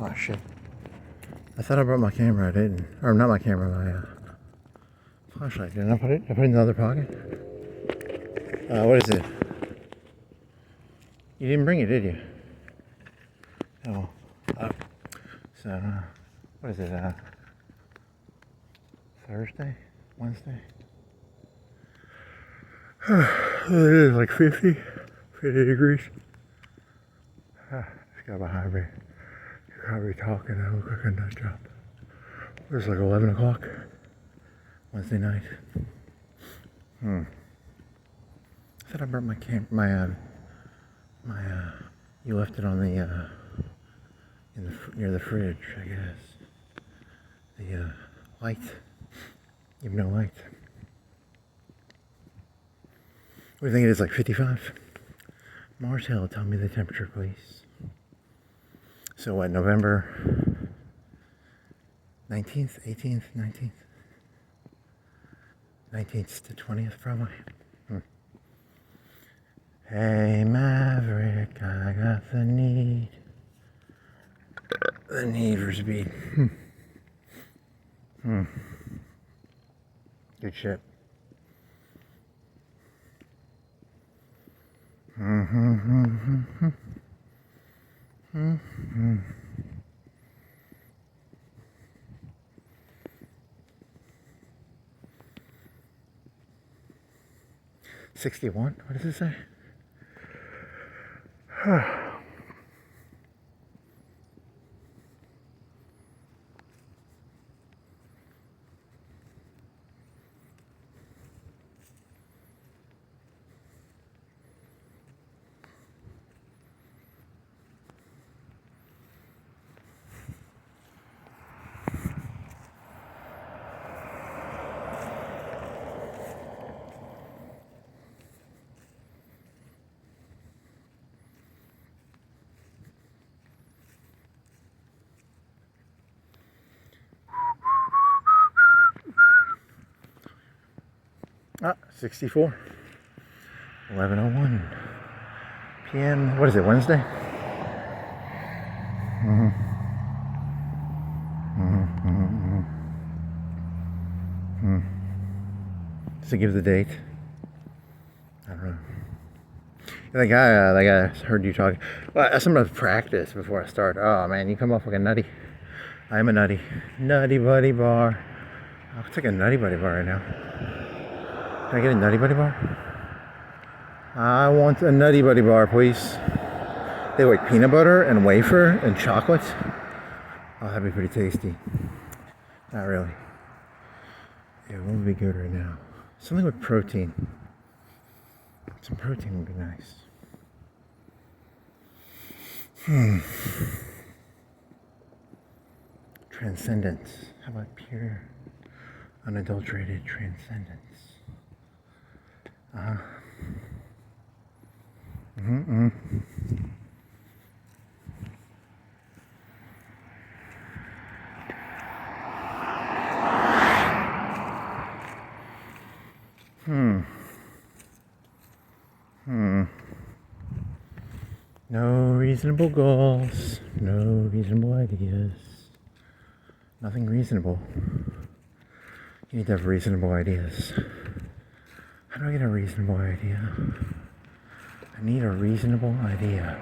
Oh shit. I thought I brought my camera, I didn't. Or not my camera, my flashlight. Didn't I put it? Did I put it in the other pocket? What is it? You didn't bring it, did you? Oh. So, what is it? Thursday? Wednesday? It is like 50 degrees. Just got behind me. You're probably talking. I look like a nut job. It's like 11 o'clock. Wednesday night. I said I brought my you left it on the, near the fridge, I guess. The, light. You have no light. What do you think it is, like 55? Mars Hill, tell me the temperature, please. So what, November 19th, 18th, 19th? 19th to 20th, probably. Hey Maverick, I got the need for speed. Good shit. $61? What does it say? Ah, 64. 11:01 p.m. What is it, Wednesday? Does it give the date? I don't know. That guy heard you talking. Well, that's some of practice before I start. Oh man, you come off like a nutty. I am a nutty. Nutty Buddy Bar. I'll take a Nutty Buddy Bar right now. Can I get a Nutty Buddy Bar? I want a Nutty Buddy Bar, please. They have like peanut butter and wafer and chocolate. Oh, that'd be pretty tasty. Not really. Yeah, what would be good right now? Something with protein. Some protein would be nice. Transcendence. How about pure, unadulterated transcendence? No reasonable goals, no reasonable ideas. Nothing reasonable. You need to have reasonable ideas. How do I get a reasonable idea? I need a reasonable idea.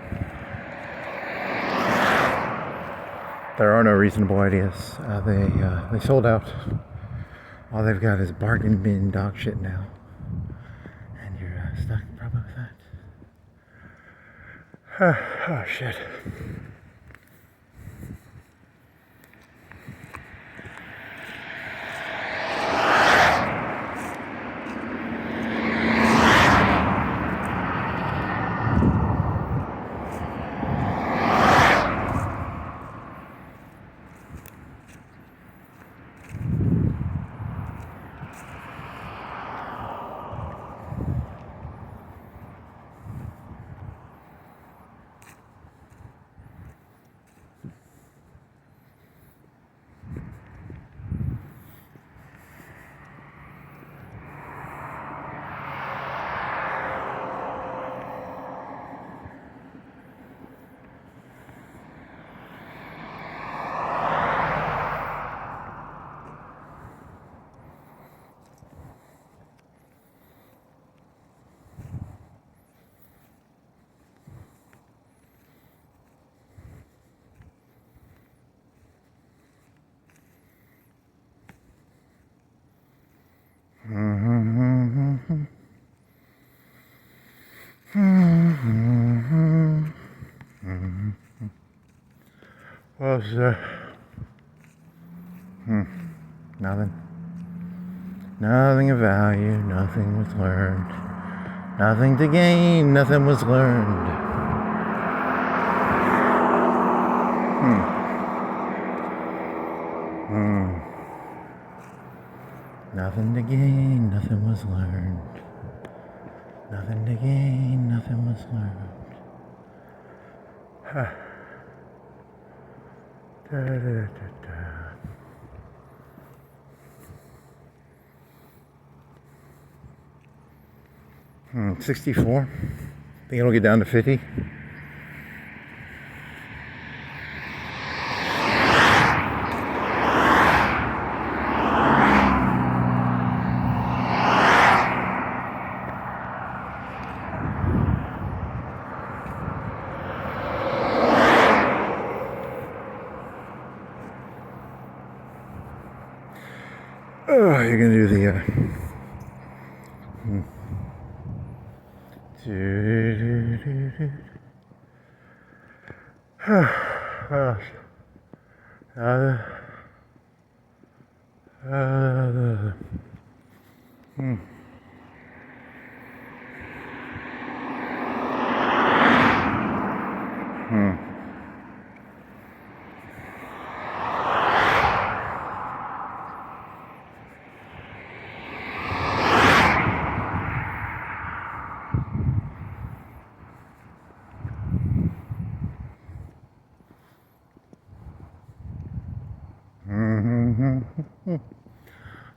There are no reasonable ideas. They sold out. All they've got is bargain bin dog shit now. And you're stuck probably with that. Oh shit. Well, nothing. Nothing of value, nothing was learned. Nothing to gain, nothing was learned. Nothing to gain, nothing was learned. Nothing to gain, nothing was learned. Da, da, da, da. 64. Think it'll get down to 50. Oh, you're gonna do the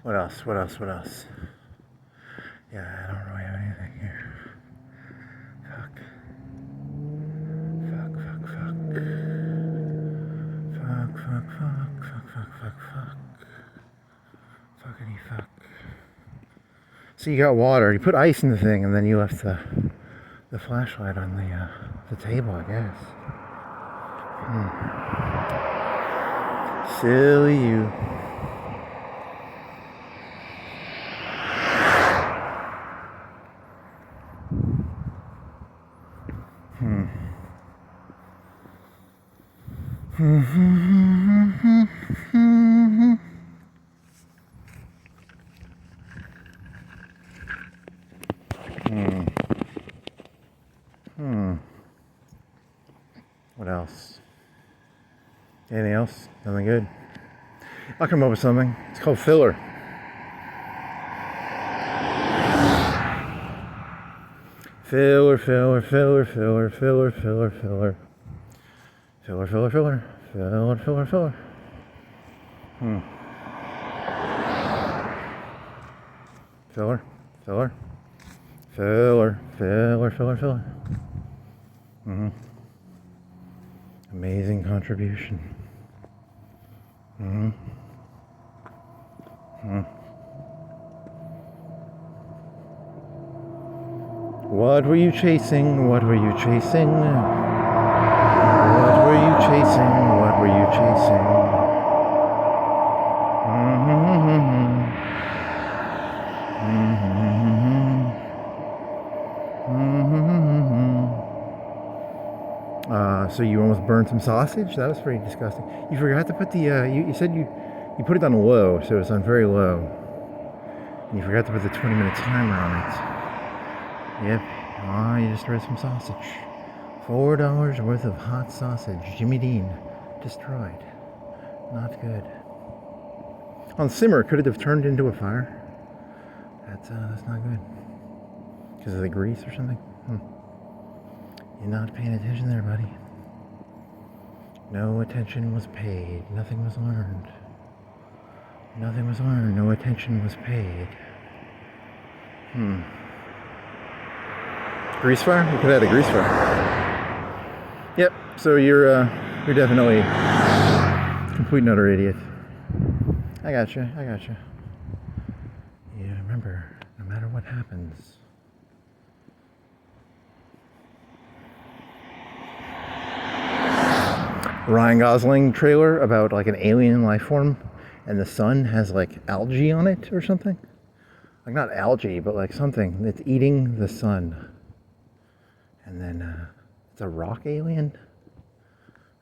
What else? What else? What else? Yeah, I don't really have anything here. Fuck. Fuck, fuck, fuck. Fuck, fuck, fuck. Fuck, fuck, fuck, fuck. Fuckity fuck. So you got water, you put ice in the thing, and then you left the flashlight on the table, I guess. Silly you. What else? Anything else? Nothing good? I'll come up with something. It's called filler. Filler, filler, filler, filler, filler, filler, filler. Filler, filler, filler. Filler, filler, filler. Filler, filler. Filler, filler, filler, filler. Amazing contribution. What were you chasing? What were you chasing? What were you chasing? What were you chasing? So you almost burned some sausage? That was pretty disgusting. You forgot to put the, you said you put it on low, so it's on very low. And you forgot to put the 20-minute timer on it. Yep. Oh, you destroyed some sausage. $4 worth of hot sausage. Jimmy Dean. Destroyed. Not good. On simmer, could it have turned into a fire? That's not good. Because of the grease or something? You're not paying attention there, buddy. No attention was paid. Nothing was learned. Nothing was learned. No attention was paid. Grease fire? You could have had a grease fire. Yep. So you're definitely a complete and utter idiot. I gotcha. I gotcha. Yeah, remember, no matter what happens. Ryan Gosling trailer about like an alien life form, and the sun has like algae on it or something. Like not algae, but like something that's eating the sun. And then it's a rock alien.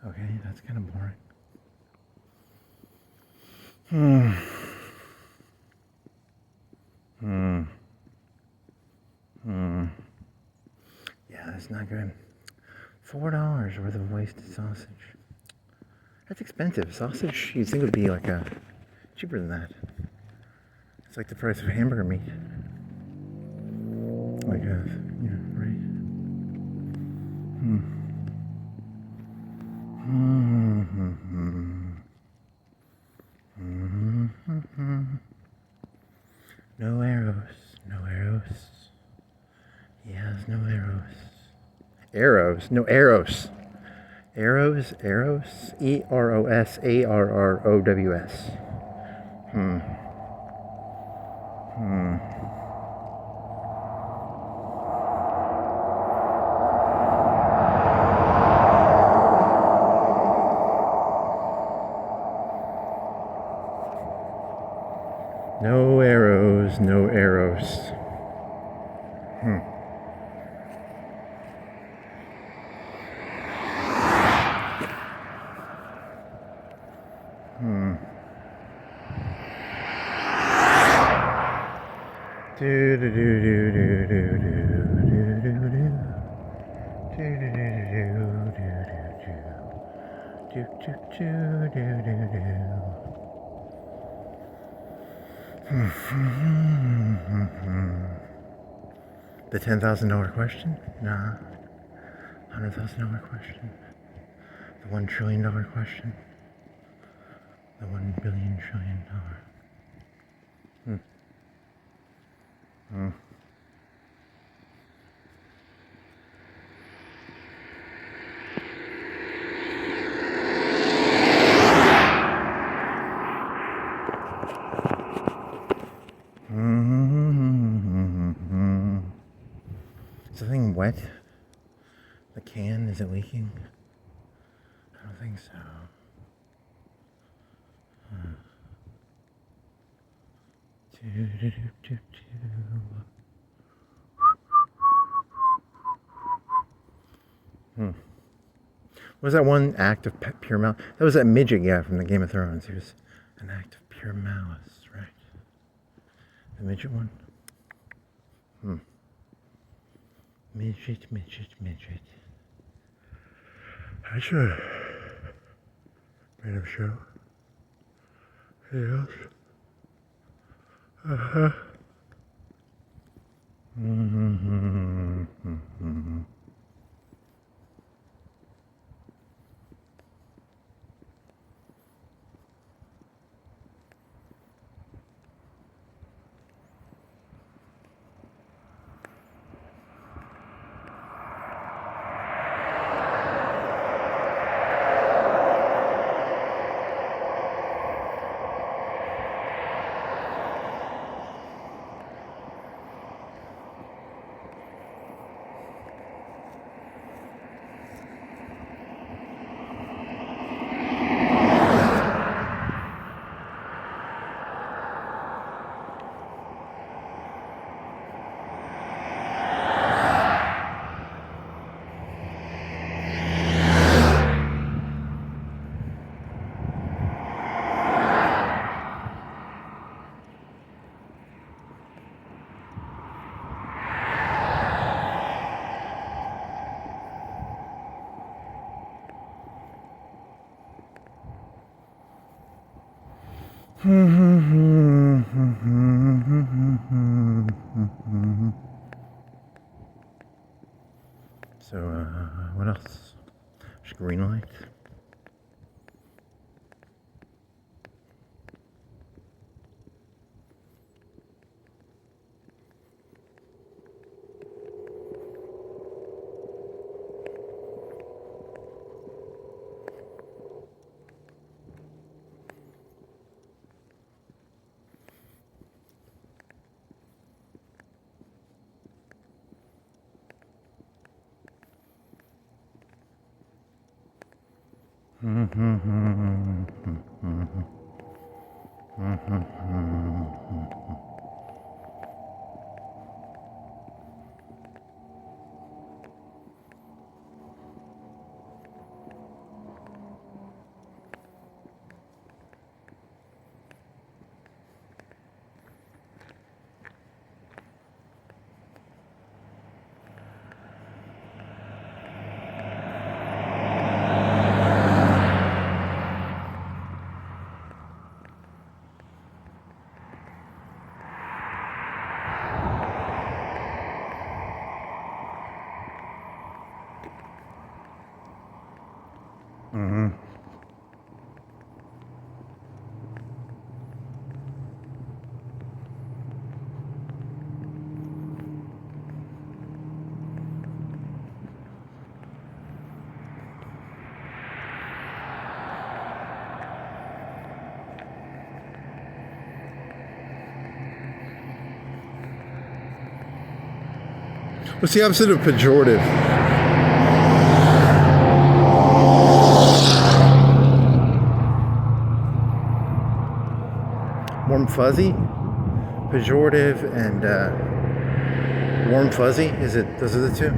Okay, that's kind of boring. Hmm. Yeah, that's not good. $4 worth of wasted sausage. That's expensive. Sausage, you'd think would be like cheaper than that. It's like the price of hamburger meat. Like right? No arrows. No arrows. Yes, no arrows. Arrows. No arrows. Arrows. Arrows. EROSARROWS. No arrows. No arrows. Do do do do do do do do do do. Do do do do do do do. Do do do do do do. The $10,000 question? Nah. $100,000 question. The $1 trillion question. The $1 billion trillion dollar. Is the thing wet? The can, is it leaking? I don't think so. What was that one act of pure malice? That was that midget guy from the Game of Thrones. He was an act of pure malice, right? The midget one? Midget. That's a made-up show. Yes. Uh-huh. So, what else? Just green light. What's the opposite of pejorative? Warm fuzzy? Pejorative and warm fuzzy? Is it, those are the two?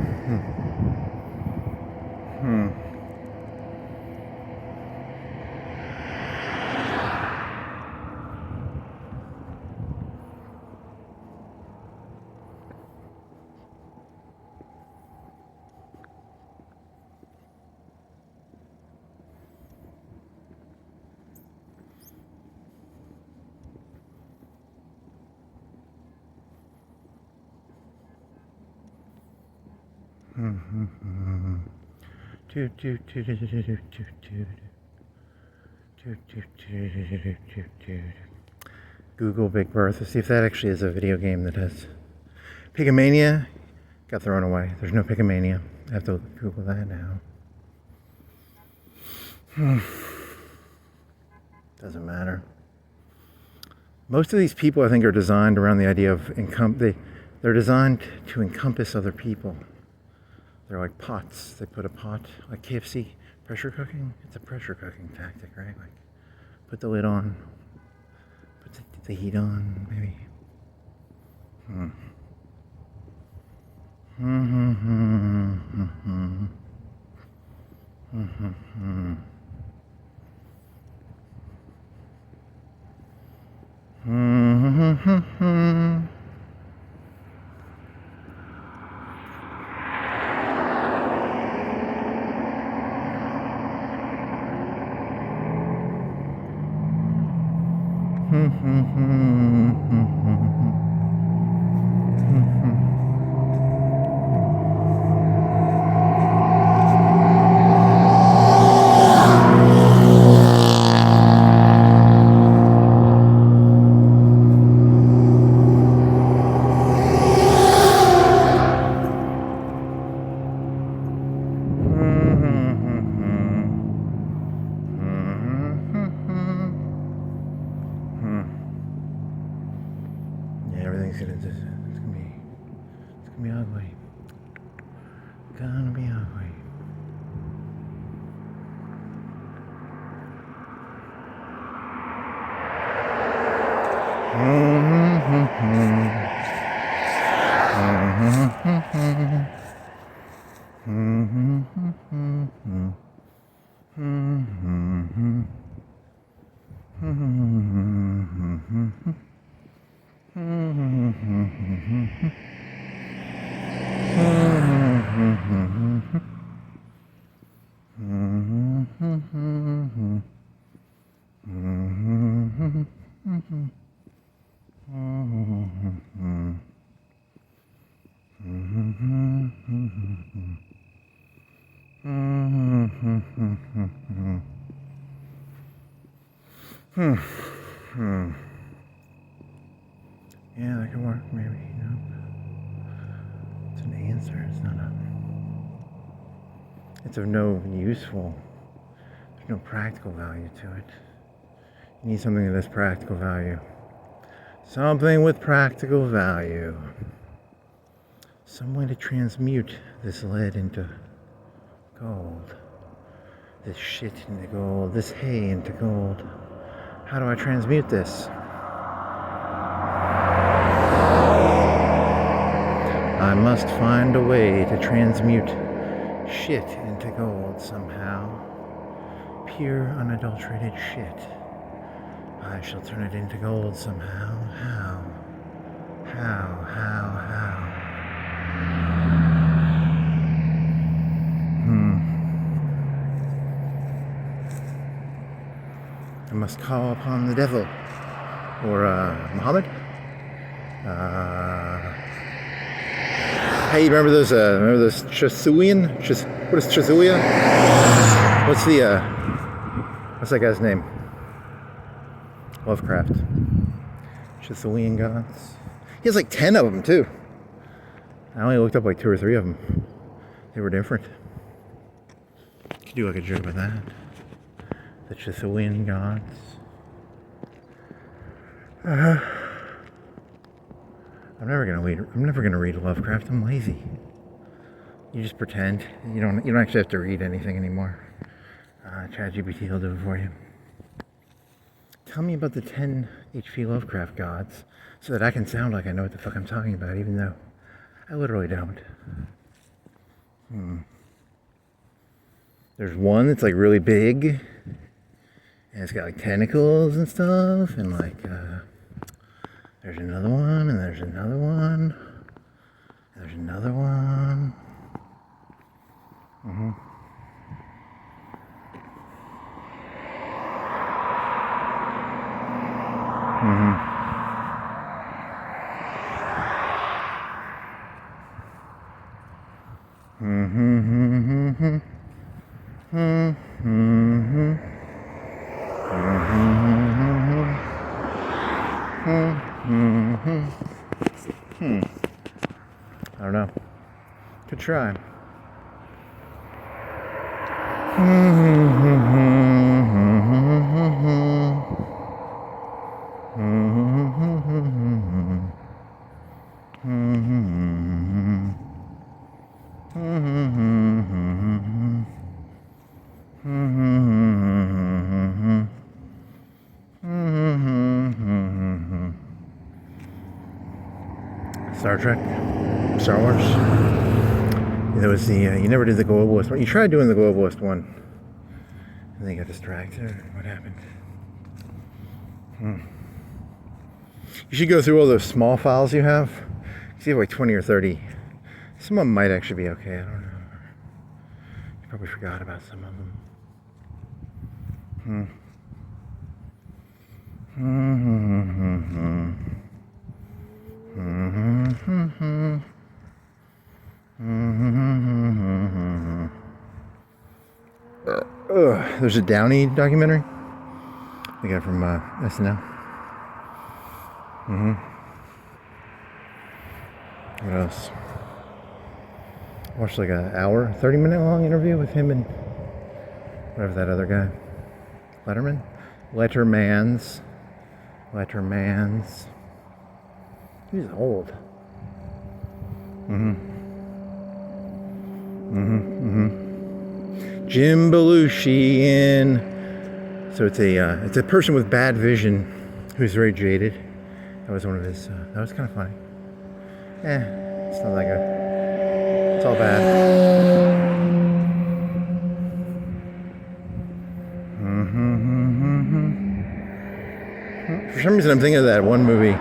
Google Big Bertha. See if that actually is a video game that has Pigomania. Got thrown away. There's no Pigomania. I have to Google that now. Doesn't matter. Most of these people, I think, are designed around the idea of they're designed to encompass other people. They're like pots. They put a pot, like KFC pressure cooking. It's a pressure cooking tactic, right? Like, put the lid on, put the heat on, maybe. Everything's it's gonna be ugly. Gonna be ugly. Yeah, that could work, maybe. Nope. It's an answer. It's not a. It's of no useful. There's no practical value to it. You need something that has practical value. Something with practical value. Some way to transmute this lead into gold. This shit into gold. This hay into gold. How do I transmute this? I must find a way to transmute shit into gold somehow. Pure, unadulterated shit. I shall turn it into gold somehow. How? I must call upon the devil. Or, Muhammad? Hey, remember those Chasuian? What is Chasuia? What's that guy's name? Lovecraft. Chasuian gods. He has like 10 of them, too. I only looked up like 2 or 3 of them. They were different. Could do like a joke about that. The Chasuian gods. I'm never gonna read Lovecraft. I'm lazy. You just pretend. You don't actually have to read anything anymore. ChatGPT will do it for you. Tell me about the 10 H.P. Lovecraft gods so that I can sound like I know what the fuck I'm talking about, even though I literally don't. There's one that's like really big, and it's got like tentacles and stuff, and like there's another one, and there's another one, and there's another one. I don't know. Could try. Star Trek, Star Wars. There was the you never did the globalist one. You tried doing the globalist one, and then you got distracted. What happened? You should go through all those small files you have. See, you have like 20 or 30. Some of them might actually be okay. I don't know. You probably forgot about some of them. There's a Downey documentary. The guy from SNL. What else? I watched like an hour, 30-minute long interview with him and whatever that other guy. Letterman's. He's old. Jim Belushi in. So it's a person with bad vision who's very jaded. That was one of his. That was kind of funny. It's not that good. It's all bad. For some reason, I'm thinking of that one movie.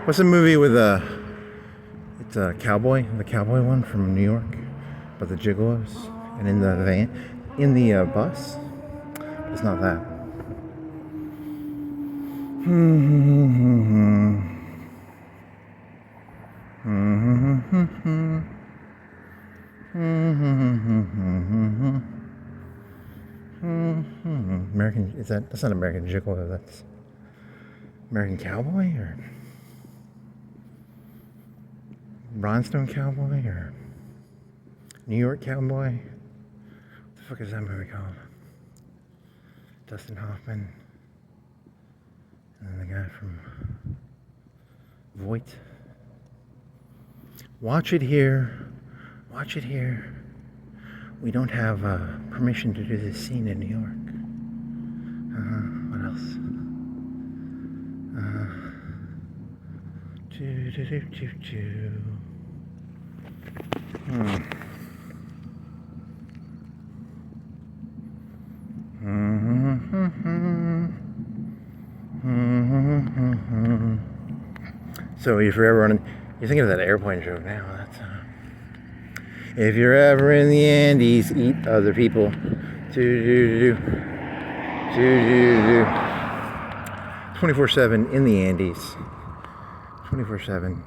What's the movie with it's a cowboy, the cowboy one from New York, about the gigolos, and in the van, in the bus. It's not that. American, that's not American Gigolo, that's American Cowboy or Bronstone Cowboy or New York Cowboy. What the fuck is that movie called? Dustin Hoffman. And then the guy from Voight. Watch it here. Watch it here. We don't have permission to do this scene in New York. What else? So if you're ever running, you're thinking of that airplane joke now. That's if you're ever in the Andes, eat other people. 24/7 in the Andes. 24/7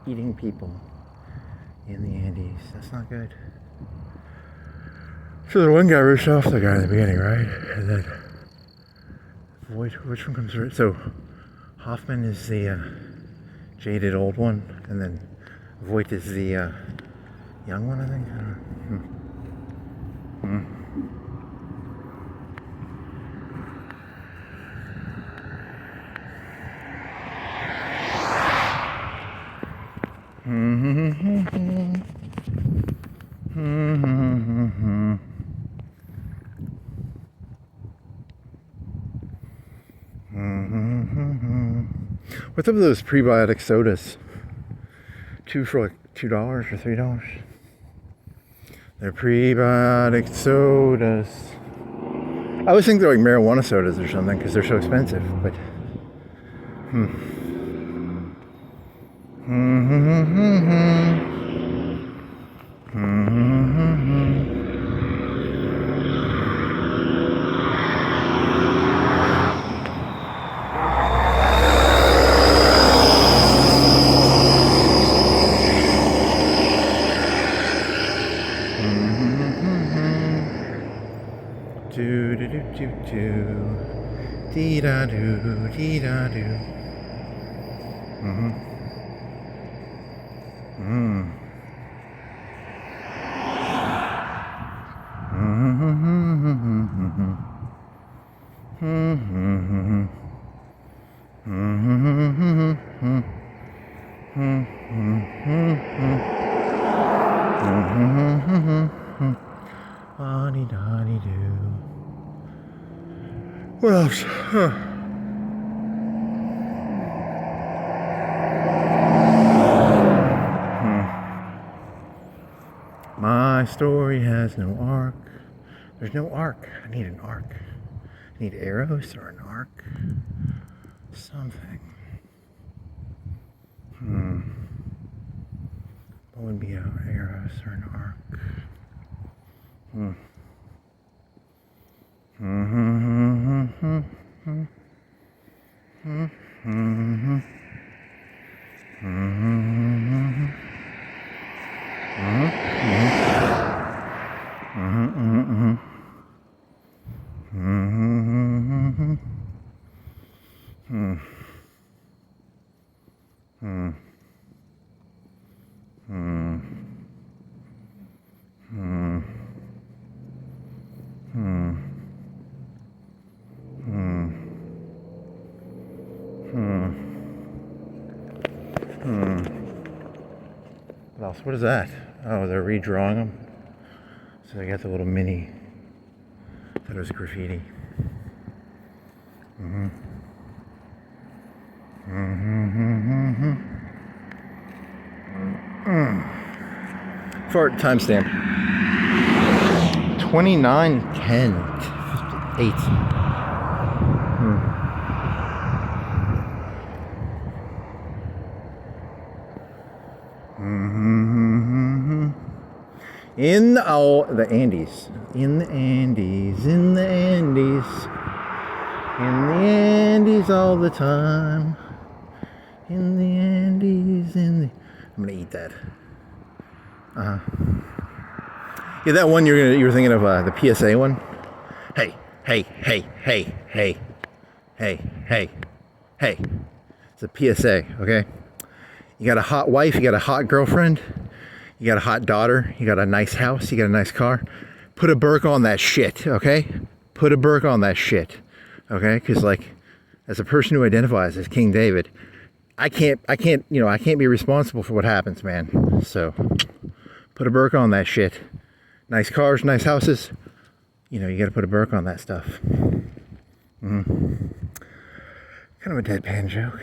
eating people in the Andes. That's not good. So the one guy rips off the guy in the beginning, right? And then which one comes first? So Hoffman is the jaded old one, and then Voight is the young one, I think. I don't know. What's up with those prebiotic sodas? Two for like $2 or $3. They're prebiotic sodas. I always think they're like marijuana sodas or something because they're so expensive, but do do do do do, dee da do, dee da do. What else? My story has no arc. There's no arc. I need an arc. I need arrows or an arc. Something. What would be arrows or an arc? What else? What is that? Oh, they're redrawing them. So they got the little mini. I thought it was graffiti. For timestamp 29/10/58. In the Andes. In the Andes. In the Andes. In the Andes all the time. In the Andes. I'm gonna eat that. Yeah, that one you were thinking of the PSA one. Hey. It's a PSA, okay? You got a hot wife, you got a hot girlfriend, you got a hot daughter, you got a nice house, you got a nice car. Put a Burke on that shit, okay? Put a Burke on that shit, okay? Because like, as a person who identifies as King David, I can't be responsible for what happens, man. So, put a Burke on that shit. Nice cars, nice houses. You got to put a Burke on that stuff. Kind of a deadpan joke,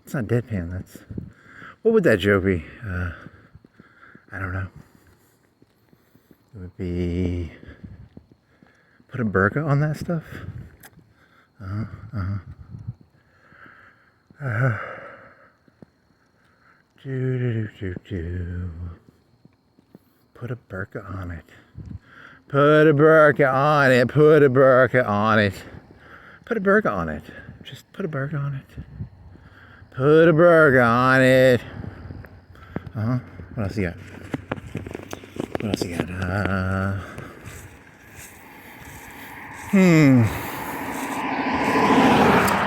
It's not deadpan. What would that joke be? I don't know. It would be put a burqa on that stuff. Put a burqa on it. Put a burqa on it. Put a burqa on it. Put a burqa on it. Just put a burqa on it. Put a burqa on it. What else you got?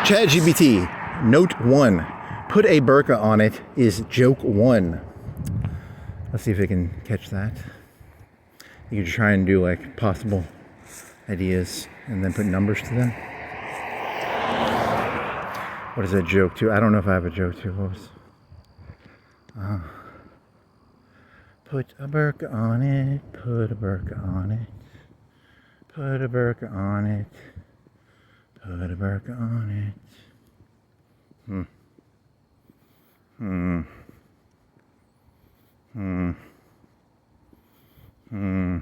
ChatGPT, note 1. Put a burqa on it is joke 1. Let's see if I can catch that. You could try and do like possible ideas and then put numbers to them. What is that joke to? I don't know if I have a joke to. What was? Put a burqa on it. Put a burqa on it. Put a burqa on it. Put a burqa on it. Hmm. Hmm. Hmm. Hmm.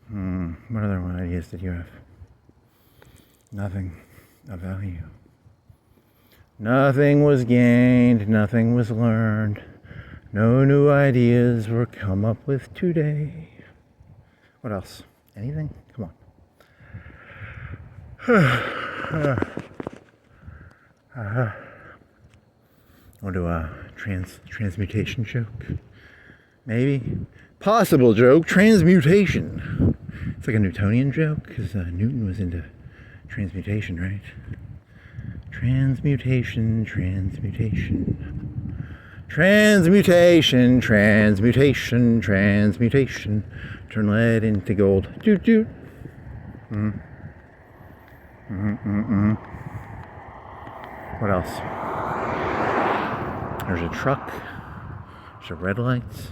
Hmm. What other ideas did you have? Nothing of value. Nothing was gained, nothing was learned. No new ideas were come up with today. What else? Anything? Come on. I'll do a transmutation joke. Maybe. Possible joke. Transmutation. It's like a Newtonian joke, because Newton was into transmutation, right? Transmutation, transmutation. Transmutation, transmutation, transmutation. Turn lead into gold. Doot doot. What else? There's a truck. There's a red lights.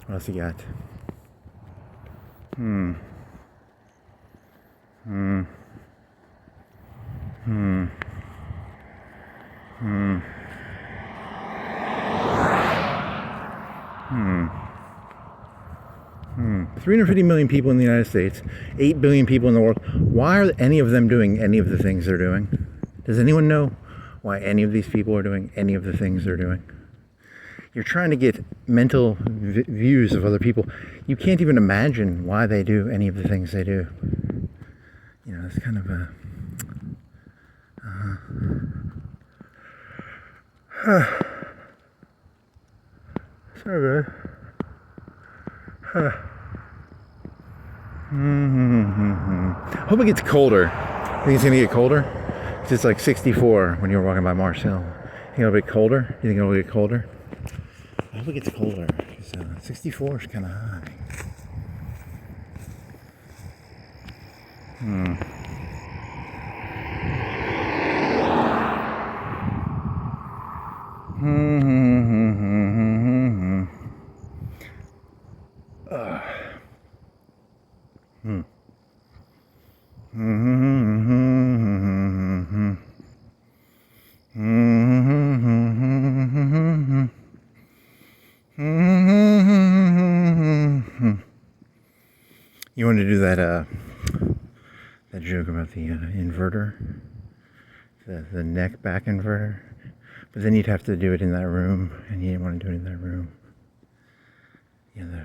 What else you got? Hmm. Hmm. Hmm. Hmm. Hmm. 350 million people in the United States, 8 billion people in the world. Why are any of them doing any of the things they're doing? Does anyone know why any of these people are doing any of the things they're doing? You're trying to get mental views of other people. You can't even imagine why they do any of the things they do. You know, it's kind of a... So good. Hope it gets colder. I think it's gonna get colder. It's like 64 when you were walking by Mars Hill. You think it'll get colder? You think it'll get colder? I hope it gets colder. 64 is kind of high. You want to do that joke about the inverter, the neck back inverter, but then you'd have to do it in that room, and you didn't want to do it in that room. You know,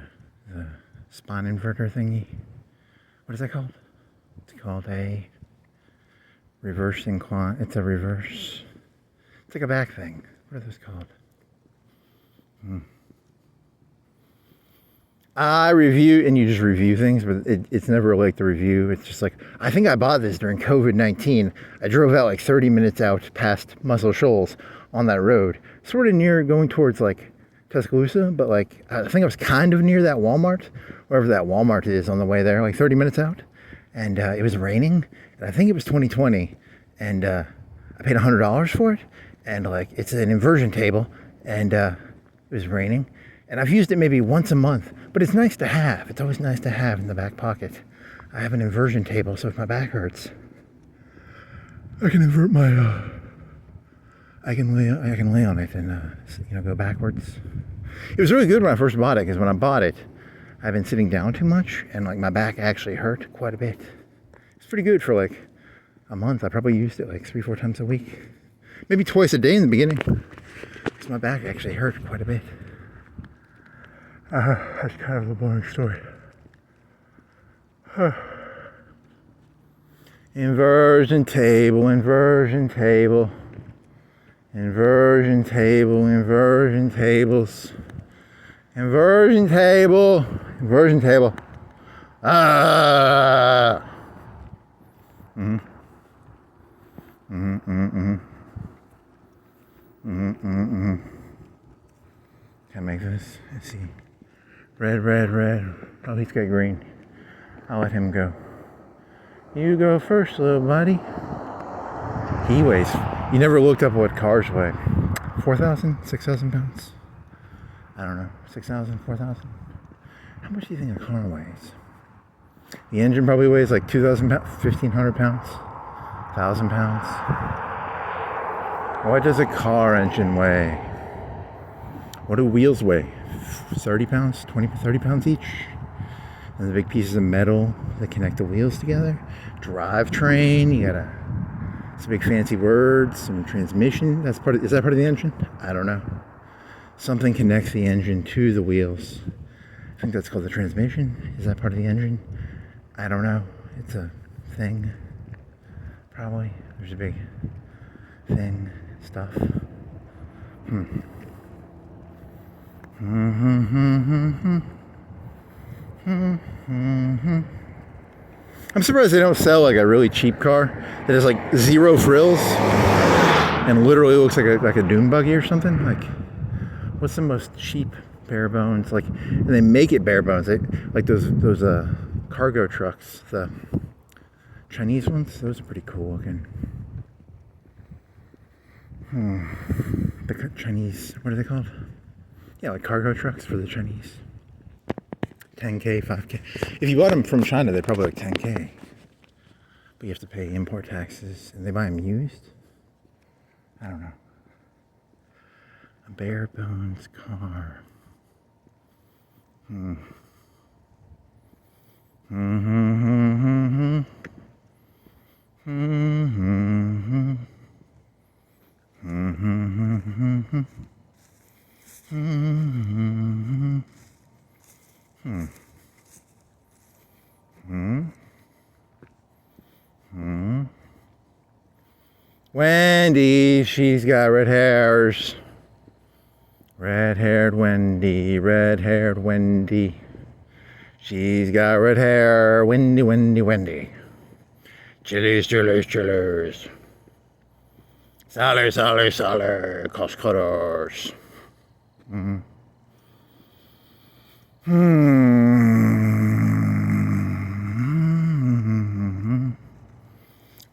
the spine inverter thingy. What is that called? It's called a reverse incline. It's a reverse. It's like a back thing. What are those called? I review, and you just review things, but it's never like the review. It's just like, I think I bought this during COVID-19. I drove out like 30 minutes out past Muscle Shoals on that road, sort of near going towards like Tuscaloosa, but like I think I was kind of near that Walmart, wherever that Walmart is on the way there, like 30 minutes out. And it was raining, and I think it was 2020, and I paid $100 for it, and like it's an inversion table, and it was raining. And I've used it maybe once a month, but it's nice to have. It's always nice to have in the back pocket. I have an inversion table, so if my back hurts, I can invert my, I can lay on it and, go backwards. It was really good when I first bought it, because when I bought it, I've been sitting down too much, and like my back actually hurt quite a bit. It's pretty good for like a month. I probably used it like 3-4 times a week. Maybe twice a day in the beginning, because my back actually hurt quite a bit. That's kind of a boring story. Inversion table, inversion table, inversion table, inversion tables, inversion table, inversion table. Can I make this? Let's see. Red, red, red. Oh, he's got green. I'll let him go. You go first, little buddy. He weighs. You never looked up what cars weigh. 4,000? 6,000 pounds? I don't know. 6,000? 4,000? How much do you think a car weighs? The engine probably weighs like 2,000 pounds, 1,500 pounds, 1,000 pounds. What does a car engine weigh? What do wheels weigh? 30 pounds, 20, 30 pounds each? And the big pieces of metal that connect the wheels together. Drivetrain, you gotta, some big fancy words, some transmission. Is that part of the engine? I don't know. Something connects the engine to the wheels. I think that's called the transmission. Is that part of the engine? I don't know. It's a thing. Probably. There's a big thing. Stuff. I'm surprised they don't sell like a really cheap car that has like 0 frills and literally looks like a dune buggy or something. Like, what's the most cheap bare bones? Like, and they make it bare bones. Like those cargo trucks, the Chinese ones. Those are pretty cool looking. The Chinese, what are they called? Yeah, like cargo trucks for the Chinese. 10K, 5K. If you bought them from China, they're probably like 10K. But you have to pay import taxes, and they buy them used. I don't know. A bare bones car. Wendy, she's got red hairs. Red-haired Wendy, red-haired Wendy. She's got red hair, Wendy, Wendy, Wendy. Chilies, chilies, chilies. Sally, Sally, Sally, cost cutters.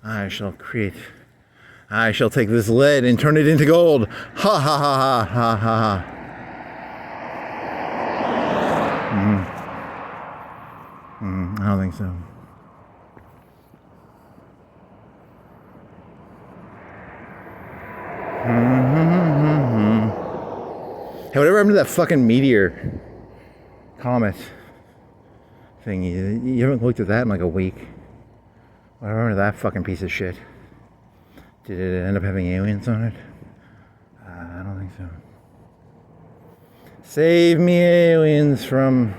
I shall take this lead and turn it into gold. Ha ha ha ha ha ha ha. I don't think so. Hey, whatever happened to that fucking meteor comet thing? You haven't looked at that in like a week. Whatever happened to that fucking piece of shit? Did it end up having aliens on it? I don't think so. Save me, aliens, from...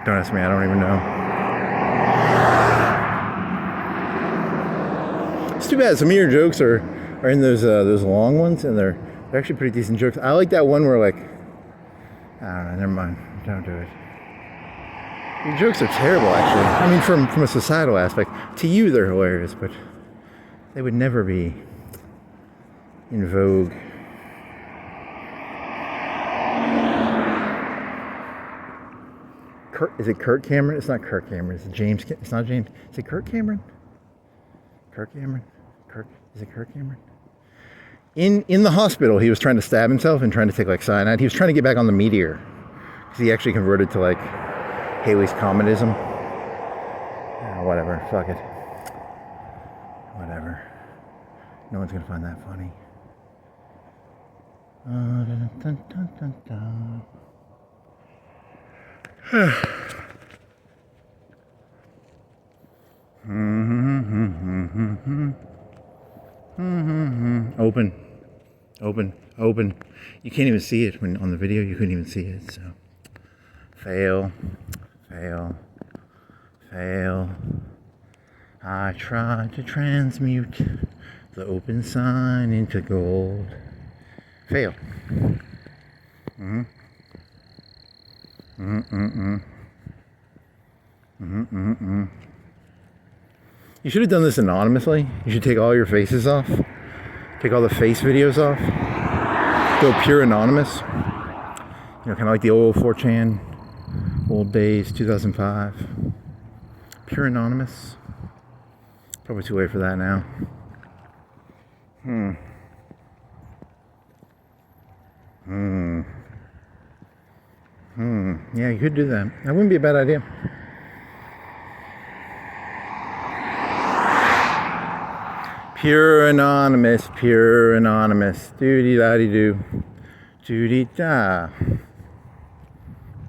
Don't ask me, I don't even know. It's too bad. Some of your jokes are in those long ones, and they're actually pretty decent jokes. I like that one where, like... I don't know, never mind. Don't do it. Your jokes are terrible, actually. I mean, from a societal aspect. To you, they're hilarious, but they would never be in vogue. Is it Kirk Cameron? It's not Kirk Cameron. It's James. It's not James. Is it Kirk Cameron? Kirk Cameron? Is it Kirk Cameron? In the hospital, he was trying to stab himself and trying to take like cyanide. He was trying to get back on the meteor because he actually converted to like Haley's Cometism. Whatever. Fuck it. Whatever. No one's gonna find that funny. Open. You can't even see it when on the video. You couldn't even see it. So fail. I tried to transmute the open sign into gold. Fail. You should have done this anonymously. You should take all your faces off. Take all the face videos off. Go pure anonymous. You know, kind of like the old 4chan, old days, 2005. Pure anonymous. Probably too late for that now. Yeah, you could do that. That wouldn't be a bad idea. Pure anonymous, pure anonymous. Doody-da-dee-doo. Doody-da.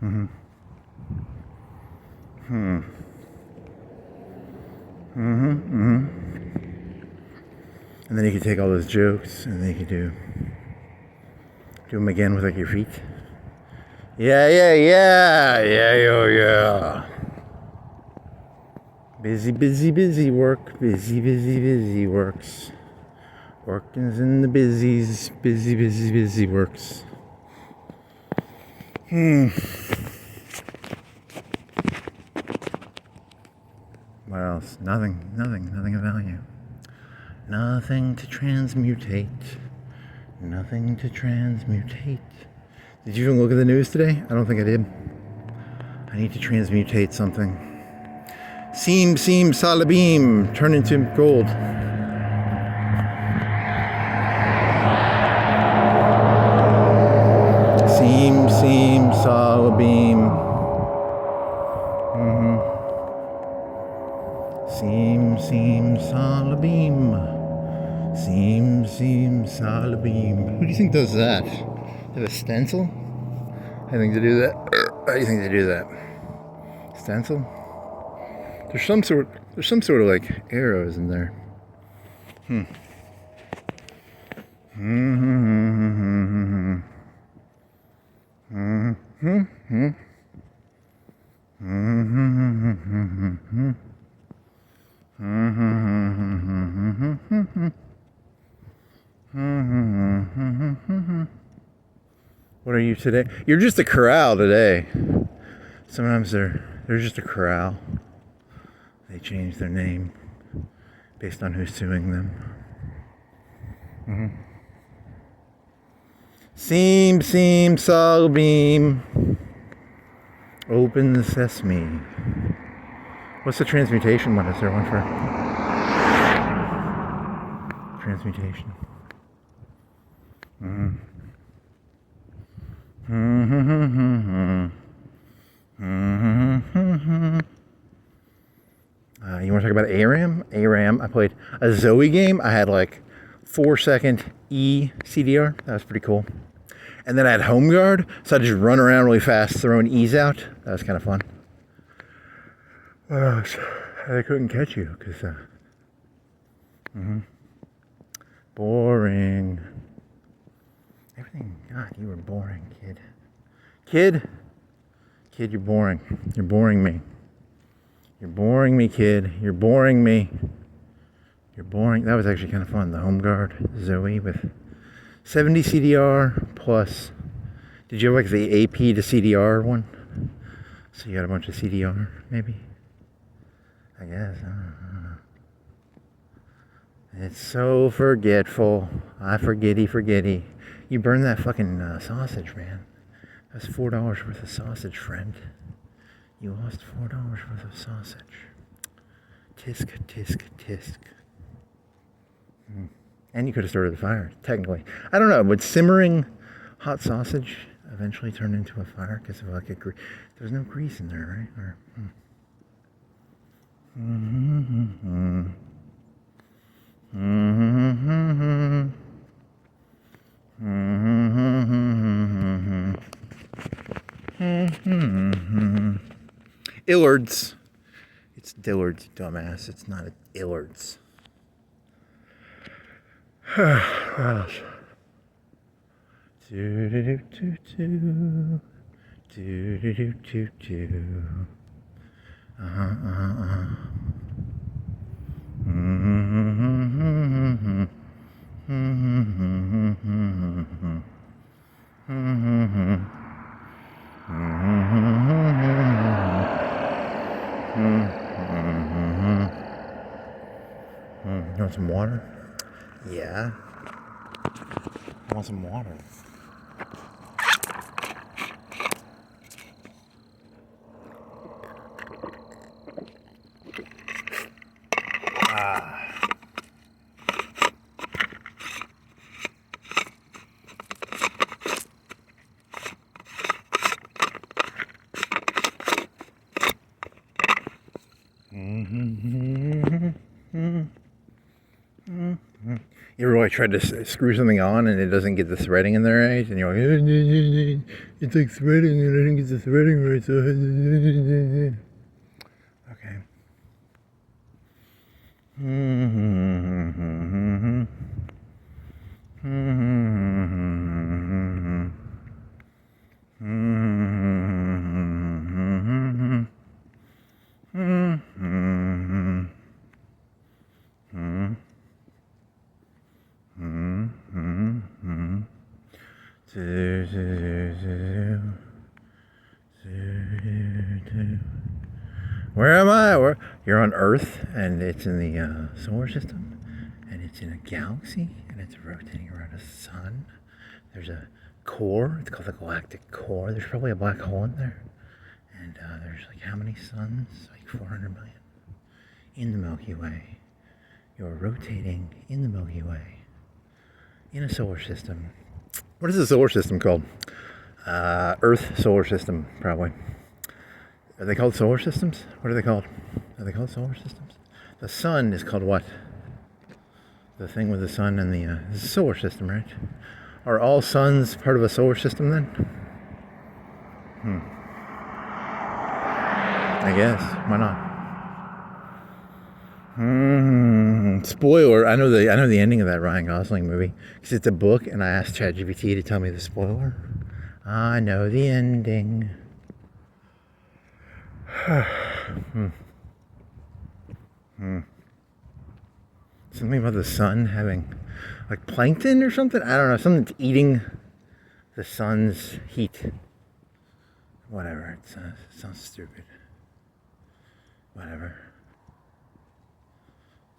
And then you could take all those jokes and then you could do them again with like your feet. Yeah. Busy work. Busy works. Working's in the busies. Busy works. What else? Nothing of value. Nothing to transmutate. Did you even look at the news today? I don't think I did. I need to transmutate something. Seam, salabim, turn into gold. Seam, salabim. Seam, salabim. Seam, salabim. Who do you think does that? They have a stencil? I think they do that. How do you think they do that? Stencil? There's some sort of like arrows in there. What are you today? You're just a corral today. Sometimes they're just a corral. They change their name based on who's suing them. Seam, salabim. Open the sesame. What's the transmutation one? Is there one for transmutation? You want to talk about ARAM? ARAM. I played a Zoe game. I had like 4-second E CDR. That was pretty cool. And then I had home guard, so I just run around really fast, throwing E's out. That was kind of fun. I couldn't catch you because boring. Everything. God, you were boring, kid. Kid, you're boring. You're boring me. You're boring me, kid. You're boring me. You're boring. That was actually kind of fun. The home guard Zoe with 70 CDR plus. Did you have like the AP to CDR one? So you got a bunch of CDR, maybe? I guess. I don't know. It's so forgetful. I forgetty. You burned that fucking sausage, man. That's $4 worth of sausage, friend. You lost $4 worth of sausage. Tisk. And you could have started the fire, technically. I don't know, would simmering hot sausage eventually turn into a fire? Because of like there's no grease in there, right? Or, Illards. It's Dillard's, dumbass. It's not Illards. What else? You want some water? Yeah. I want some water. You ever like tried to screw something on and it doesn't get the threading in there right, and you're like, it's like threading and I didn't get the threading right, so okay. Where am I? You're on Earth, and it's in the solar system, and it's in a galaxy, and it's rotating around a sun. There's a core. It's called the galactic core. There's probably a black hole in there, and there's like how many suns? Like 400 million in the Milky Way. You're rotating in the Milky Way in a solar system. What is the solar system called? Earth solar system, probably. Are they called solar systems? What are they called? Are they called solar systems? The sun is called what? The thing with the sun and the solar system, right? Are all suns part of a solar system then? I guess. Why not? Spoiler. I know the ending of that Ryan Gosling movie because it's a book, and I asked ChatGPT to tell me the spoiler. I know the ending. Something about the sun having like plankton or something? I don't know, something that's eating the sun's heat. Whatever, it sounds stupid. Whatever.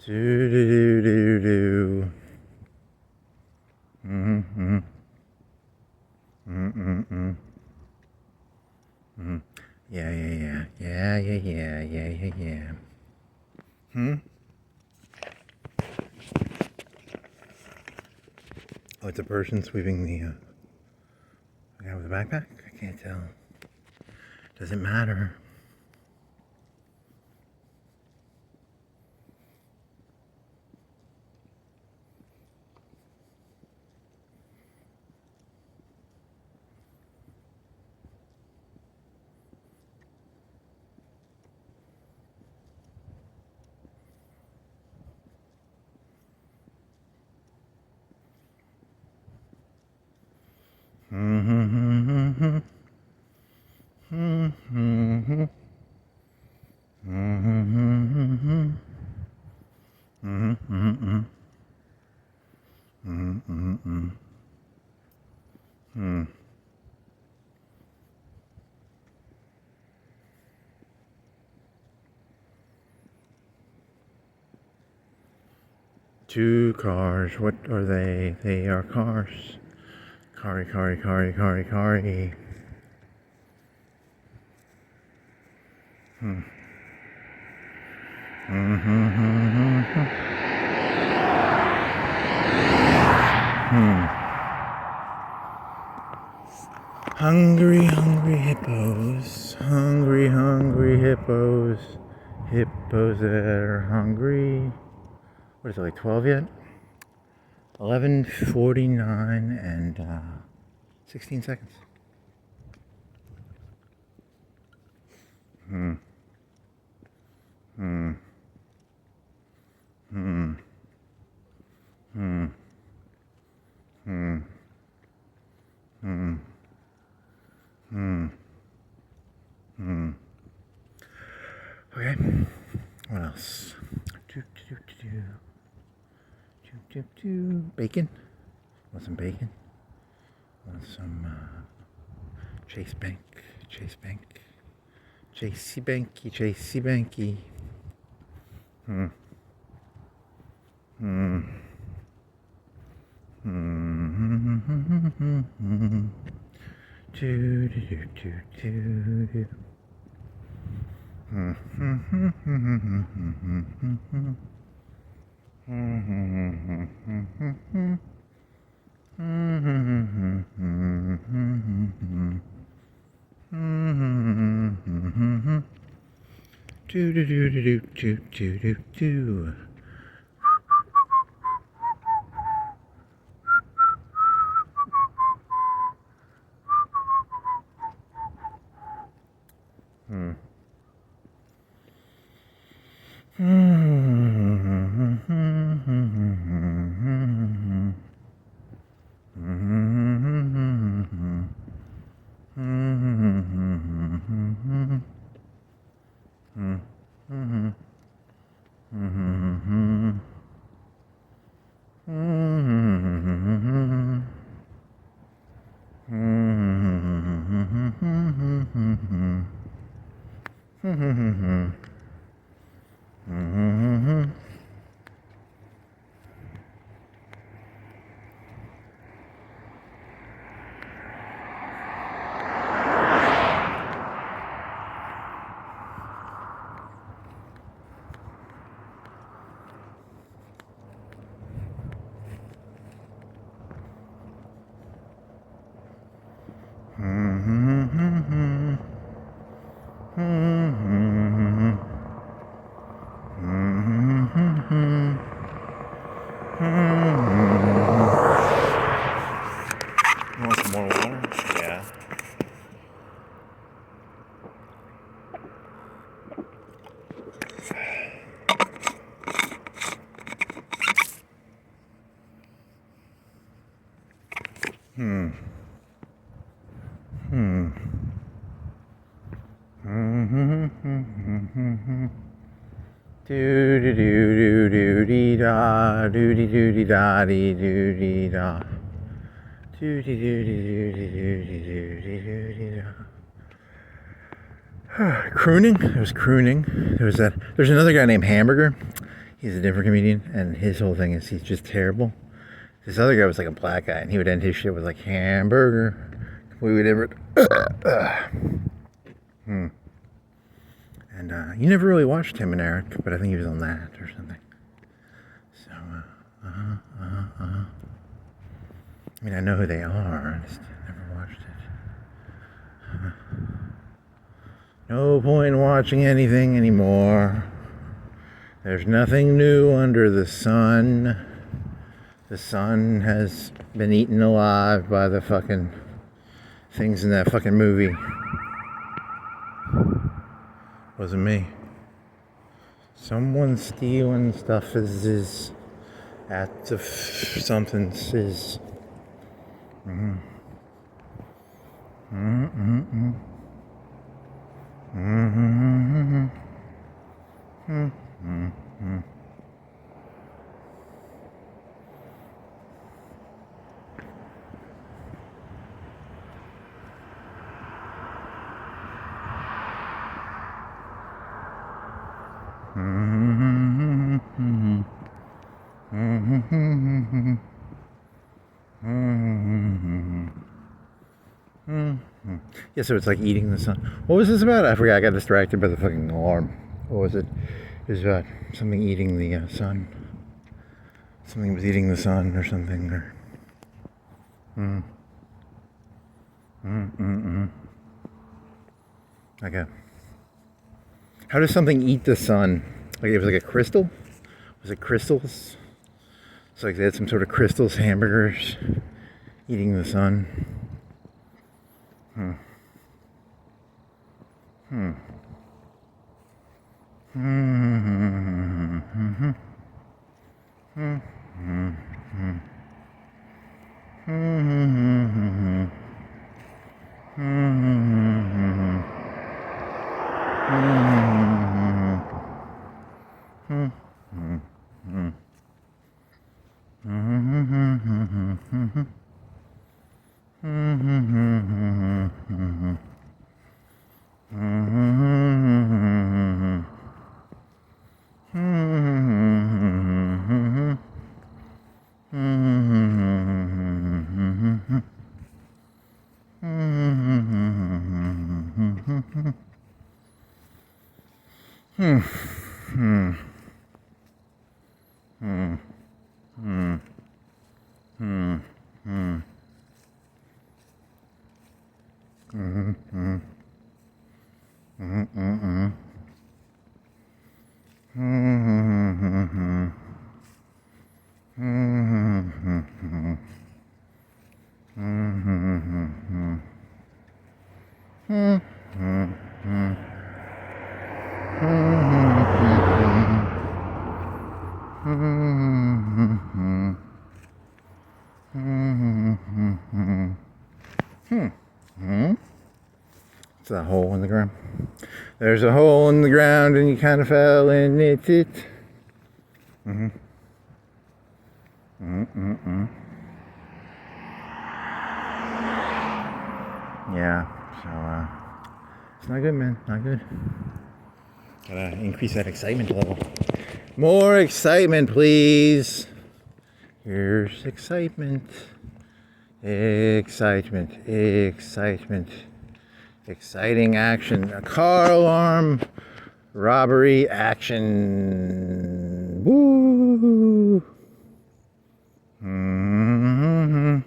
Do. Yeah. Oh, it's a person sweeping the guy with a backpack? I can't tell. Doesn't matter. Two cars, what are they? They are cars. Kari. Hungry hippos. Hungry hippos. Hippos that are hungry. What is it, like 12 yet? 11:49 and 16 seconds. Okay. What else? Bacon? Want some bacon? Want some Chase Bank? Chasey Banky. Want some more water? Yeah. Do do do do do dee da do dee do dee da dee do dee da do dee do dee do dee do dee do dee do dee da. Crooning. It was crooning. There's another guy named Hamburger. He's a different comedian, and his whole thing is he's just terrible. This other guy was like a black guy, and he would end his shit with like hamburger. We would ever. And you never really watched Tim and Eric, but I think he was on that or something. So, I mean, I know who they are. I just never watched it. No point in watching anything anymore. There's nothing new under the sun. The sun has been eaten alive by the fucking things in that fucking movie. Wasn't me. Someone stealing stuff is at the something's is. Yeah, so it's like eating the sun. What was this about? I forgot. I got distracted by the fucking alarm. What was it? It was about something eating the sun. Something was eating the sun or something. Or Okay. How does something eat the sun? Like it was like a crystal? Was it crystals? It's like they had some sort of crystals, hamburgers, eating the sun. the hole in the ground. There's a hole in the ground and you kind of fell in it. Mm-hmm. Mm-mm-mm. Yeah, so it's not good, man. Not good. Gotta increase that excitement level. More excitement, please. Here's excitement. Excitement. Excitement. Exciting action. A car alarm. Robbery action. Woo! Mm-hmm.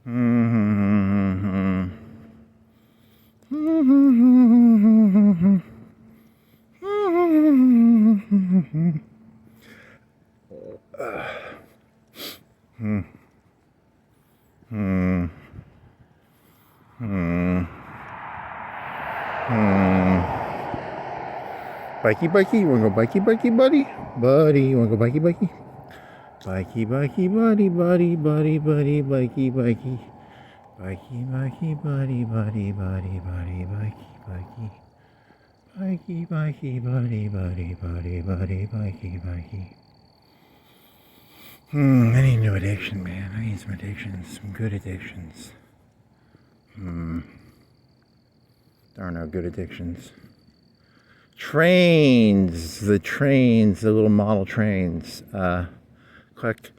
Mm-hmm. Mm-hmm. Bikey, bikey, you wanna go bikey, bikey, buddy? Buddy, you wanna go bikey, bikey? Bikey, bikey, buddy, buddy, buddy, buddy, bikey, bikey. Bikey, bikey, buddy, buddy, buddy, buddy, bikey, bikey. Bikey, bikey, buddy, buddy, buddy, buddy, bikey, bikey. I need a new addiction, man. I need some addictions, some good addictions. There are no good addictions. Trains, the little model trains. Collect.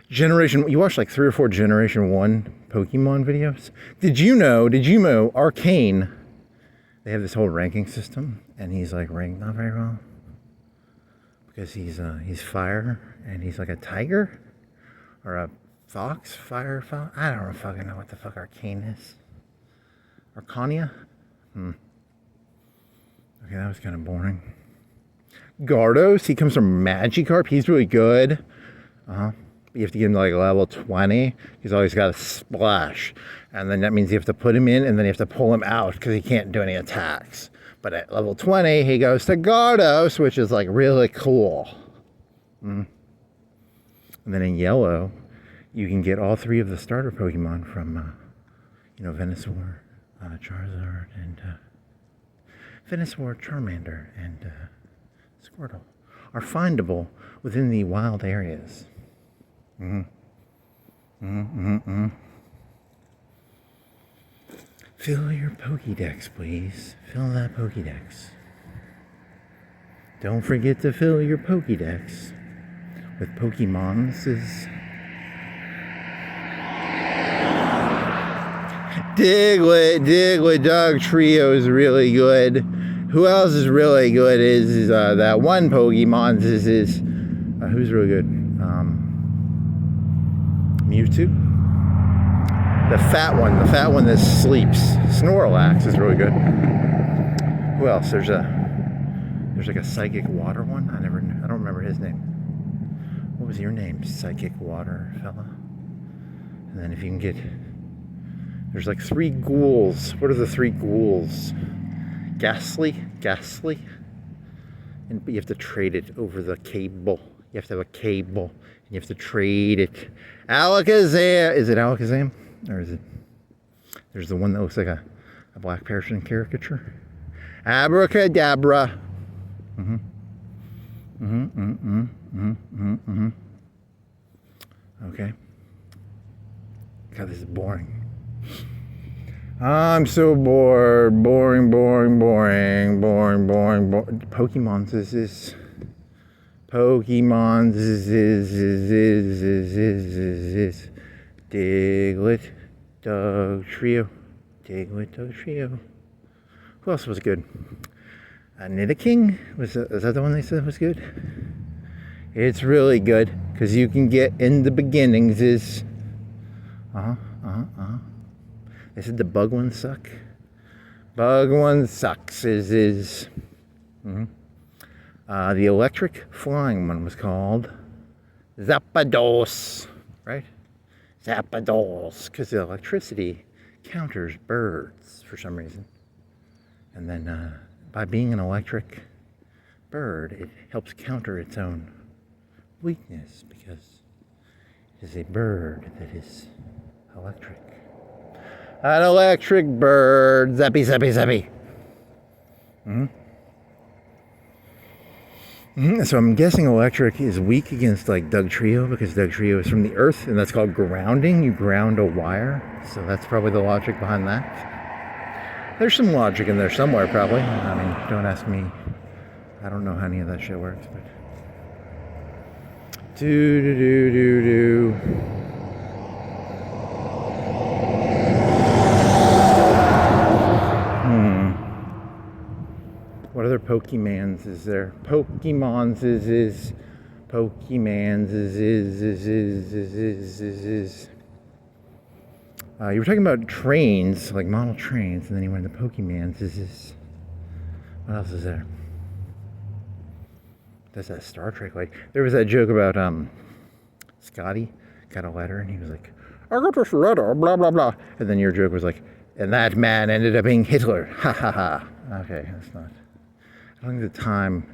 You watched like 3 or 4 Generation 1 Pokemon videos? Did you know Arcane, they have this whole ranking system, and he's like ranked not very well. Because he's fire, and he's like a tiger? Or a fox? Fire fox? I don't fucking know what the fuck Arcane is. Arcania? Okay, that was kind of boring. Gardos, he comes from Magikarp. He's really good. You have to get him to like level 20. He's always got a splash. And then that means you have to put him in, and then you have to pull him out because he can't do any attacks. But at level 20, he goes to Gardos, which is like really cool. And then in yellow, you can get all 3 of the starter Pokemon from, Venusaur, Charizard, and Venusaur, Charmander, and Squirtle are findable within the wild areas. Fill your Pokédex, please. Fill that Pokédex. Don't forget to fill your Pokédex with Pokemons. Diglett Dog Trio is really good. Who else is really good is that one Pokemon who's really good? Mewtwo. The fat one that sleeps. Snorlax is really good. Who else? There's like a psychic water one. I don't remember his name. What was your name? Psychic water fella. And then if you can get, there's like 3 ghouls. What are the 3 ghouls? Ghastly, and you have to trade it over the cable. You have to have a cable, and you have to trade it. Alakazam, is it Alakazam, or is it? There's the one that looks like a black person caricature. Abracadabra. Okay. God, this is boring. I'm so bored. Boring. Pokemons is. Pokemons is. Diglett Dog Trio. Who else was good? Nidoking? Is that the one they said was good? It's really good because you can get in the beginnings is. They said the bug ones suck. Bug one sucks is. The electric flying one was called Zapdos, right? Zapdos, because the electricity counters birds for some reason. And then by being an electric bird, it helps counter its own weakness because it is a bird that is electric. An electric bird. Zappy, zappy, zappy. So I'm guessing electric is weak against like Doug Trio because Doug Trio is from the earth and that's called grounding. You ground a wire. So that's probably the logic behind that. There's some logic in there somewhere probably. I mean, don't ask me. I don't know how any of that shit works, but. Do do do do do. What other Pokemans is there? Pokemons is. Pokemans is. You were talking about trains, like model trains, and then you went into Pokemans is. What else is there? That's that Star Trek. Like there was that joke about Scotty got a letter and he was like, I got this letter, blah blah blah. And then your joke was like, and that man ended up being Hitler. Ha ha ha. Okay, that's not. I don't think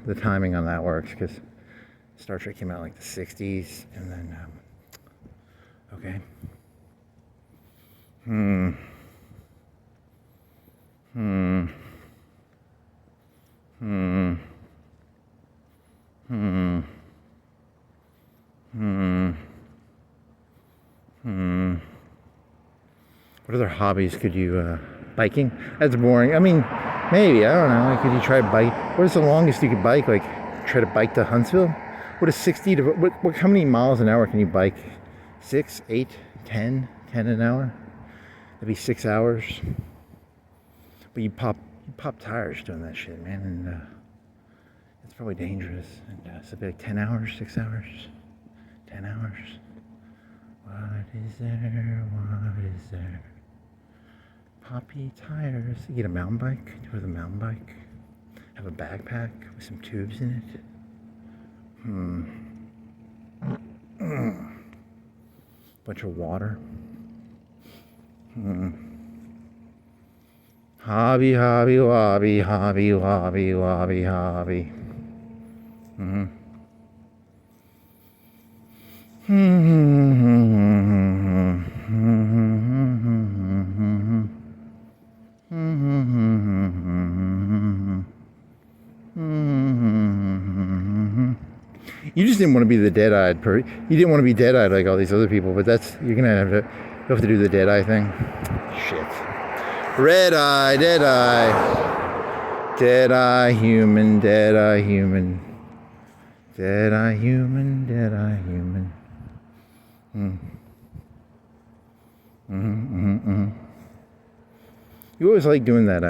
the timing on that works because Star Trek came out like the 60s and then okay. What other hobbies could you, biking? That's boring. I mean, maybe, I don't know. Like, could you try bike? What is the longest you could bike? Like, try to bike to Huntsville? What is 60 to, how many miles an hour can you bike? 6, 8, 10 an hour? That'd be 6 hours. But you pop tires doing that shit, man, and it's probably dangerous. And so it'd be like 10 hours, 6 hours, 10 hours. What is there? What is there? Poppy tires. You get a mountain bike. Do it with a mountain bike. Have a backpack with some tubes in it. Bunch of water. Hobby, hobby, lobby, hobby, lobby, lobby, hobby. You just didn't want to be the dead-eyed You didn't want to be dead-eyed like all these other people, but you're gonna you have to do the dead-eye thing. Shit. Red-eye, dead-eye. Dead-eye human, dead-eye human. Dead-eye human, dead-eye human. You always liked doing that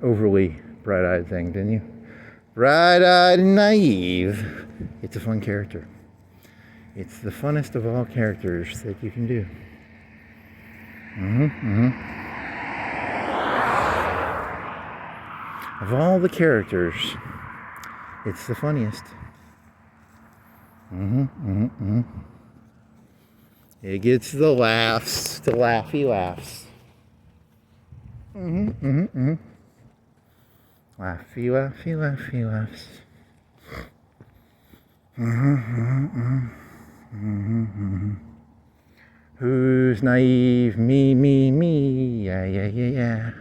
overly bright-eyed thing, didn't you? Bright-eyed and naive. It's a fun character. It's the funnest of all characters that you can do. Of all the characters, it's the funniest. It gets the laughs, the laughy laughs. Laughy, laughy, laughy laughs. Who's naive? Me, me, me. Yeah, yeah, yeah, yeah.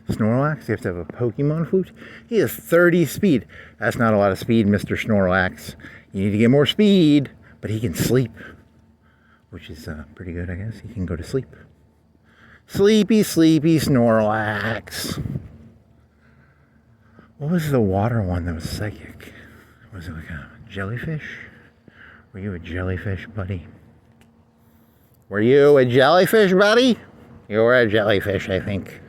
Snorlax, you have to have a Pokemon flute. He has 30 speed. That's not a lot of speed, Mr. Snorlax. You need to get more speed, but he can sleep, which is pretty good, I guess. He can go to sleep. Sleepy, sleepy Snorlax. What was the water one that was psychic? Was it like a jellyfish? Were you a jellyfish, buddy? Were you a jellyfish, buddy? You were a jellyfish, I think.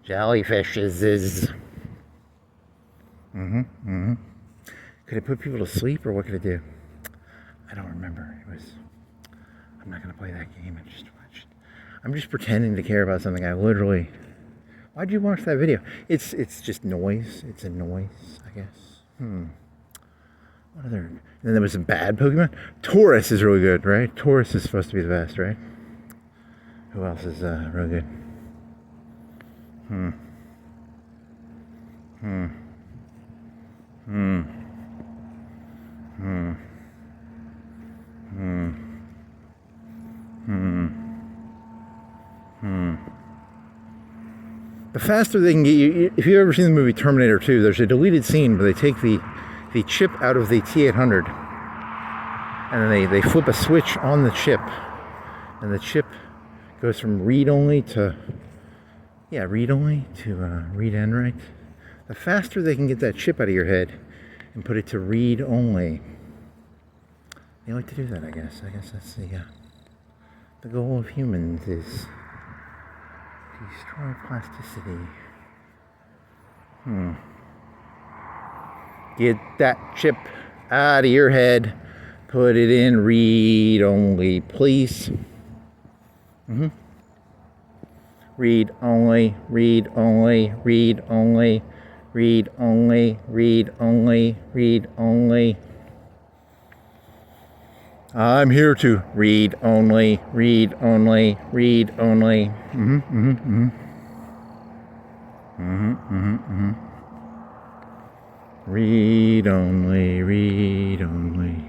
Jellyfish is. Could it put people to sleep, or what could it do? I don't remember. It was. I'm not gonna play that game. I'm just pretending to care about something I literally. Why'd you watch that video? It's just noise. It's a noise, I guess. What other? And then there was a bad Pokemon. Taurus is really good, right? Taurus is supposed to be the best, right? Who else is real good? Hmm. Hmm. Hmm. Hmm. Hmm. Hmm. Hmm. The faster they can get you, if you've ever seen the movie Terminator 2, there's a deleted scene where they take the chip out of the T-800 and then they flip a switch on the chip, and the chip goes from read-only to, read-only to read and write. The faster they can get that chip out of your head and put it to read-only, they like to do that, I guess. I guess that's the goal of humans is destroy plasticity. Get that chip out of your head. Put it in read only, please. Read only, read only, read only, read only, read only, read only. I'm here to read only, read only, read only. Read only, read only.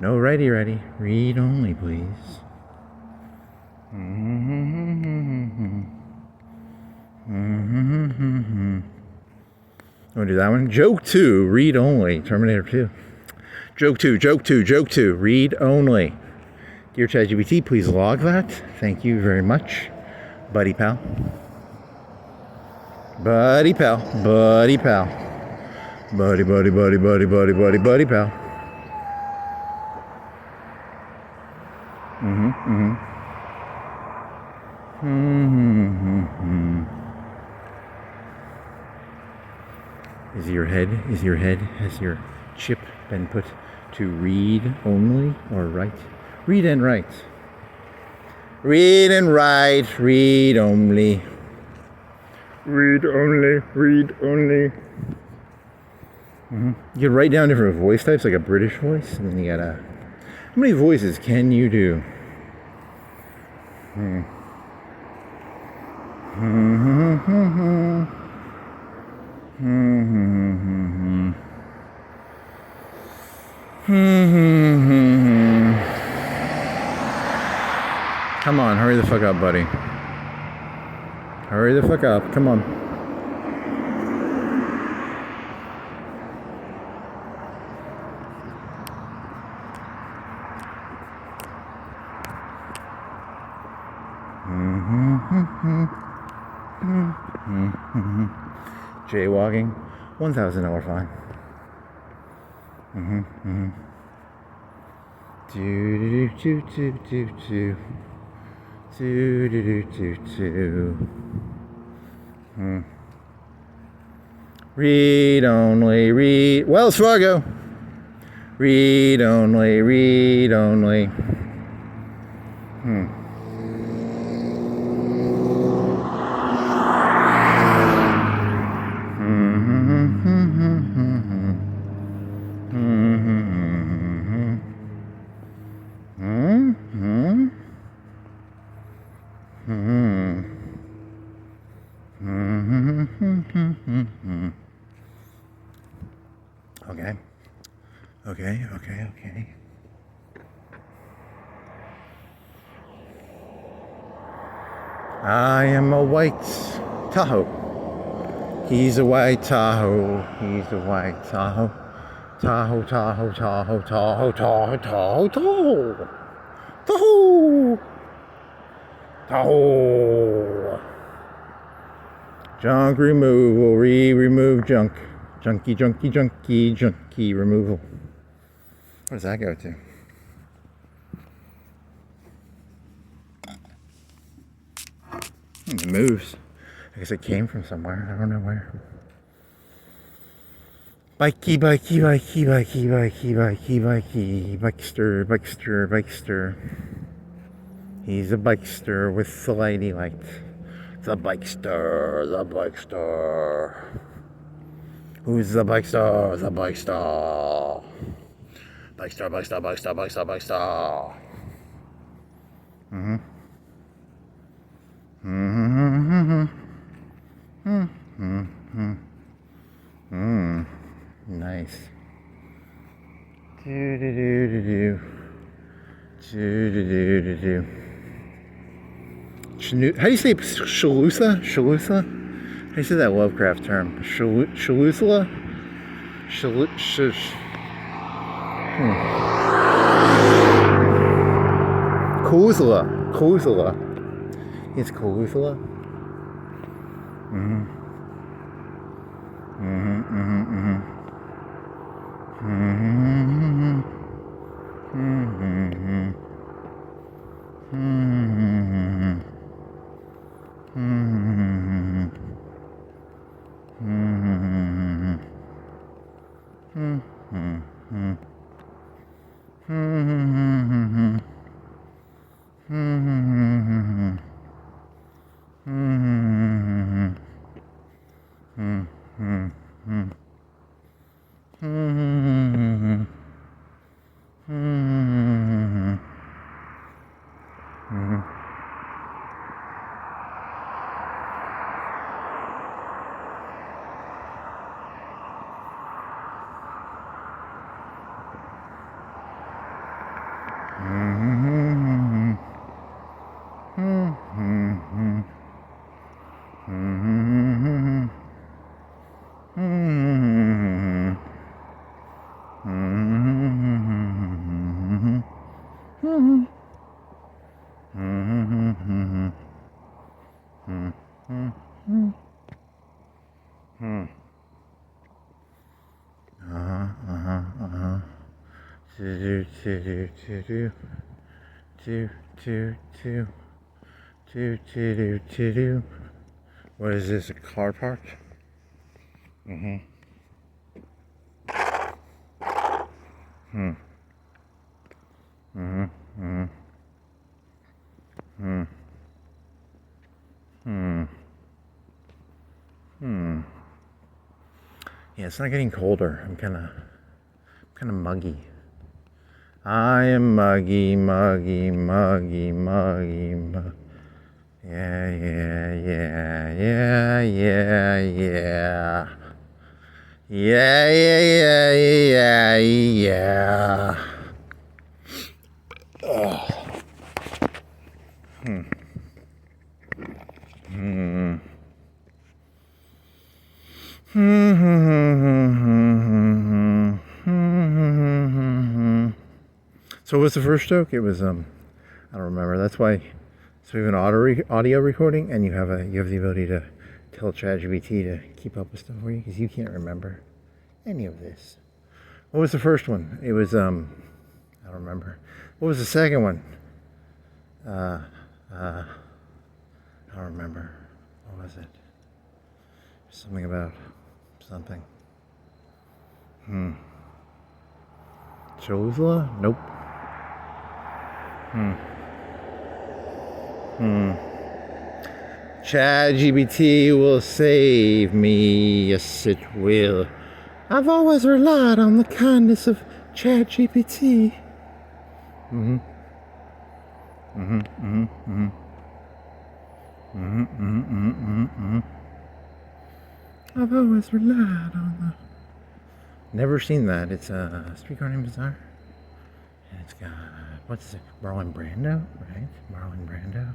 No righty, read only, please. Want to do that one? Joke 2, read only. Terminator 2. Joke 2, read only. Dear ChatGPT, please log that. Thank you very much. Buddy pal. Buddy pal. Buddy pal. Buddy pal. Has your chip been put to read only or write? Read and write. Read and write, read only. Read only, read only. You can write down different voice types, like a British voice, and then you gotta... How many voices can you do? Come on, hurry the fuck up, buddy. Hurry the fuck up, come on. Jaywalking, $1,000 fine. Read only, read. Wells Fargo. Read only, read only. Okay. I am a white Tahoe. He's a white Tahoe. He's a white Tahoe. Tahoe. Junk removal. Remove junk. Junkie removal. Where does that go to? It moves. I guess it came from somewhere. I don't know where. Bikey. Bikester. He's a bikester with the lady light. The bikester. Who's the bikester? Bikester. Nice. Do do do do do. Do do do do do. How do you say shalusa? Shalusa? How do you say that Lovecraft term? Shalusla? Calusla. It's Calusla. What is this, a car park? Yeah, it's not getting colder. I'm kind of muggy. I am muggy. Yeah. Ugh. So what's the first joke? It was I don't remember. That's why. So you have an audio recording, and you have the ability to tell ChatGPT to keep up with stuff for you, because you can't remember any of this. What was the first one? It was I don't remember. What was the second one? I don't remember. What was it? Something about something. Josla? Nope. ChatGPT will save me. Yes, it will. I've always relied on the kindness of ChatGPT. I've always relied on the... Never seen that. It's a Streetcar Named Desire. And it's got, what's it? Marlon Brando, right? Marlon Brando.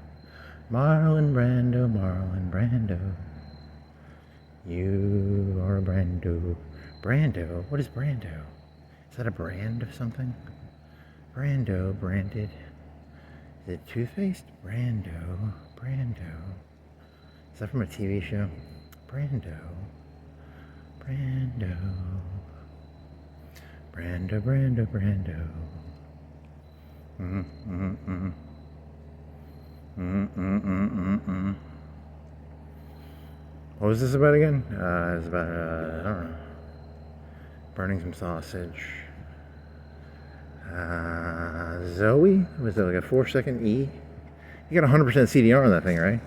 You are a Brando. Brando? What is Brando? Is that a brand of something? Brando, branded. Is it toothpaste? Brando. Is that from a TV show? Brando. What was this about again? It's about, I don't know, burning some sausage. Zoe? Was that like a 4-second E? You got 100% CDR on that thing, right?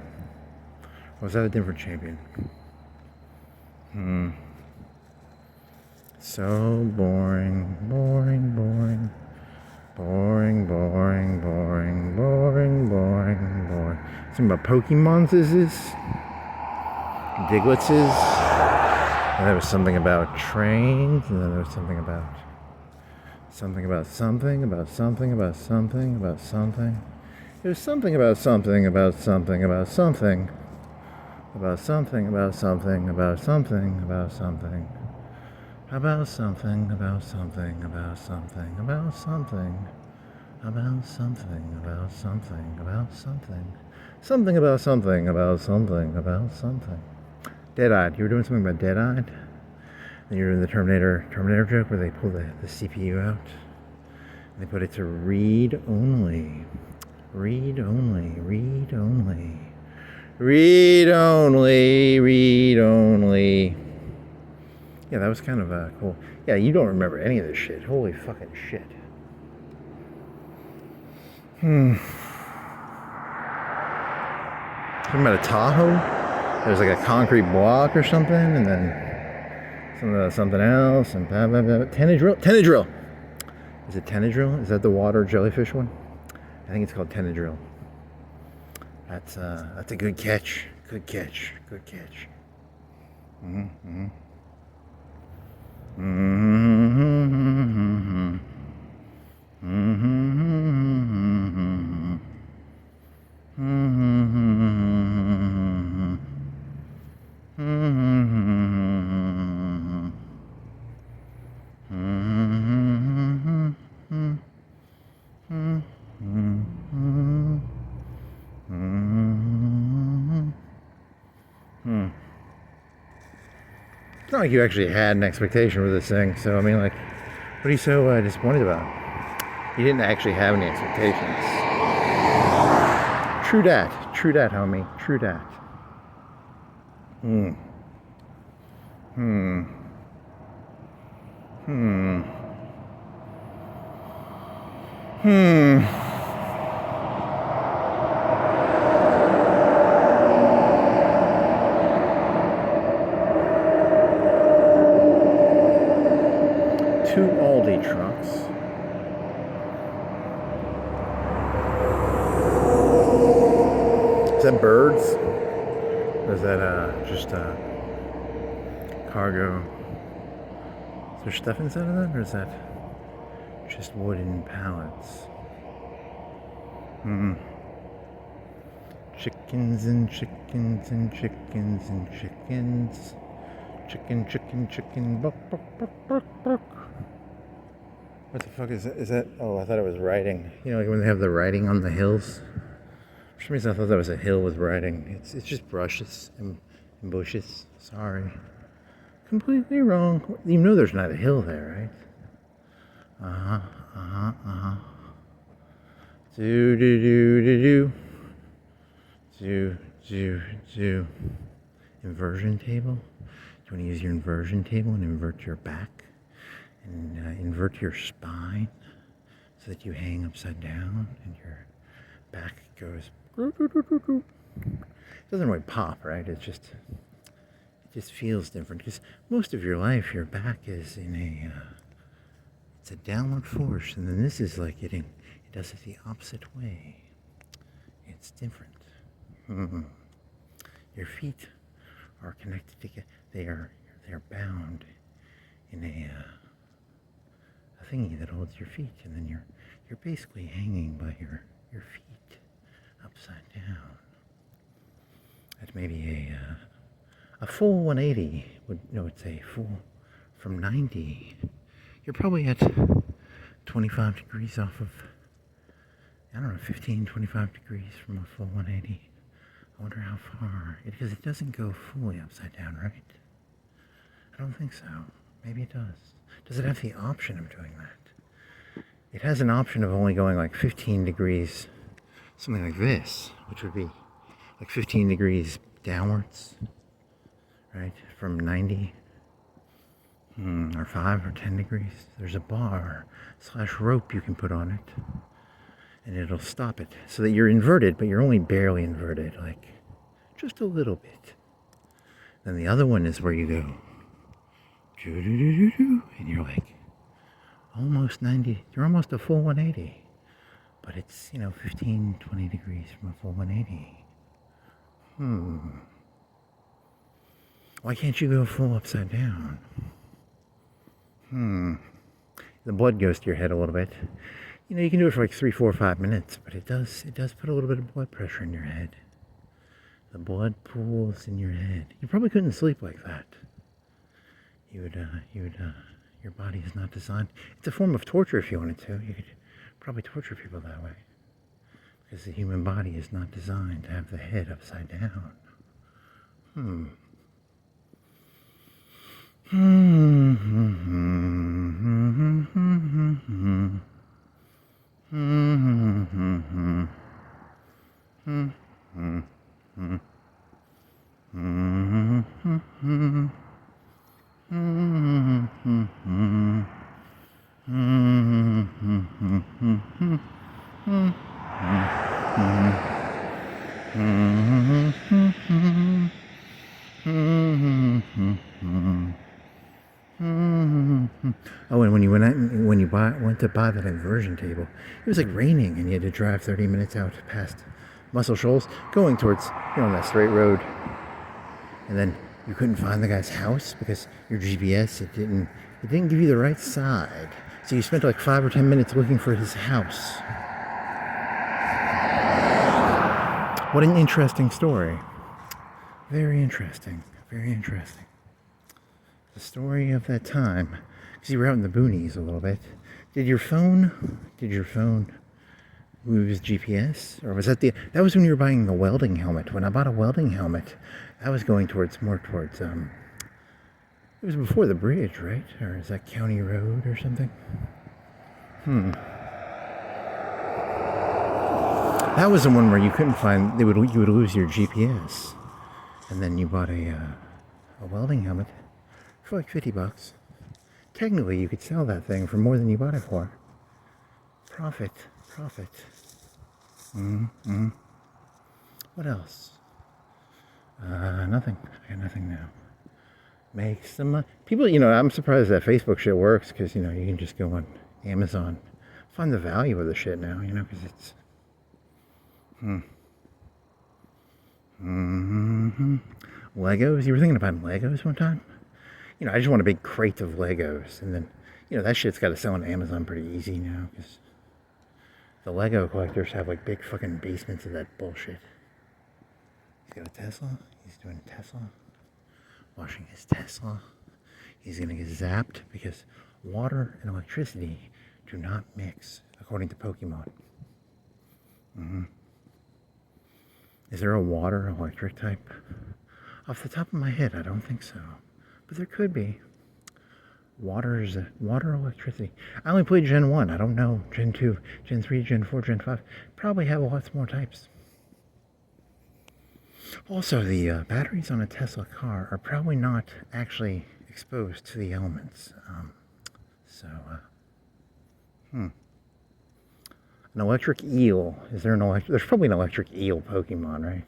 Or was that a different champion? So boring. Boring, boring, boring, boring, boring, boring. Something about Pokemons is this? Diglettses? And there was something about trains, and then there was something about something about something, about something, about something, about something. There's something about something, about something, about something. About something, about something, about something, about something. About something, about something, about something, about something. About something, about something, about something. Something about something, about something, about something. Dead-eyed. You were doing something about dead-eyed? And you were doing the Terminator joke where they pull the CPU out. And they put it to read only. Read only, read only. Read only, read only. Yeah, that was kind of cool. Yeah, you don't remember any of this shit. Holy fucking shit. Talking about a Tahoe? There's like a concrete block or something, and then something else, and blah, blah, blah. Tenadrill? Tenadrill! Is it Tenadrill? Is that the water jellyfish one? I think it's called Tenadrill. That's a good catch. Good catch. Good catch. Mm-hmm. Mm-hmm. Mm-hmm. It's not like you actually had an expectation for this thing, so I mean, like, what are you so disappointed about? You didn't actually have any expectations. True that, homie, true that. Hmm. 2 Aldi trucks. Is that birds? Or is that just cargo? Is there stuff inside of that, or is that just wooden pallets? Chickens and chickens and chickens and chickens. Chicken, chicken, chicken. Buck, buck, buck, buck, buck. What the fuck is that? Is that? Oh, I thought it was writing. You know, like when they have the writing on the hills. For some reason, I thought that was a hill with writing. It's just brushes and bushes. Sorry. Completely wrong. You know there's not a hill there, right? Do do do do do. Do do do. Inversion table. Do you want to use your inversion table and invert your back? And invert your spine so that you hang upside down and your back goes. It doesn't really pop, right? It just feels different because most of your life your back is in it's a downward force, and then this is like it does it the opposite way. It's different. Your feet are connected together. They are bound in a thingy that holds your feet, and then you're basically hanging by your feet upside down. At maybe a full 180 it's a full from 90. You're probably at 25 degrees off of, I don't know, 15, 25 degrees from a full 180. I wonder how far, because it doesn't go fully upside down, right? I don't think so. Maybe it does. Does it have the option of doing that? It has an option of only going like 15 degrees, something like this, which would be like 15 degrees downwards, right? From 90, or 5 or 10 degrees. There's a bar / rope you can put on it, and it'll stop it so that you're inverted, but you're only barely inverted, like just a little bit. Then the other one is where you go, and you're like almost 90. You're almost a full 180. But it's, 15, 20 degrees from a full 180. Why can't you go full upside down? The blood goes to your head a little bit. You can do it for like 3, 4, 5 minutes, but it does put a little bit of blood pressure in your head. The blood pools in your head. You probably couldn't sleep like that. Your body is not designed. It's a form of torture if you wanted to. You could probably torture people that way. Because the human body is not designed to have the head upside down. Oh, and when you went to buy that inversion table, it was like raining, and you had to drive 30 minutes out past Muscle Shoals, going towards on that straight road, and then you couldn't find the guy's house because your GPS it didn't give you the right side, so you spent like 5 or 10 minutes looking for his house. What an interesting story. Very interesting. Very interesting. The story of that time. Because you were out in the boonies a little bit. Did your phone move his GPS? Or was that was when you were buying the welding helmet. When I bought a welding helmet, I was going more towards, it was before the bridge, right? Or is that County Road or something? That was the one where you couldn't find, you would lose your GPS. And then you bought a welding helmet for like $50. Technically, you could sell that thing for more than you bought it for. Profit. What else? Nothing. I got nothing now. Make some money. People, I'm surprised that Facebook shit works because, you can just go on Amazon, find the value of the shit now, because it's... Legos? You were thinking about Legos one time? I just want a big crate of Legos, and then, that shit's got to sell on Amazon pretty easy now, because the Lego collectors have, like, big fucking basements of that bullshit. He's got a Tesla. He's doing a Tesla. Washing his Tesla. He's going to get zapped, because water and electricity do not mix, according to Pokemon. Is there a water electric type? Off the top of my head, I don't think so. But there could be. Water electricity. I only played Gen 1. I don't know. Gen 2, Gen 3, Gen 4, Gen 5. Probably have lots more types. Also, the batteries on a Tesla car are probably not actually exposed to the elements. An electric eel. Is there there's probably an electric eel Pokemon, right?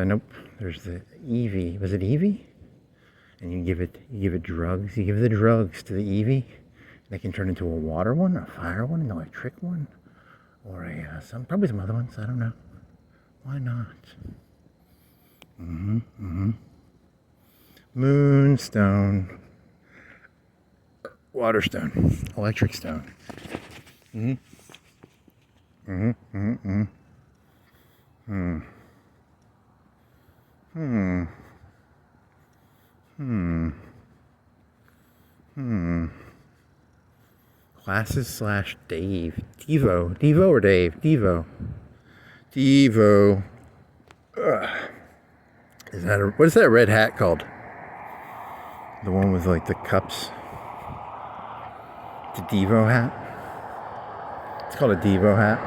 Nope. There's the Eevee. Was it Eevee? And you give it drugs. You give the drugs to the Eevee. They can turn into a water one, a fire one, an electric one, or probably some other ones. I don't know. Why not? Moonstone. Waterstone. Electric stone. Classes / Dave. Devo or Dave? Devo. What is that red hat called? The one with like the cups. It's a Devo hat. It's called a Devo hat.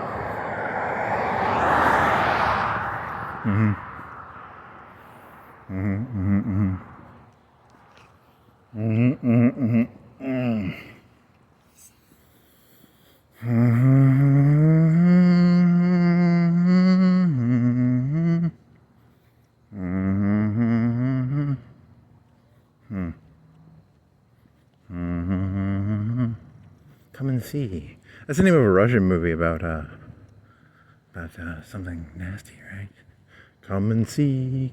see. That's the name of a Russian movie about something nasty, right? Come and see,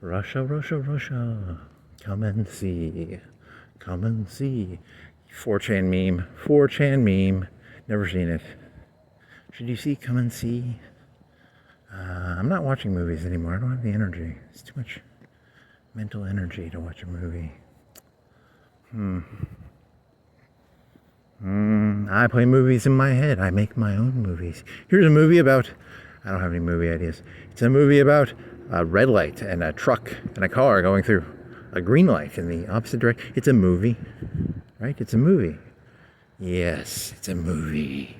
Russia, Russia, Russia. Come and see, 4chan meme, never seen it. Should you see Come and See? I'm not watching movies anymore. I don't have the energy. It's too much mental energy to watch a movie. I play movies in my head. I make my own movies. Here's a movie about, I don't have any movie ideas. It's a movie about a red light and a truck and a car going through a green light in the opposite direction. It's a movie, right? It's a movie. Yes, it's a movie.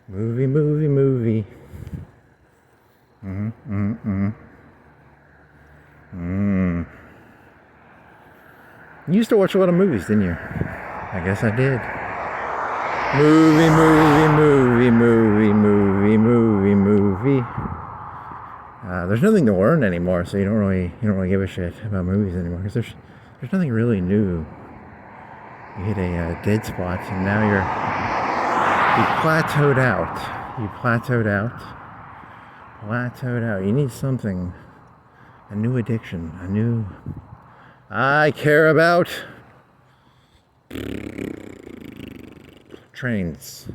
Movie. You used to watch a lot of movies, didn't you? I guess I did. Movie. There's nothing to learn anymore, so you don't really give a shit about movies anymore because there's nothing really new. You hit a dead spot, and now you plateaued out. You need something, a new addiction, I care about trains,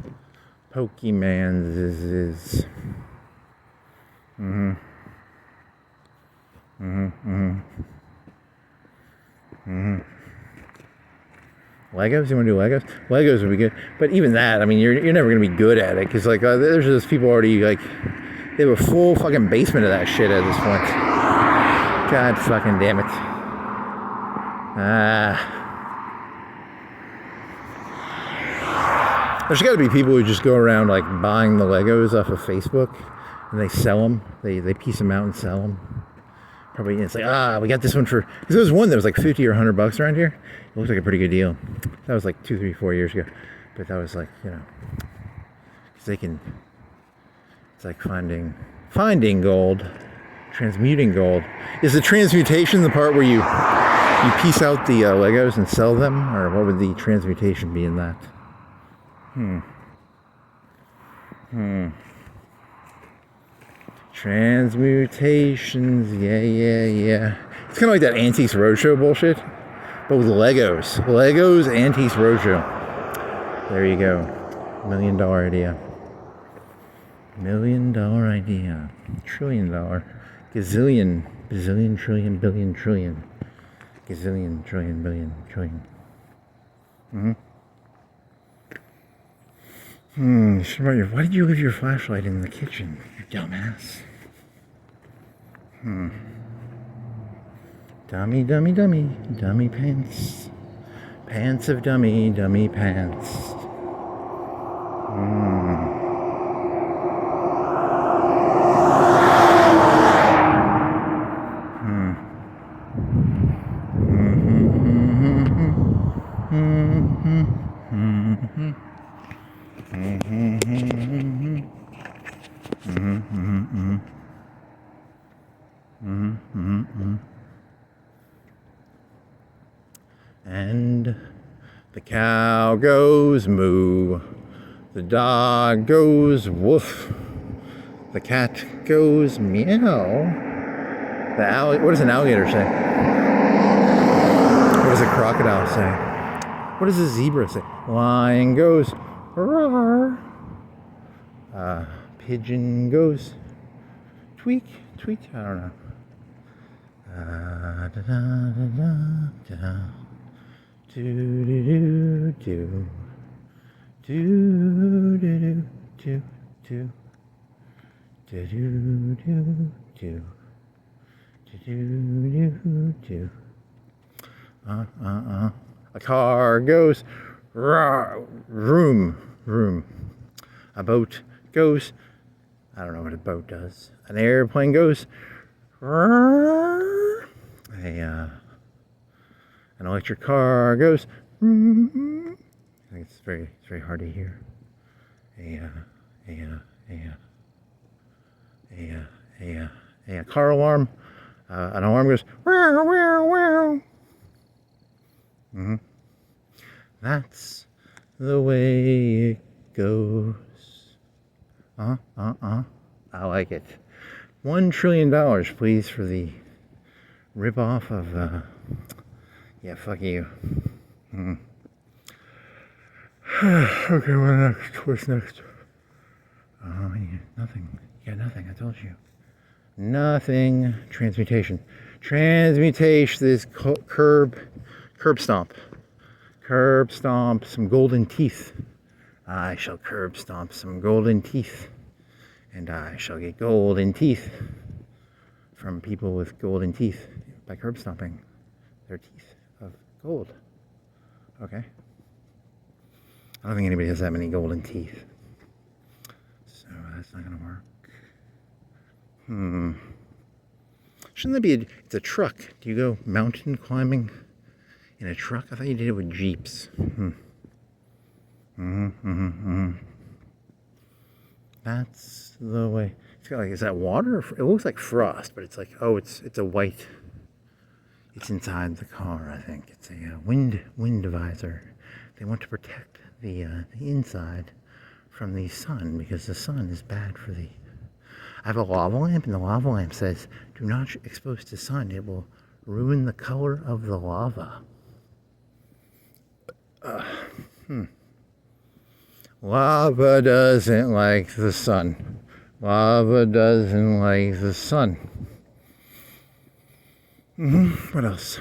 Pokemans is. Legos? You want to do Legos? Legos would be good, but even that, I mean, you're never gonna be good at it because like there's just people already like they have a full fucking basement of that shit at this point. God fucking damn it. There's got to be people who just go around like buying the Legos off of Facebook and they sell them. They piece them out and sell them. Probably it's like we got this one for because there was one that was like $50 or $100 around here. It looked like a pretty good deal. That was like 2, 3, 4 years ago, but that was like because they can. It's like finding gold, transmuting gold. Is the transmutation the part where you piece out the Legos and sell them, or what would the transmutation be in that? Transmutations, yeah. It's kind of like that Antiques Roadshow bullshit, but with Legos. Legos Antiques Roadshow. There you go. $1 million idea. $1 million idea. $1 trillion. Gazillion, bazillion, trillion, billion, trillion. Gazillion, trillion, billion, trillion. Why did you leave your flashlight in the kitchen, you dumbass? Dummy pants. Pants of dummy pants. And the cow goes moo, the dog goes woof, the cat goes meow. What does an alligator say? What does a crocodile say? What does a zebra say? Lion goes roar. Pigeon goes tweak. I don't know. A car goes room. A boat goes, I don't know what a boat does. An airplane goes an electric car goes I think it's very hard to hear. A car alarm. An alarm goes wow. Mm-hmm. That's the way it goes. I like it. $1 trillion, please, for the rip-off of, yeah, fuck you. Okay, what next? What's next? Oh, yeah, nothing. You got nothing, I told you. Nothing. Transmutation. Transmutation, this curb stomp. Curb stomp some golden teeth. I shall curb stomp some golden teeth. And I shall get golden teeth from people with golden teeth by curb stomping their teeth of gold. Okay? I don't think anybody has that many golden teeth. So that's not gonna work. Shouldn't that be it's a truck. Do you go mountain climbing in a truck? I thought you did it with Jeeps. That's the way. It's got like, is that water? It looks like frost, but it's like, oh, it's a white. It's inside the car, I think. It's a wind visor. They want to protect the inside from the sun because the sun is bad for the. I have a lava lamp, and the lava lamp says, "Do not expose to sun; it will ruin the color of the lava." Lava doesn't like the sun. Lava doesn't like the sun. What else?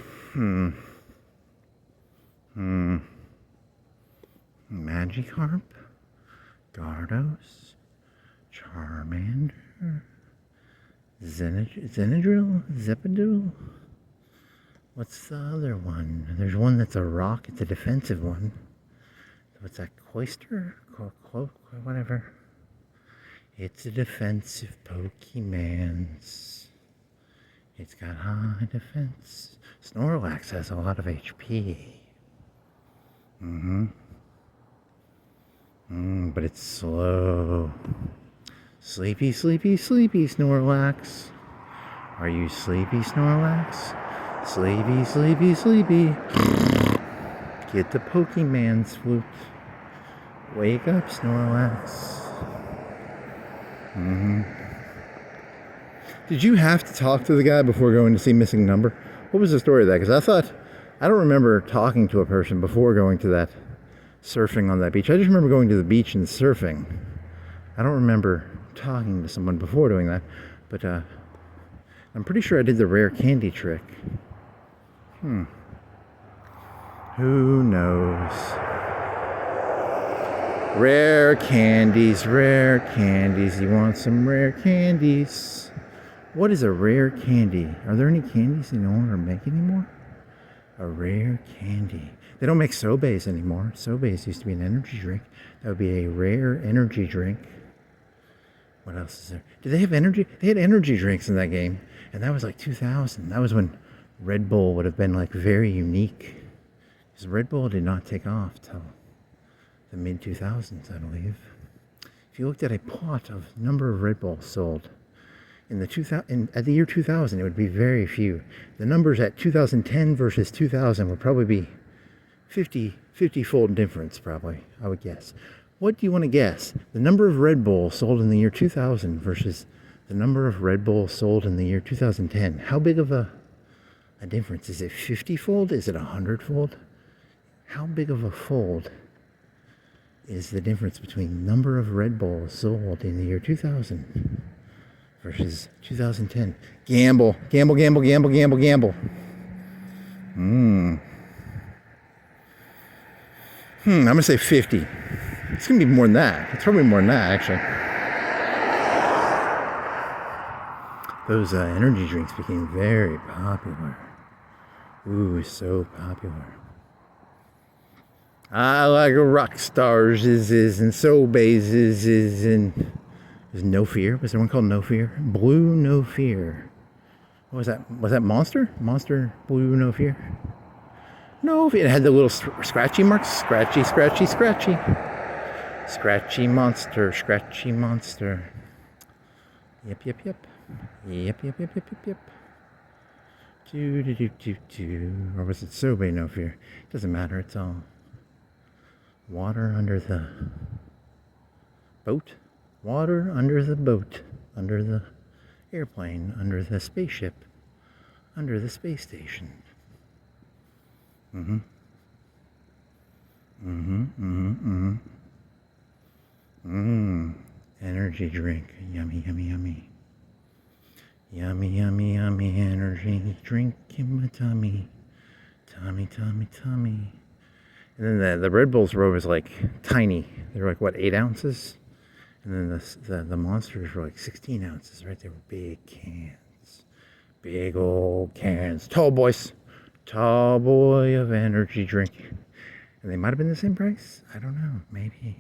Magikarp, Gyarados, Charmander, Zenadrill, Zepidil. What's the other one? There's one that's a rock. It's a defensive one. What's that? Cloyster? Whatever. It's a defensive Pokemon. It's got high defense. Snorlax has a lot of HP. But it's slow. Sleepy, sleepy, sleepy, Snorlax. Are you sleepy, Snorlax? Sleepy, sleepy, sleepy. Get the Pokemon's flute. Wake up, Snorlax. Did you have to talk to the guy before going to see Missing Number? What was the story of that? Because I don't remember talking to a person before going to that surfing on that beach. I just remember going to the beach and surfing. I don't remember talking to someone before doing that. But I'm pretty sure I did the rare candy trick. Who knows? Rare candies, rare candies. You want some rare candies? What is a rare candy? Are there any candies they no longer make anymore? A rare candy. They don't make Sobeys anymore. Sobeys used to be an energy drink. That would be a rare energy drink. What else is there? Did they have energy? They had energy drinks in that game. And that was like 2000. That was when Red Bull would have been like very unique. Because Red Bull did not take off till the mid-2000s, I believe. If you looked at a plot of number of Red Bulls sold in the at the year 2000, it would be very few. The numbers at 2010 versus 2000 would probably be 50-fold difference, probably, I would guess. What do you want to guess? The number of Red Bulls sold in the year 2000 versus the number of Red Bulls sold in the year 2010. How big of a difference? Is it 50-fold? Is it 100-fold? How big of a fold is the difference between the number of Red Bulls sold in the year 2000 versus 2010? Gamble, gamble, gamble, gamble, gamble, gamble. I'm going to say 50. It's going to be more than that. It's probably more than that, actually. Those energy drinks became very popular. Ooh, so popular. I like rock stars and Sobeys and there's No Fear. Was there one called No Fear? Blue No Fear. What was that? Was that Monster? Monster Blue No Fear? No, it had the little scratchy marks. Scratchy, scratchy, scratchy. Scratchy monster, scratchy monster. Yep, yep, yep. Yep, yep, yep, yep, yep, yep. Or was it sobe? No fear. Doesn't matter. It's all water under the boat. Water under the boat. Under the airplane. Under the spaceship. Under the space station. Energy drink. Yummy, yummy, yummy. Yummy, yummy, yummy energy drink in my tummy. Tummy, tummy, tummy. And then the Red Bulls were always like tiny. They were like, what, 8 ounces? And then the Monsters were like 16 ounces, right? They were big cans. Big old cans. Tall boys. Tall boy of energy drink. And they might have been the same price. I don't know. Maybe.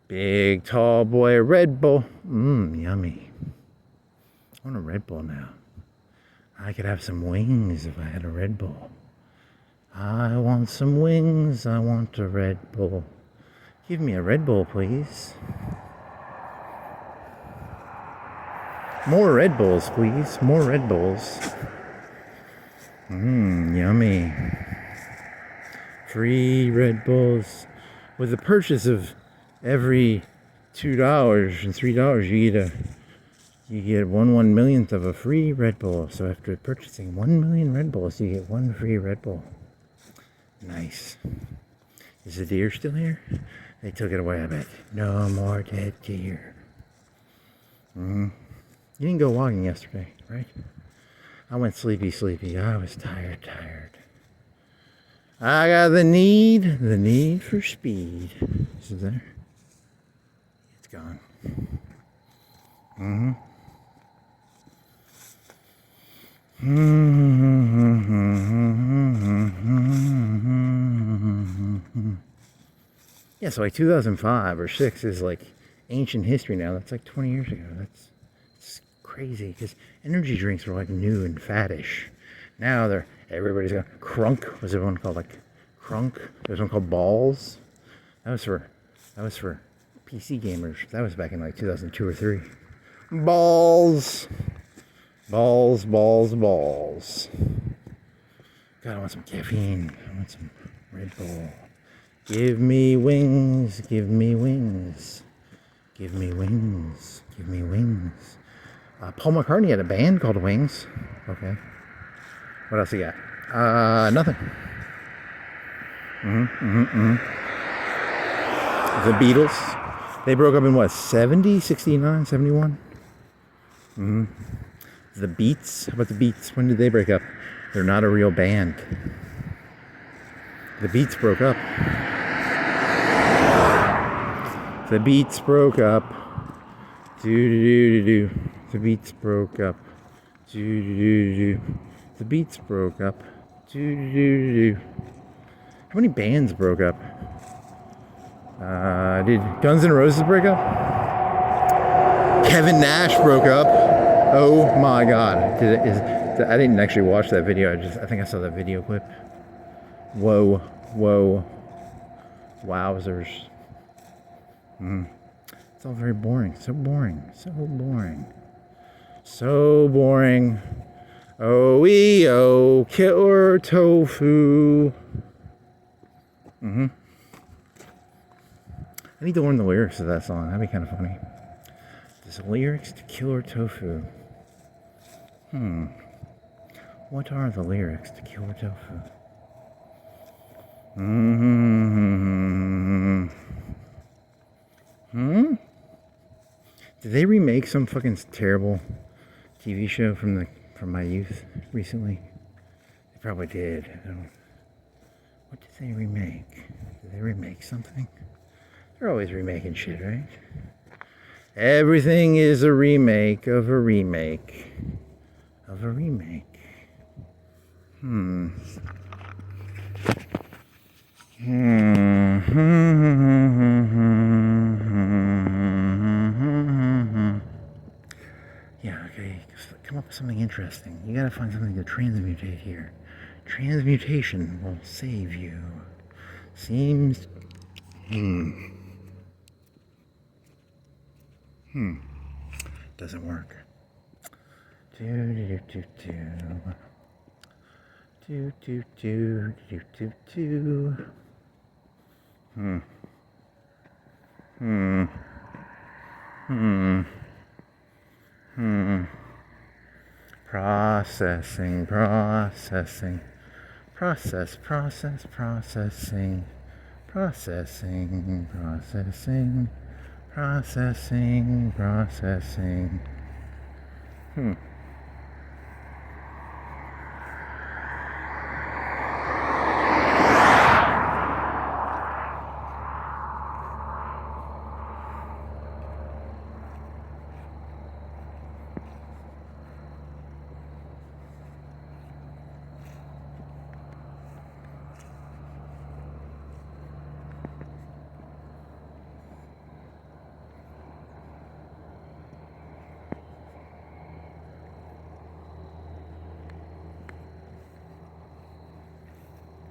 Big, tall boy Red Bull. Yummy. I want a Red Bull now. I could have some wings if I had a Red Bull. I want some wings. I want a Red Bull. Give me a Red Bull, please. More Red Bulls, please. More Red Bulls. Yummy. Free Red Bulls. With the purchase of every $2 and $3, you get 1/1,000,000th of a free Red Bull. So after purchasing 1,000,000 Red Bulls, you get 1 free Red Bull. Nice. Is the deer still here? They took it away, I bet. No more dead deer. You didn't go walking yesterday, right? I went sleepy. I was tired. I got the need for speed. Is it there? It's gone. Yeah, so like 2005 or 6 is like ancient history now. That's like 20 years ago. It's crazy because energy drinks were like new and faddish. Now everybody's got Crunk. Was there one called like Crunk? There's one called Balls. That was for PC gamers. That was back in like 2002 or 3. Balls. God, I want some caffeine. I want some Red Bull. Give me wings. Paul McCartney had a band called Wings. Okay. What else you got? Nothing. The Beatles. They broke up in what, 70, 69, 71? The Beats. How about the Beats? When did they break up? They're not a real band. The Beats broke up. The Beats broke up. The Beats broke up. The Beats broke up. How many bands broke up? Did Guns N' Roses break up? Kevin Nash broke up. Oh my God! I didn't actually watch that video. I think I saw that video clip. Whoa, wowzers! It's all very boring. So boring. Oh, killer tofu. I need to learn the lyrics of that song. That'd be kind of funny. There's lyrics to Killer Tofu. What are the lyrics to Killer Tofu? Did they remake some fucking terrible TV show from my youth recently? They probably did. What did they remake? Did they remake something? They're always remaking shit, right? Everything is a remake of a remake of a remake. Yeah, okay. Come up with something interesting. You gotta find something to transmutate here. Transmutation will save you. Seems. Doesn't work. do do do do do do do do. Hmm. Hmm. Hmm. Hmm. Processing, processing, processing, processing, processing. Hmm.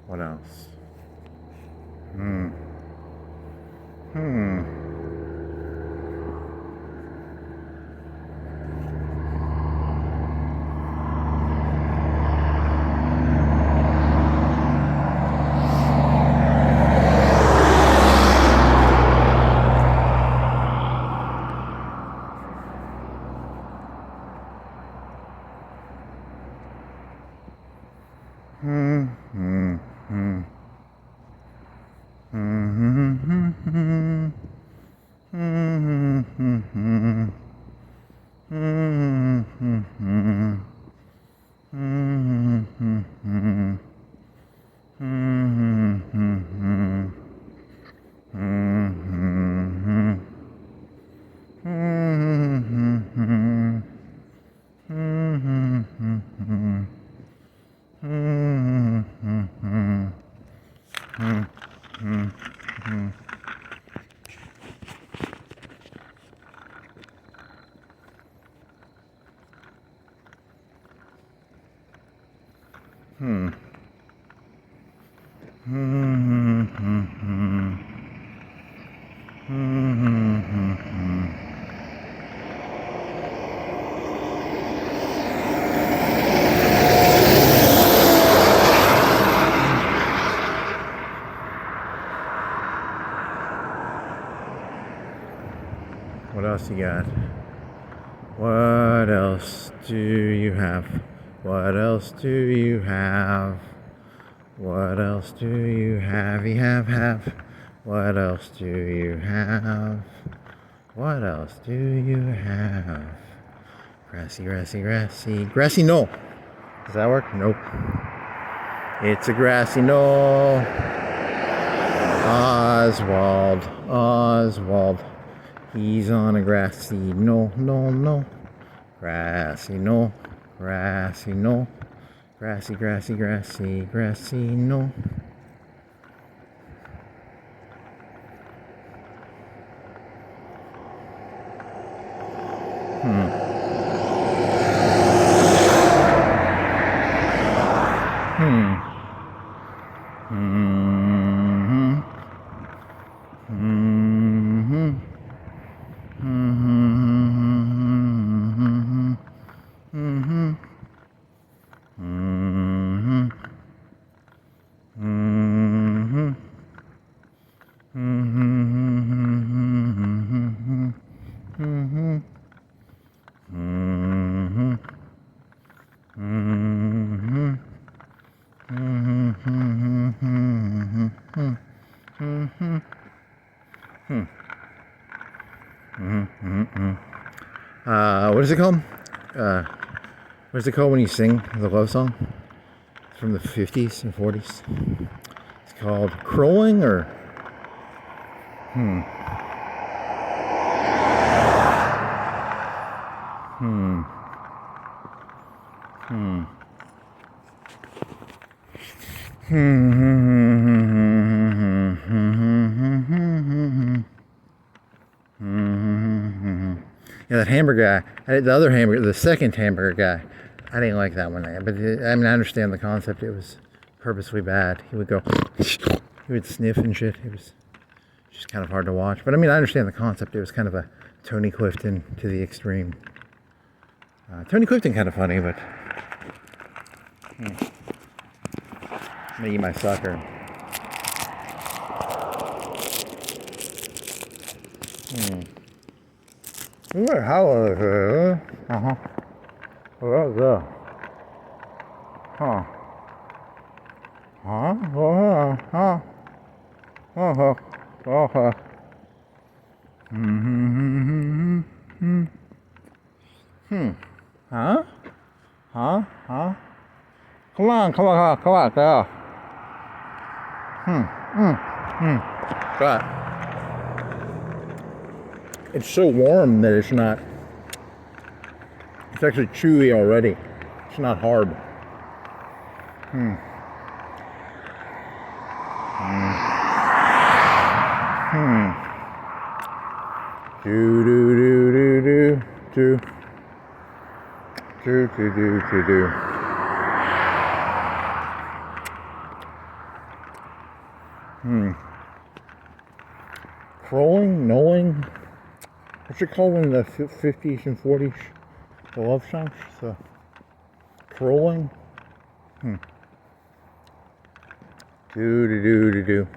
What else? Hmm. Hmm. Hmm. Hmm. Hmm. Hmm. What else you got? What else do you have? What else do you have? What else do you have? You have. What else do you have? What else do you have? Grassy, grassy, grassy. Grassy knoll. Does that work? Nope. It's a grassy knoll. Oswald. Oswald. He's on a grassy knoll, knoll. Grassy knoll. Grassy knoll. Grassy, grassy, grassy, grassy knoll. Hmm. Hmm. Mm-hmm. Mm-hmm. Mm-hmm. Mm-hmm. Mm-hmm. Mm-hmm. What is it called? Uh, what is it called when you sing the love song? It's from the 50s and 40s. It's called crowing or... Hmm. Hmm. Hmm. Yeah, that hamburger guy, the other hamburger, the second hamburger guy, I didn't like that one. But I mean, I understand the concept. It was purposely bad. He would go, he would sniff and shit. It was just kind of hard to watch. But I mean, I understand the concept. It was kind of a Tony Clifton to the extreme. Tony Clifton kind of funny, but I'm gonna eat my sucker. How uh-huh. Oh, yeah. Huh. Huh? Oh, huh. Oh, oh, Huh? Huh? Huh? Come on, girl. But it's so warm that it's not. It's actually chewy already. It's not hard. Do do do do do do do do do do do. Crawling, knowing. What's it called in the 50s and 40s? The love songs? The crawling? Do do do do do.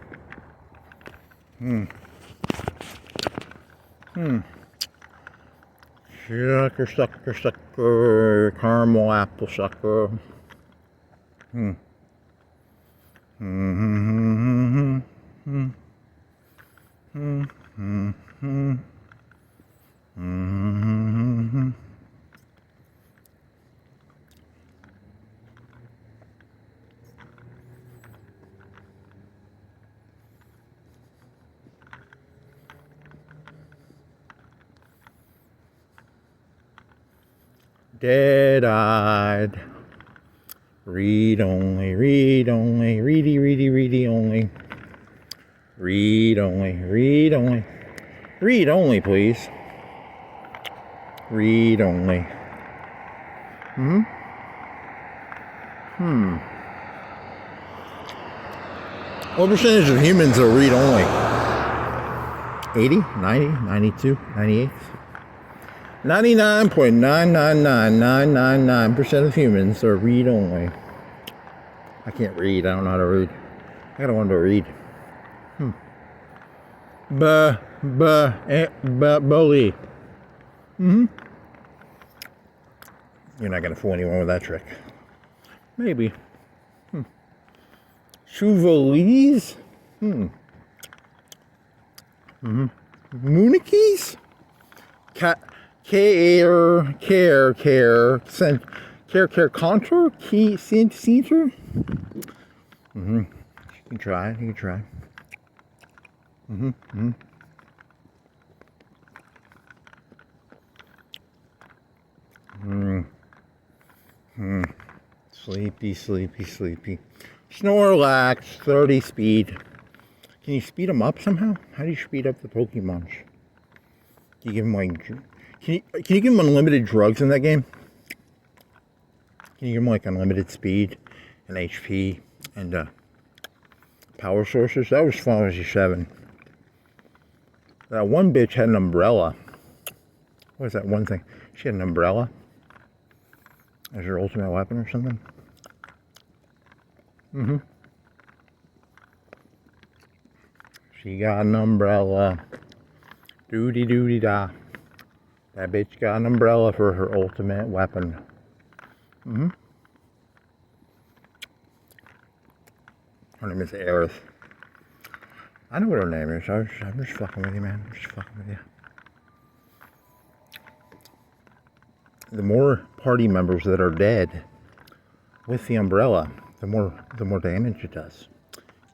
Sucker, caramel apple sucker. Dead-eyed. Read only, read only, ready only. Read only, read only. Read only, please. Read only. What percentage of humans are read only? 80, 90, 92, 98? 99.999999% of humans are read only. I can't read. I don't know how to read. I gotta learn to read. Bully. You're not gonna fool anyone with that trick. Maybe. Chevaliers? Moonikis? Care, contour? Key, center? You can try, you can try. Sleepy. Snorlax, 30 speed. Can you speed them up somehow? How do you speed up the Pokemon? Can you give them like... Can you give them unlimited drugs in that game? Can you give them like unlimited speed and HP and power sources? That was Final Fantasy 7. That one bitch had an umbrella. What was that one thing? She had an umbrella as her ultimate weapon or something. She got an umbrella. Doody da. That bitch got an umbrella for her ultimate weapon. Her name is Aerith. I know what her name is. I'm just fucking with you, man. I'm just fucking with you. The more party members that are dead with the umbrella, the more damage it does.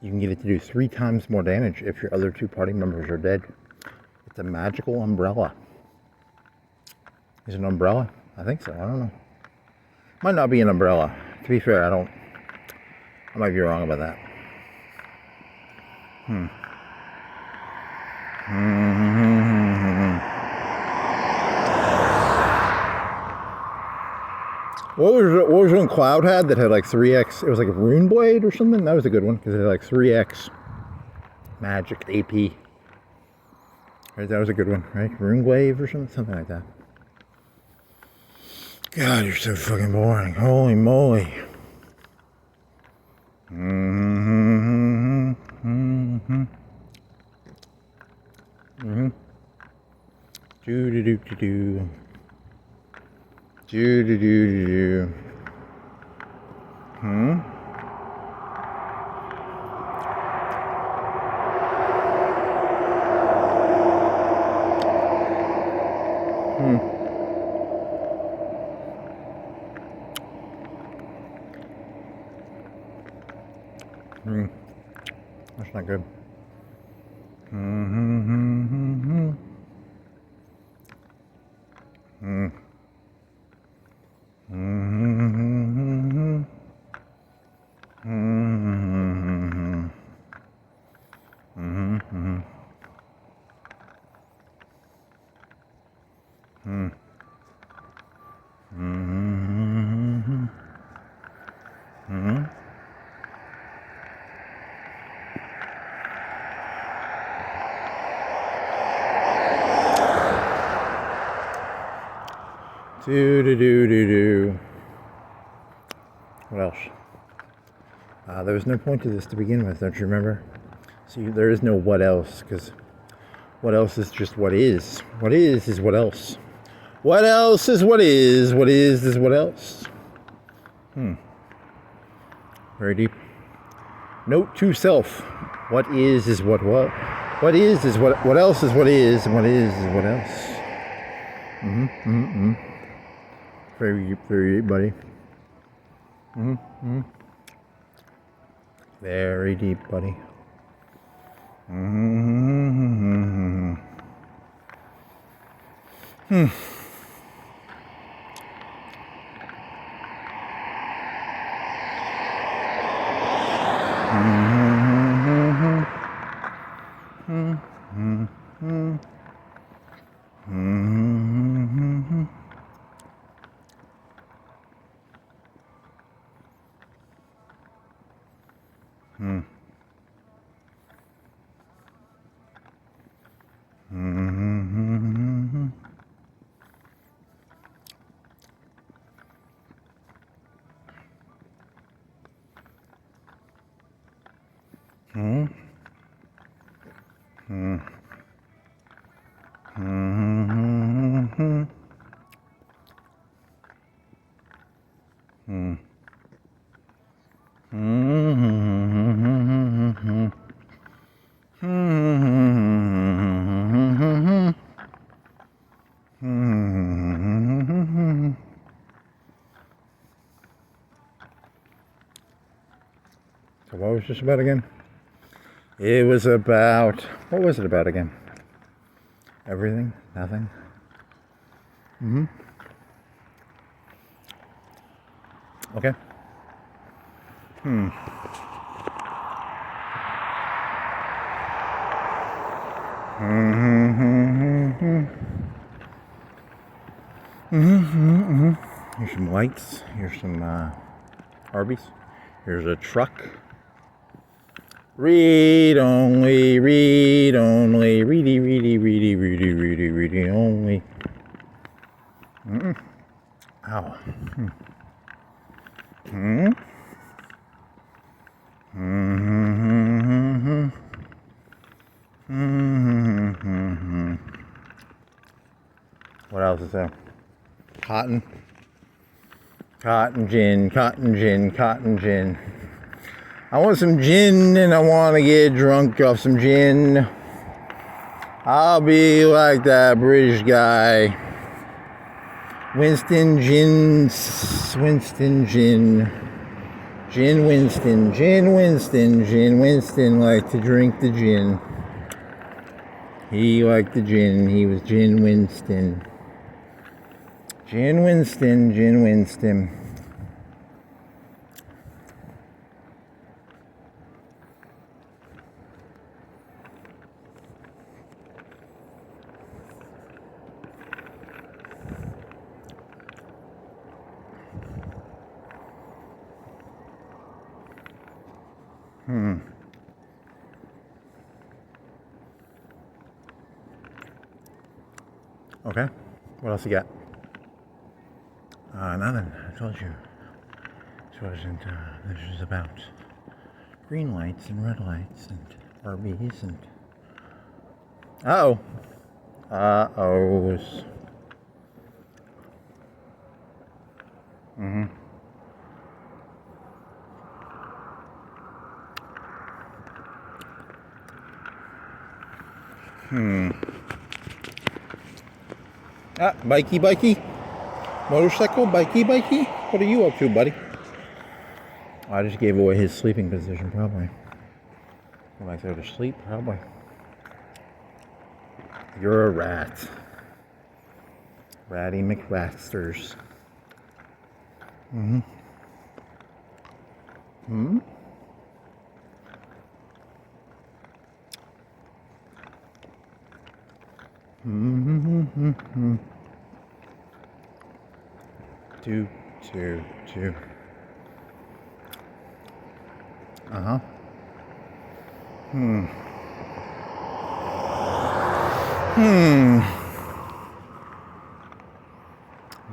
You can get it to do 3 times more damage if your other 2 party members are dead. It's a magical umbrella. Is it an umbrella? I think so. I don't know. Might not be an umbrella. To be fair, I might be wrong about that. What was one Cloud had that had like 3x? It was like a rune blade or something. That was a good one because it had like 3x magic AP. Right, that was a good one, right? Rune glaive or something like that. God, you're so fucking boring. Holy moly. Do do do do do. Do do do do do. That's not good. Do do do do do. What else? There was no point to this to begin with, don't you remember? See, there is no what else, because what else is just what is. What is what else. What else is what is. What is what else. Very deep. Note to self. What is what what. What is what else is what is, and what is what else. Very deep, buddy. Very deep, buddy. So what was this about again? It was about, what was it about again? Everything? Nothing? Okay. Here's some lights. Here's some Arby's. Here's a truck. Read only, read only, ready only. Ow. What else is there? Cotton. Cotton gin, cotton gin, cotton gin. I want some gin and I want to get drunk off some gin. I'll be like that British guy. Winston Gin. Winston Gin. Gin Winston. Gin Winston. Gin Winston liked to drink the gin. He liked the gin. He was Gin Winston. Gin Winston. Gin Winston. Okay. What else you got? Nothing. I told you. This was about green lights and red lights and RBs and... Uh-oh. Uh-ohs. Bikey. Motorcycle, bikey. What are you up to, buddy? I just gave away his sleeping position, probably. Go back there to sleep, probably. You're a rat. Ratty McRatsters. Two.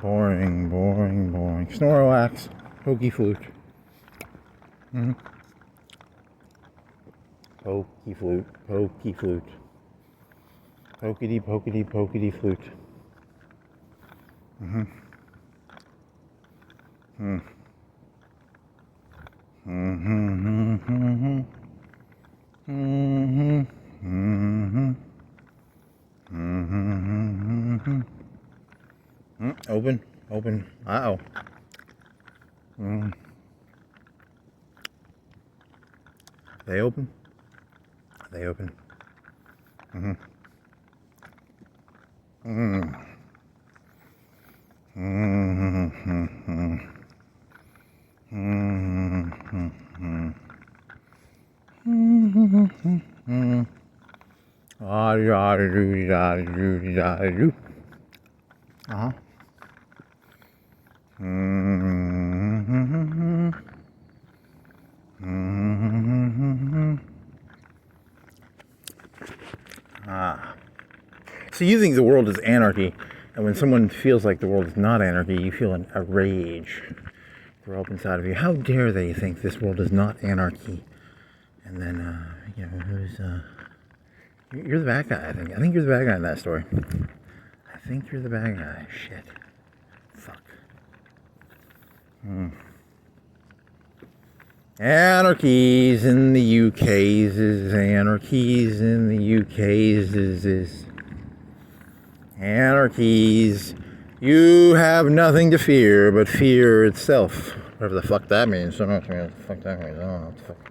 Boring. Snorlax, pokey flute. Pokey flute. Pokety flute. Open. Uh-oh. They open. So you think the world is anarchy, and when someone feels like the world is not anarchy, you feel a rage grow up inside of you. How dare they think this world is not anarchy? And then, you're the bad guy, I think. I think you're the bad guy in that story. I think you're the bad guy. Shit. Fuck. Anarchies in the UK's is anarchies in the UK's is anarchies. You have nothing to fear but fear itself. Whatever the fuck that means. I don't know what the fuck that means. I don't know what the fuck.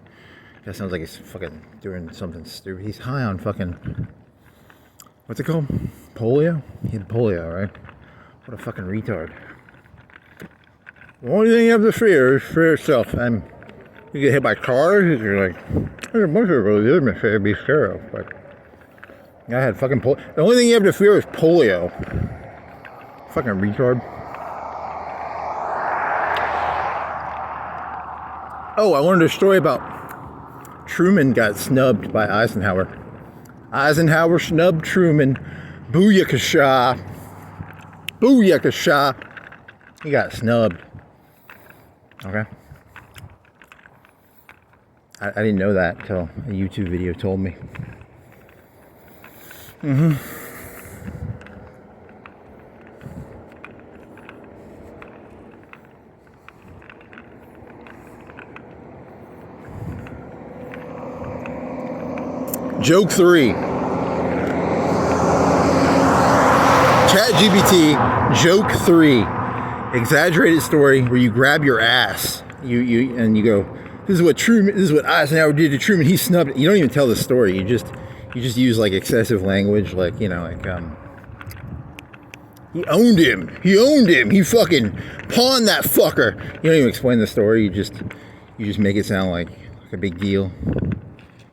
That sounds like he's fucking doing something stupid. He's high on fucking... What's it called? Polio? He had polio, right? What a fucking retard. The only thing you have to fear is fear itself. And you get hit by cars, you're like, there's a bunch of really legitimate fear to be scared of. Like, I had fucking polio. The only thing you have to fear is polio. Fucking retard. Oh, I wanted a story about Truman got snubbed by Eisenhower. Eisenhower snubbed Truman. Booyakasha. He got snubbed. Okay. I didn't know that until a YouTube video told me. Joke 3. ChatGPT, joke 3. Exaggerated story where you grab your ass. You go, this is what Eisenhower did to Truman. He snubbed it. You don't even tell the story. You just use like excessive language, like, he owned him. He fucking pawned that fucker. You don't even explain the story. You just make it sound like a big deal.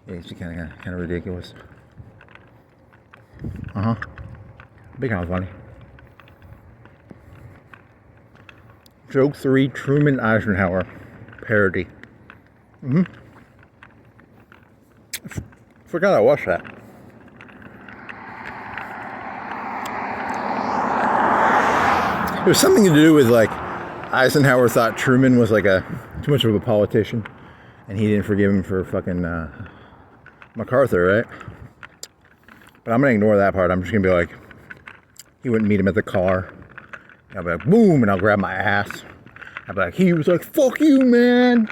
Yeah, it's kind of ridiculous. Be kind of funny. Joke 3, Truman Eisenhower parody. Forgot I watched that. It was something to do with like Eisenhower thought Truman was like too much of a politician, and he didn't forgive him for fucking MacArthur, right? But I'm gonna ignore that part. I'm just gonna be like, he wouldn't meet him at the car. I'll be like, boom, and I'll grab my ass. I'll be like, he was like, fuck you, man.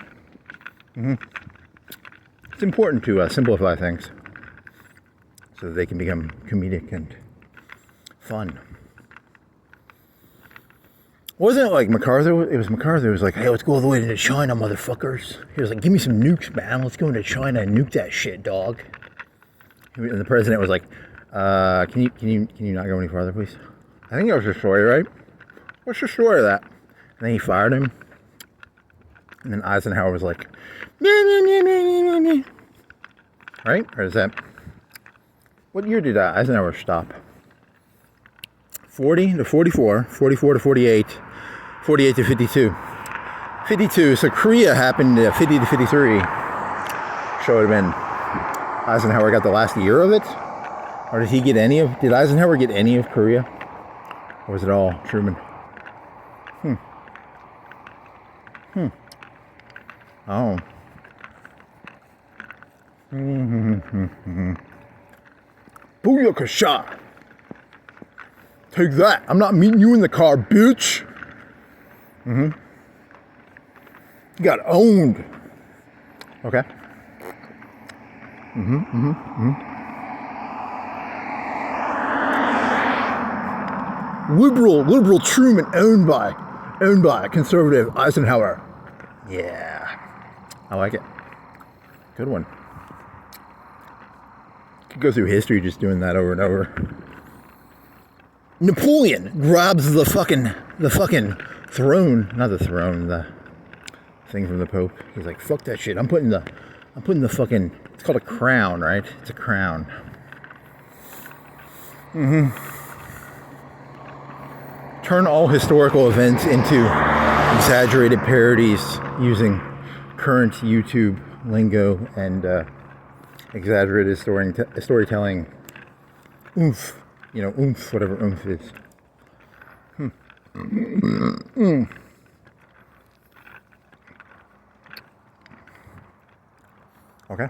It's important to simplify things so that they can become comedic and fun. Wasn't it like MacArthur? It was MacArthur who was like, hey, let's go all the way to China, motherfuckers. He was like, give me some nukes, man. Let's go into China and nuke that shit, dog. And the president was like, can you not go any farther, please? I think that was your story, right? What's your story of that? And then he fired him. And then Eisenhower was like, right? Or is that, what year did Eisenhower stop? 40 to 44, 44 to 48, 48 to 52. 52, so Korea happened 50 to 53. So it would have been, Eisenhower got the last year of it? Or did he get did Eisenhower get any of Korea? Or was it all Truman? Oh. Booyakasha! Take that! I'm not meeting you in the car, bitch! You got owned. Okay. Liberal Truman owned by conservative Eisenhower. Yeah. I like it. Good one. Could go through history just doing that over and over. Napoleon grabs the fucking throne, not the throne, the thing from the Pope. He's like, fuck that shit. I'm putting the fucking, it's called a crown, right? It's a crown. Turn all historical events into exaggerated parodies using current YouTube lingo and exaggerated storytelling. Oomph. You know, oomph, whatever oomph is. Okay.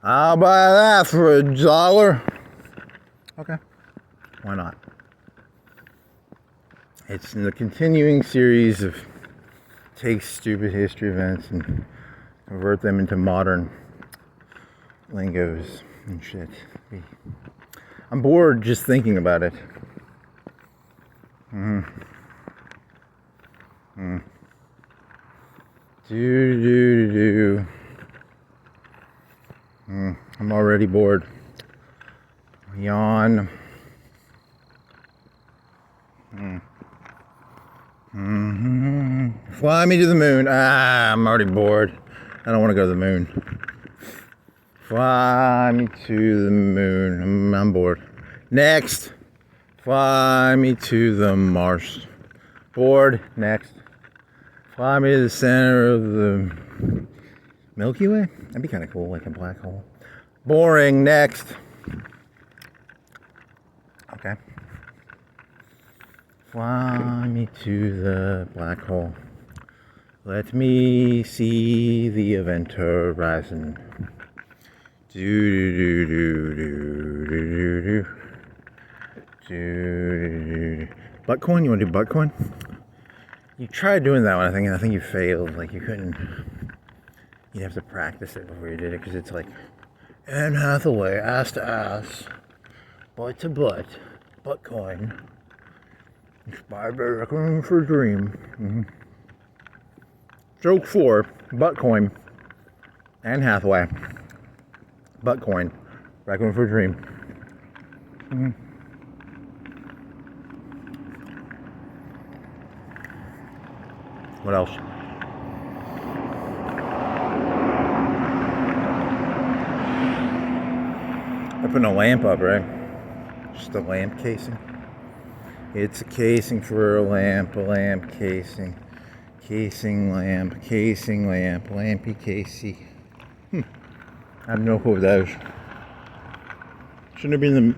I'll buy that for $1. Okay. Why not? It's in the continuing series of take stupid history events and convert them into modern lingos and shit. I'm bored just thinking about it. I'm already bored. Yawn. Fly me to the moon. I'm already bored. I don't want to go to the moon. Fly me to the moon. I'm bored. Next. Fly me to the Mars. Bored. Next. Fly me to the center of the Milky Way. That'd be kind of cool, like a black hole. Boring. Next. Okay. Fly me to the black hole. Let me see the event horizon. Buttcoin? You want to do Buttcoin? You tried doing that one, I think you failed. Like, you couldn't. You'd have to practice it before you did it, because it's like Anne Hathaway, ass to ass, butt to butt, Buttcoin. Inspired by Requiem for a Dream. Joke 4, Buttcoin, Anne Hathaway, Buttcoin, Requiem for a Dream. What else? I'm putting a lamp up, right? Just a lamp casing. It's a casing for a lamp casing. Casing, lamp, lampy, casey. I have no clue what that is. Shouldn't have been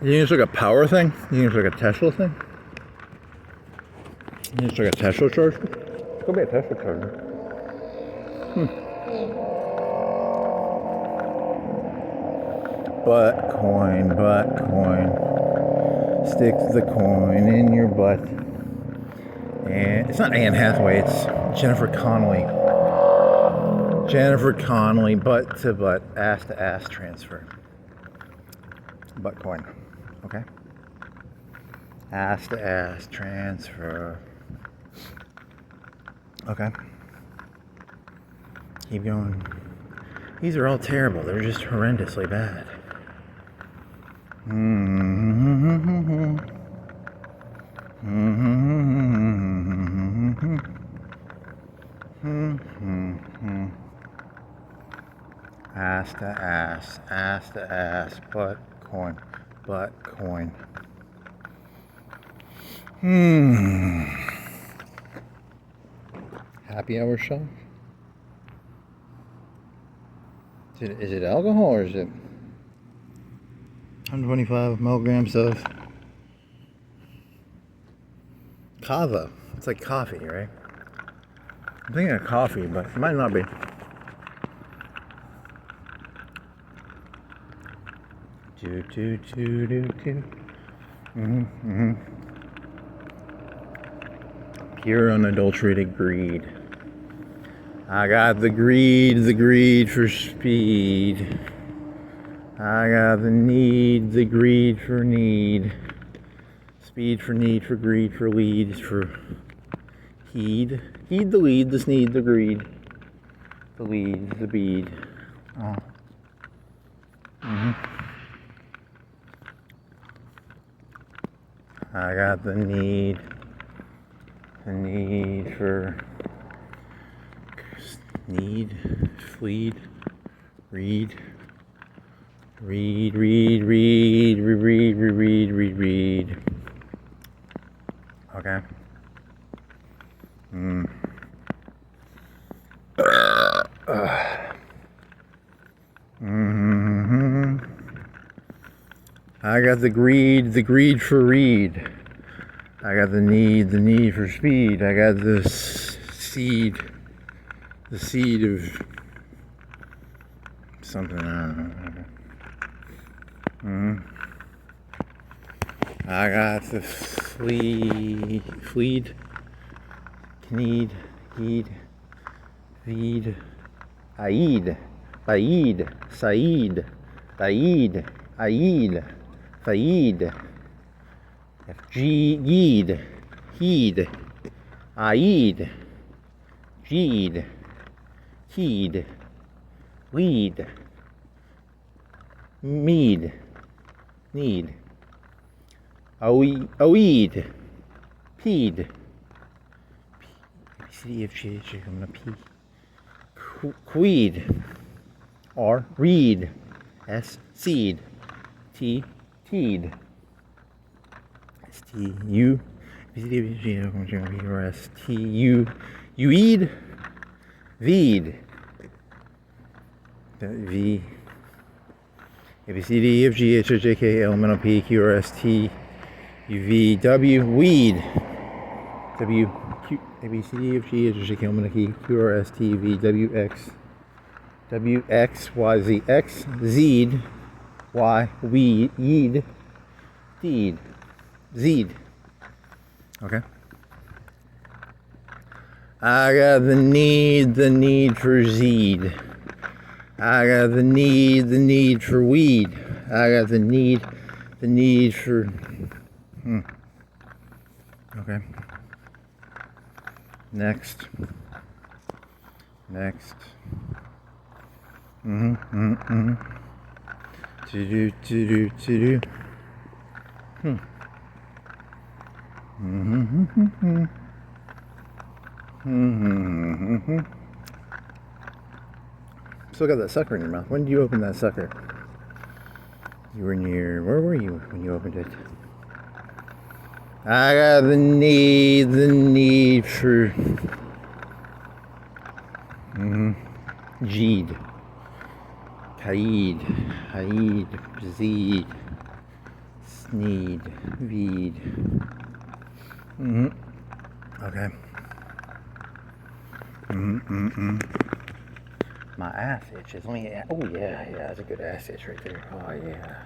You think it's like a power thing? You think it's like a Tesla thing? You think it's like a Tesla charger? It could be a Tesla charger. Butt coin. Stick the coin in your butt. And it's not Anne Hathaway, it's Jennifer Connelly. Jennifer Connelly, butt to butt, ass to ass transfer. Butt coin. Okay? Ass to ass transfer. Okay. Keep going. These are all terrible. They're just horrendously bad. Ass to ass, butt coin. Happy hour show? Is it alcohol or is it 125 milligrams of kava? It's like coffee, right? I'm thinking of coffee, but it might not be. Do. Pure unadulterated greed. I got the greed for speed. I got the greed for need. Speed for need, for greed, for lead, for heed. Heed the lead, the sneed, the greed. The lead, the bead. Oh. I got the need for need, fleed, read. Okay. I got the greed for read. I got the need for speed. I got the seed of something, I don't know. I got the fleed, need, heed, feed, Aid, Said, Aid, Faid, Yeed, Heed, Aid, Jeed, Heed, Lead, Mead, Need, Oeed, Peed, C, F, G, H, I'm gonna P, Queed, R, Reed, S, Seed, T, Teed, S, T, U, B, C, D, F, G, H, I'm gonna P, R, S, T, U, Ueed, Veed, V, A, B, C, D, E, F, G, H, I, J, K, L, M, N, O, P, Q, R, S, T, U, V, W, Weed, W, Q, A, B, C, D, F, G, H, I, J, K, L, M, N, O, P, Q, R, S, T, V, W, X, Y, Z, X, Z'd, Y, Yeed, Deed, Z'd. Okay. I got the need for Z'd. I got the need for weed. I got the need for. Okay. Next. To do. Still got that sucker in your mouth. When did you open that sucker? You were where were you when you opened it? I got the need for Jeed, Kaid, Haid, Zed, Sneed. Weed. Mm-hmm. Okay. Mm-mm-mm. My ass itches. Let me. Oh yeah, that's a good ass itch right there. Oh yeah.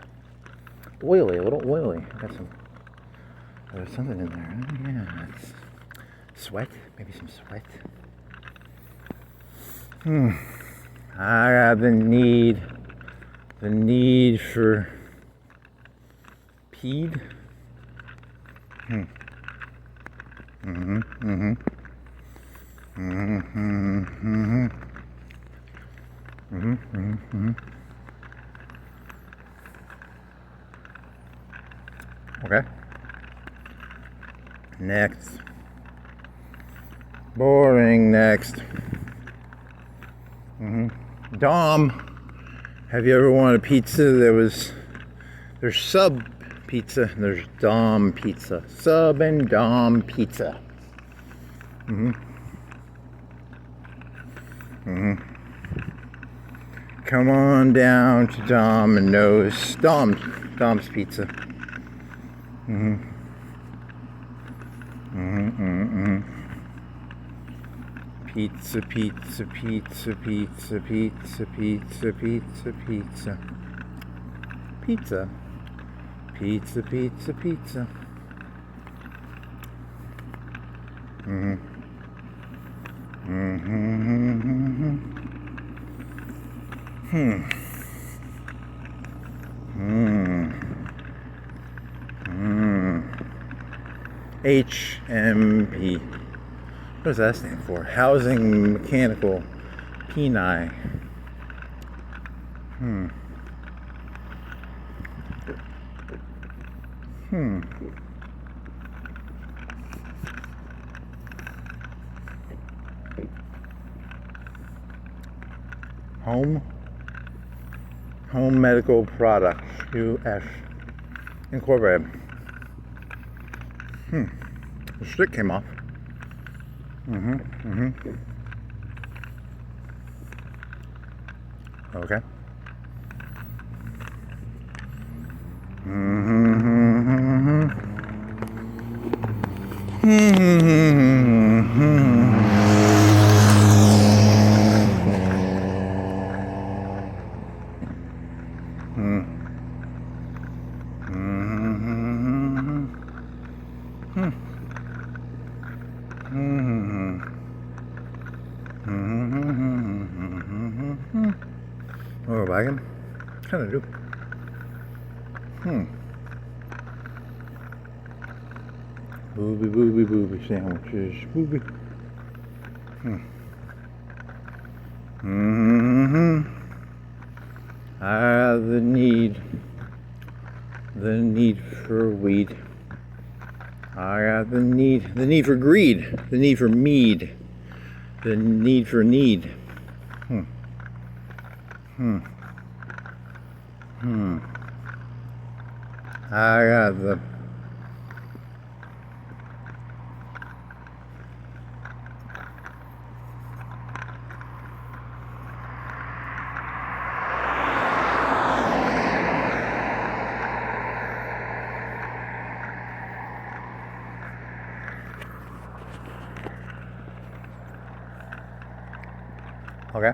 Oily, a little oily. Got some. There's something in there. Oh yeah. It's sweat. Maybe some sweat. I got the need for peed. Okay. Next. Boring. Next. Dom. Have you ever wanted a pizza that was... There's sub pizza and there's Dom pizza. Sub and Dom pizza. Come on down to Dom's pizza. Pizza, pizza, pizza, pizza, pizza, pizza, pizza, pizza. Pizza. Pizza, pizza, pizza. HMP. What does that stand for? Housing Mechanical Peni. Home Medical Products US Incorporated. The stick came off. Okay. Oh, wagon? Kind of do. Booby, booby, booby sandwiches. Booby. The need for weed. I got the need for greed. The need for mead. The need for need. I got the okay.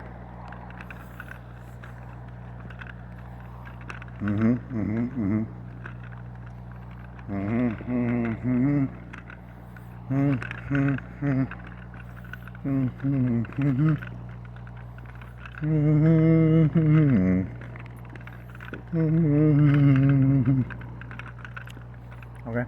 Okay.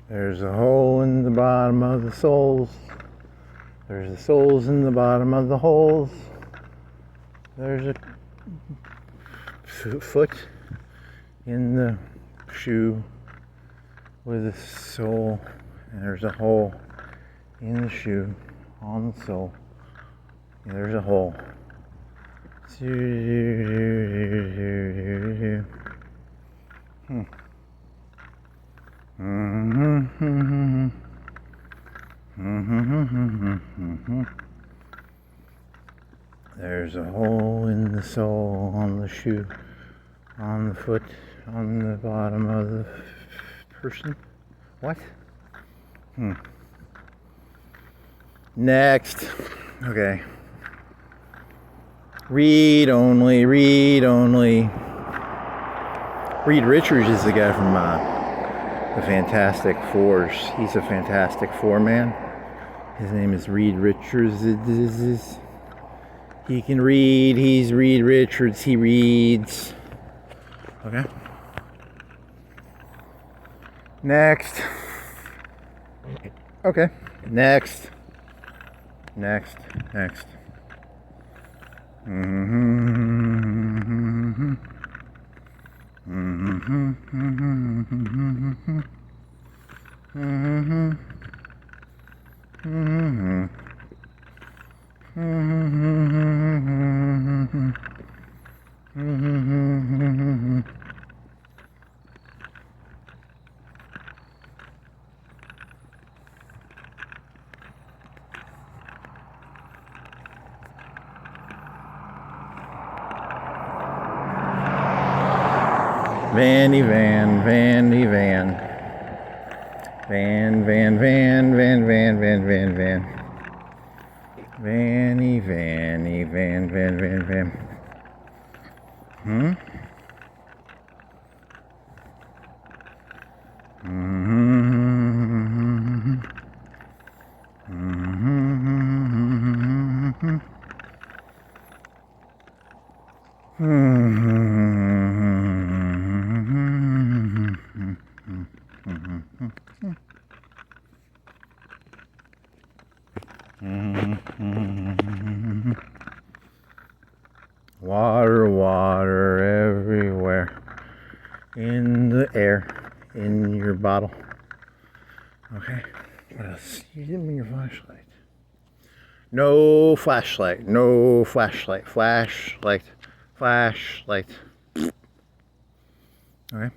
There's a hole in the bottom of the souls. There's the souls in the bottom of the holes. There's a foot in the shoe with a sole. And there's a hole in the shoe on the sole. And there's a hole. There's a hole in the sole, on the shoe, on the foot, on the bottom of the person. What? Next. Okay. Read only, read only. Reed Richards is the guy from the Fantastic Fours. He's a Fantastic Four man. His name is Reed Richards. He can read. He's Reed Richards. He reads. Okay. Next. Okay. Next. Next. Next. Vanny van, Vanny van. Van, van, van, van, van, van, van, van. Vanny, Vanny, van, van, van, van. Water, water everywhere. In the air. In your bottle. Okay. What else? You didn't bring your flashlight. No flashlight. No flashlight. Flashlight. Flashlight. Okay.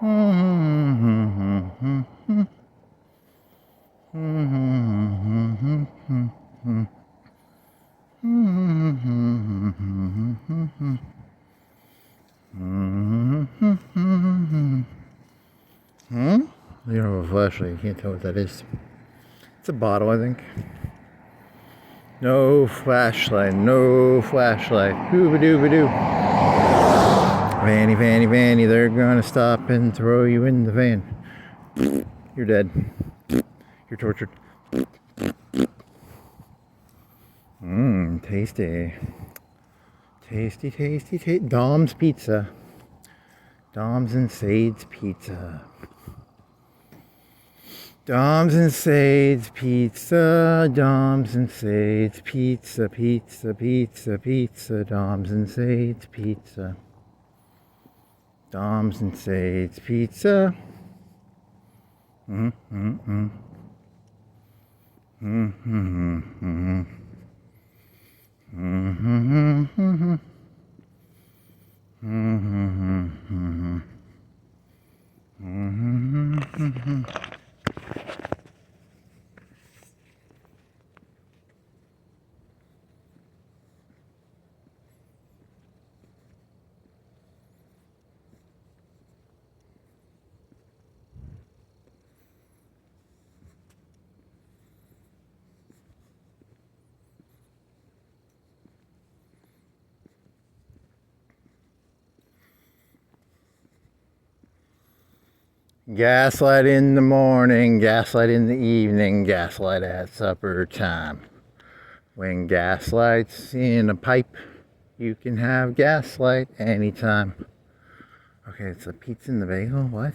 You don't have a flashlight, you can't tell what that is. It's a bottle, I think. No flashlight, no flashlight. Hooba-dooba-doo. Vanny, vanny, vanny, they're gonna stop and throw you in the van. You're dead. You're tortured. Tasty. Tasty, tasty, tasty. Dom's Pizza. Dom's and Sade's Pizza. Dom's and Sade's Pizza. Dom's and Sade's Pizza. Pizza, pizza, pizza. Dom's and Sade's Pizza. Dom's and Sade's Pizza. Gaslight in the morning, gaslight in the evening, gaslight at supper time. When gaslight's in a pipe, you can have gaslight anytime. Okay, it's a pizza in the bagel, what?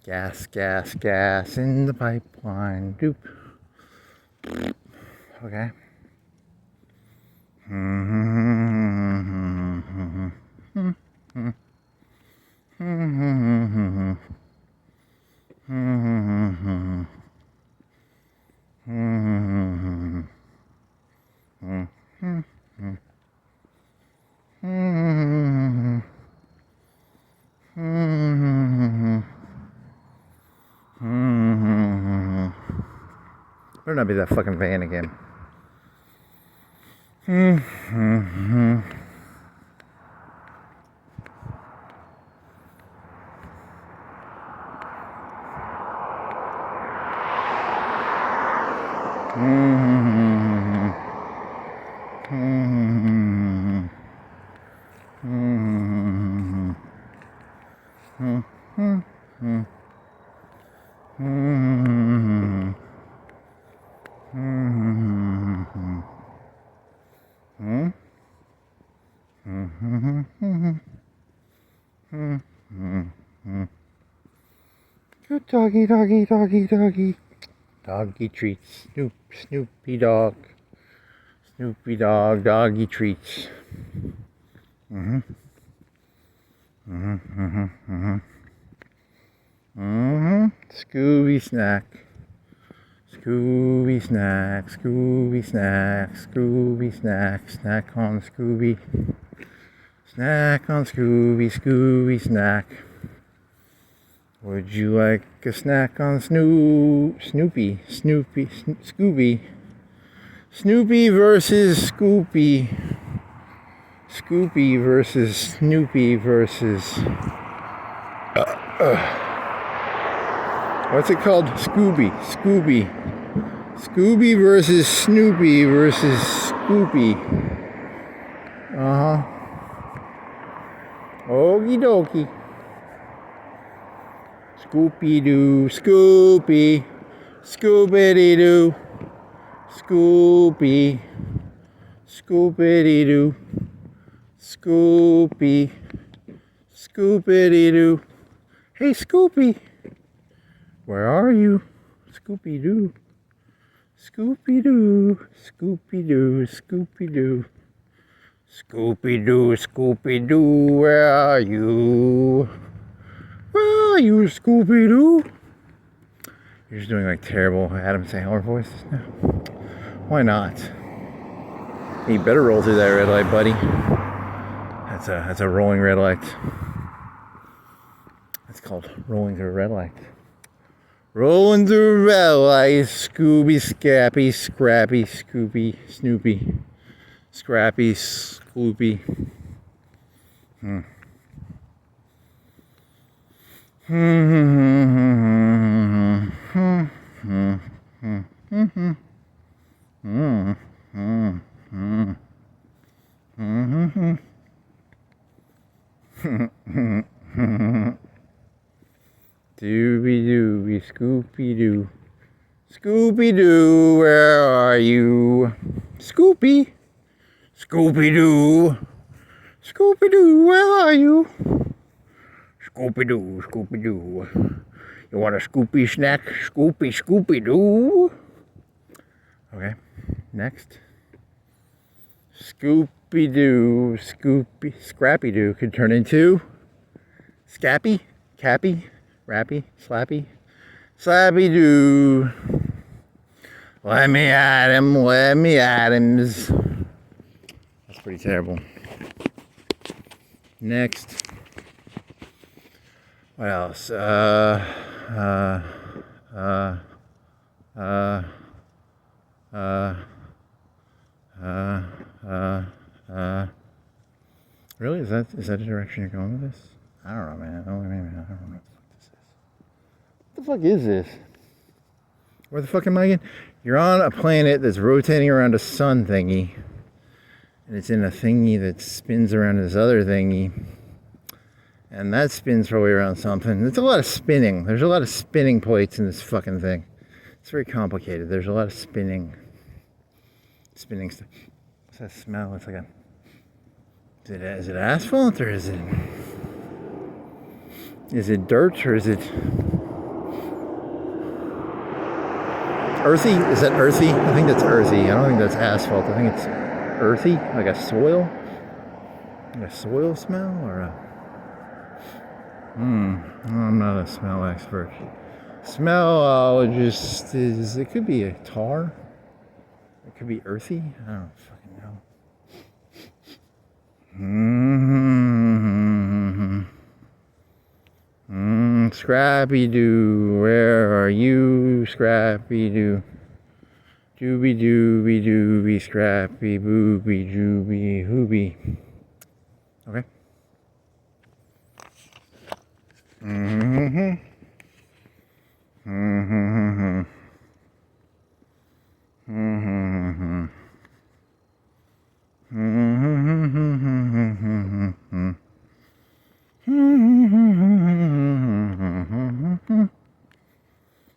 Gas, gas, gas in the pipeline, doop. Okay. Better not be that fucking van again. Good doggy, doggy, doggy, doggy. Doggy treats. Snoopy dog. Snoopy dog, doggy treats. Scooby snack. Scooby snack, Scooby snack, Scooby snack, snack on Scooby. Snack on Scooby, Scooby snack. Would you like a snack on Snoopy, Scooby? Snoopy versus Scoopy. Scoopy versus Snoopy versus... what's it called? Scooby. Scooby versus Snoopy versus Scoopy. Okie dokie. Scoopy-doo, Scoopy. Scoopity-doo. Scoopy. Scoopity-doo. Scoopy. Scoopity-doo. Hey, Scoopy. Where are you? Scooby-Doo. Scooby-Doo. Scooby-Doo. Scooby-Doo. Scooby-Doo. Scooby-Doo. Where are you? Where are you, Scooby-Doo? You're just doing like terrible Adam Sandler voice now. Why not? You better roll through that red light, buddy. That's a rolling red light. It's called Rolling Through a Red Light. Rolling through a red light, Scooby, Scrappy, Scrappy, Scooby, Snoopy, Scrappy, Scooby. Dooby dooby, Scooby Doo. Scooby Doo, where are you? Scoopy. Scooby Doo. Scooby Doo, where are you? Scooby Doo, Scooby Doo. You want a Scoopy snack? Scoopy, Scooby Doo. Okay, next. Scooby Doo, Scoopy, Scrappy Doo could turn into Scappy, Cappy, Rappy, Slappy, Slappy Doo. Let me at him, let me at him. That's pretty terrible. Next. What else? Really? Is that the direction you're going with this? I don't know, man. I don't know what the fuck is this. Where the fuck am I again? You're on a planet that's rotating around a sun thingy. And it's in a thingy that spins around this other thingy. And that spins probably around something. It's a lot of spinning. There's a lot of spinning plates in this fucking thing. It's very complicated. There's a lot of spinning stuff. What's that smell? It's like a... Is it asphalt or is it dirt or is it earthy? Is that earthy? I think that's earthy. I don't think that's asphalt. I think it's earthy, like a soil smell or a... I'm not a smell expert. Smellologist is... It could be a tar. It could be earthy. I don't fucking know. Scrappy Doo, where are you, Scrappy Doo? Dooby dooby dooby, Scrappy booby jooby hooby. Okay.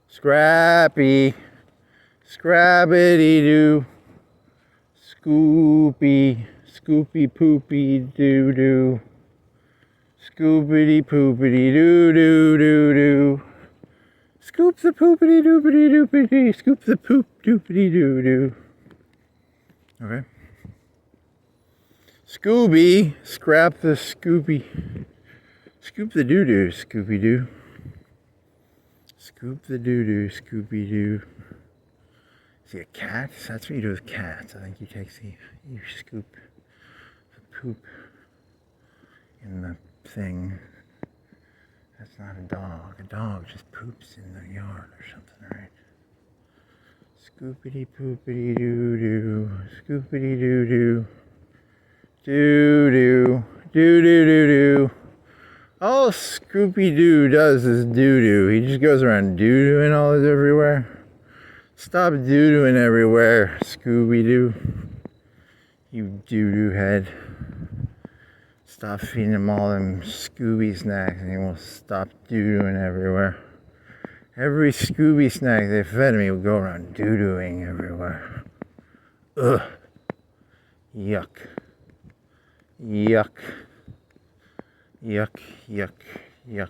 Scrappy, Scrabbity Doo, Scoopy, Scoopy Poopy Doo Doo, Scoopity Poopity Doo Doo Doo Doo, Scoop the Poopity Doopity Doopity, Scoop the Poop Doopity Doo Doo. Okay. Scooby, scrap the Scooby, scoop the doo doo, Scooby Doo. Scoop the doo-doo, Scooby-Doo. Is he a cat? That's what you do with cats. I think you scoop the poop in the thing. That's not a dog. A dog just poops in the yard or something, right? Scoopity-poopity-doo-doo. Scoopity-doo-doo. Doo-doo. Doo-doo-doo-doo. All Scooby-Doo does is doo-doo. He just goes around doo-dooing all everywhere. Stop doo-dooing everywhere, Scooby-Doo. You doo-doo head. Stop feeding him all them Scooby snacks and he will stop doo-dooing everywhere. Every Scooby snack they fed me would go around doo-dooing everywhere. Ugh. Yuck. Yuck. Yuck, yuck, yuck.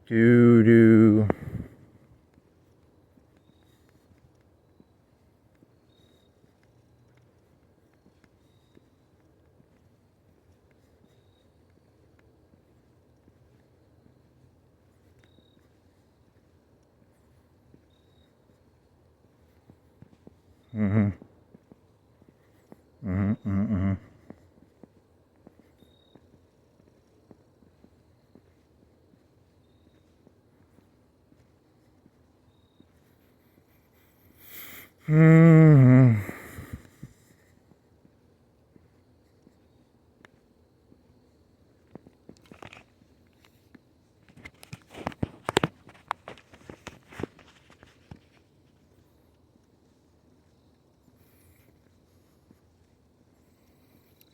Doo-doo. Mm-hmm.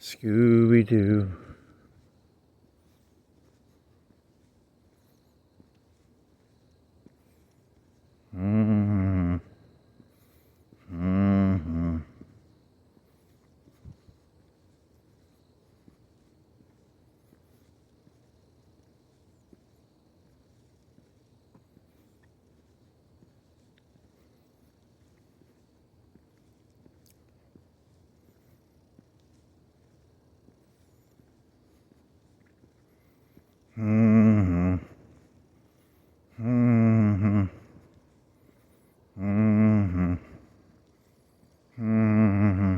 Scooby Doo. Mm-hmm. Mm-hmm. Mm-hmm. Mm-hmm. Mm-hmm.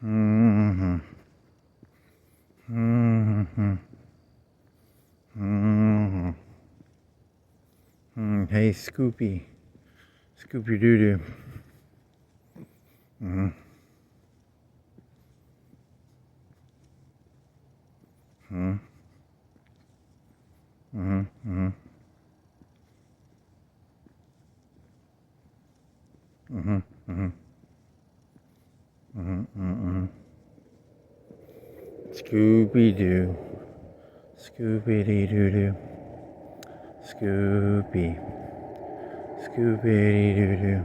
Mm-hmm. Mm-hmm. Mm-hmm. Mm-hmm. Hey, Scoopy. Scoopy Doo Doo. Mm-hmm. Mm-hmm. Mm-hmm. Mm-hmm. Mm-hmm. Mm-hmm. Mm-hmm. Scooby Doo. Scooby Doo Doo. Scooby. Scooby Doo Doo.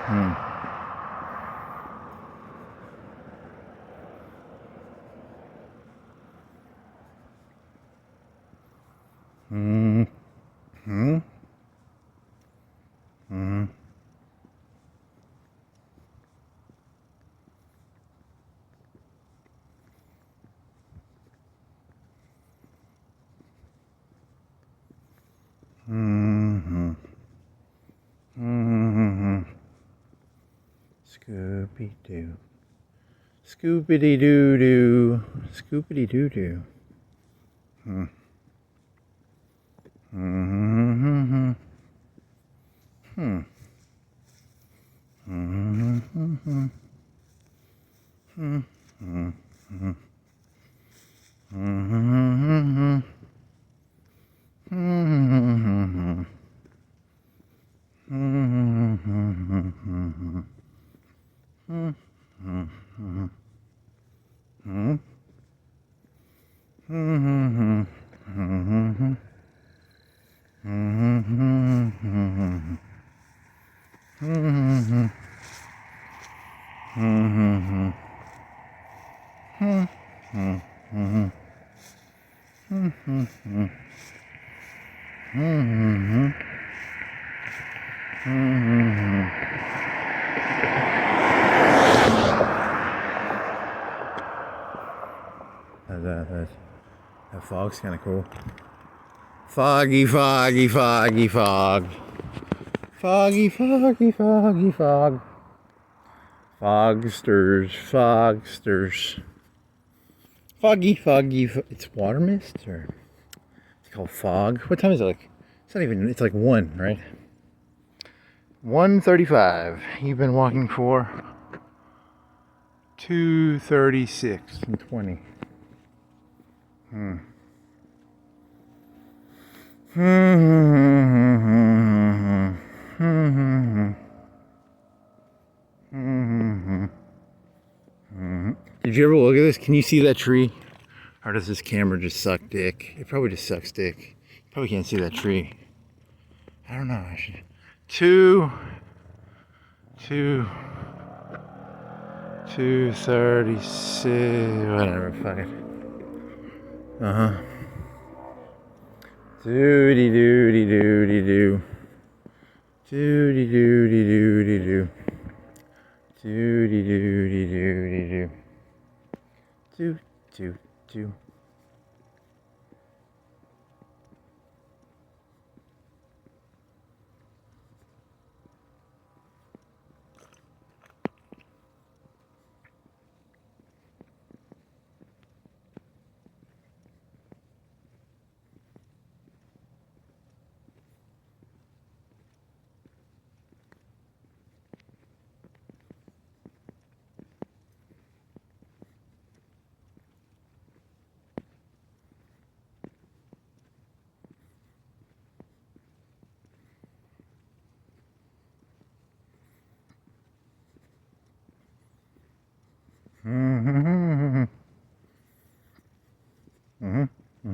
Mm-hmm. Mm-hmm. Mm-hmm. Mm-hmm. Mm-hmm. Scooby Doo. Scoopity Doo Doo. Scoopity Doo Doo. Mm-hmm. Mm-hmm. Hmm. Mm-hmm. Mm-hmm. Mm-hmm. Mm-hmm. Mm-hmm. That fog's kind of cool. Foggy, foggy, foggy, fog. Foggy, foggy, foggy, fog. Fogsters, fogsters. Foggy, foggy. It's water mist, or it's called fog. What time is it? Like, it's not even. It's like 1, right? 1:35. You've been walking for 2:36 and 20. Did you ever look at this? Can you see that tree? Or does this camera just suck dick? It probably just sucks dick. You probably can't see that tree. I don't know. I should. 2:36. Whatever. Fuck it. Doody doody doody doo. Doody doody doody doo. Doody doody doody doo. Doo doo too. Mm-hmm. Mm-hmm.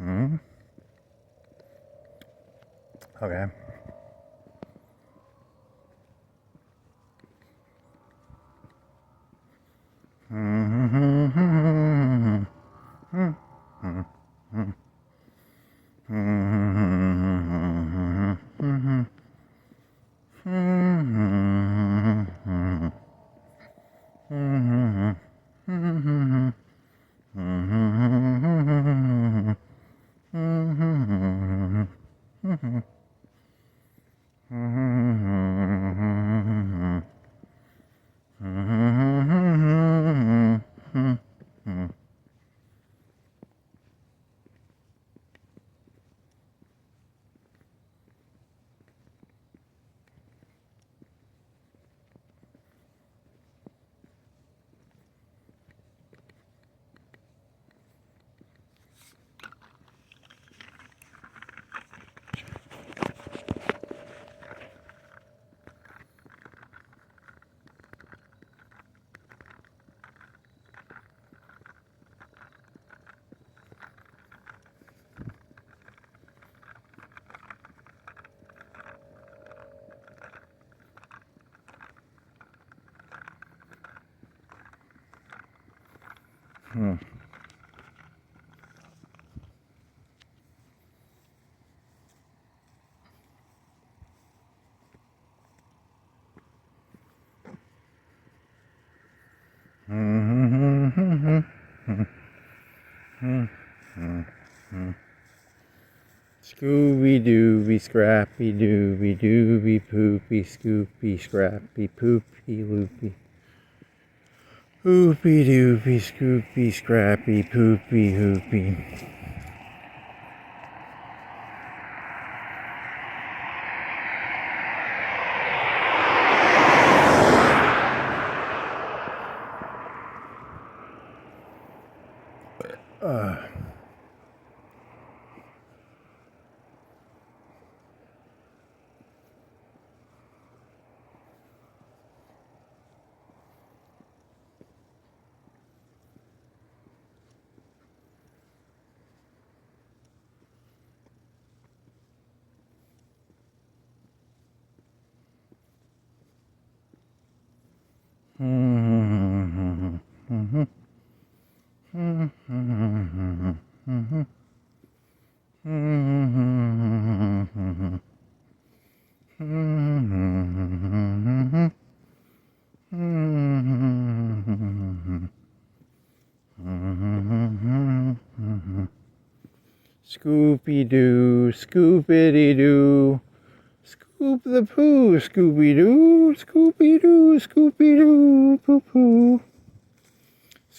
Mm-hmm. Okay. Scooby Dooby Scrappy Dooby Dooby Poopy Scoopy Scrappy Poopy Loopy Hoopy Doopy Scoopy Scrappy Poopy Hoopy. Scoopy Doo, Scoopity Doo, Scoop the Poo, Scooby Doo, Scoopy Doo, Scoopy Doo, Poo Poo.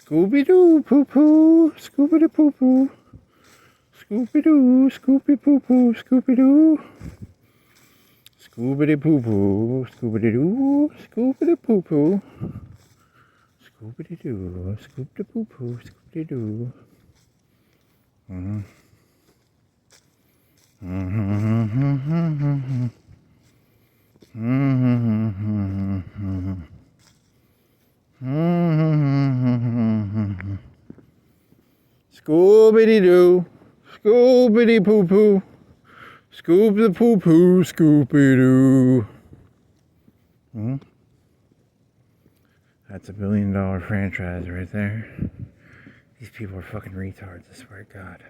Scooby Doo, poo poo, Scooby Doo, poo poo, Scooby Doo, Scooby poo poo, Scooby Doo, Scooby Doo, poo poo, Scooby Doo, Scooby Doo, poo poo, Scooby Doo, Scooby Doo, poo poo, Scooby Doo. Scooby-Doo, Scooby-Doo-Poo-Poo, Scoop the Poo-Poo, Scooby-Doo. That's $1 billion franchise right there. These people are fucking retards, I swear to God.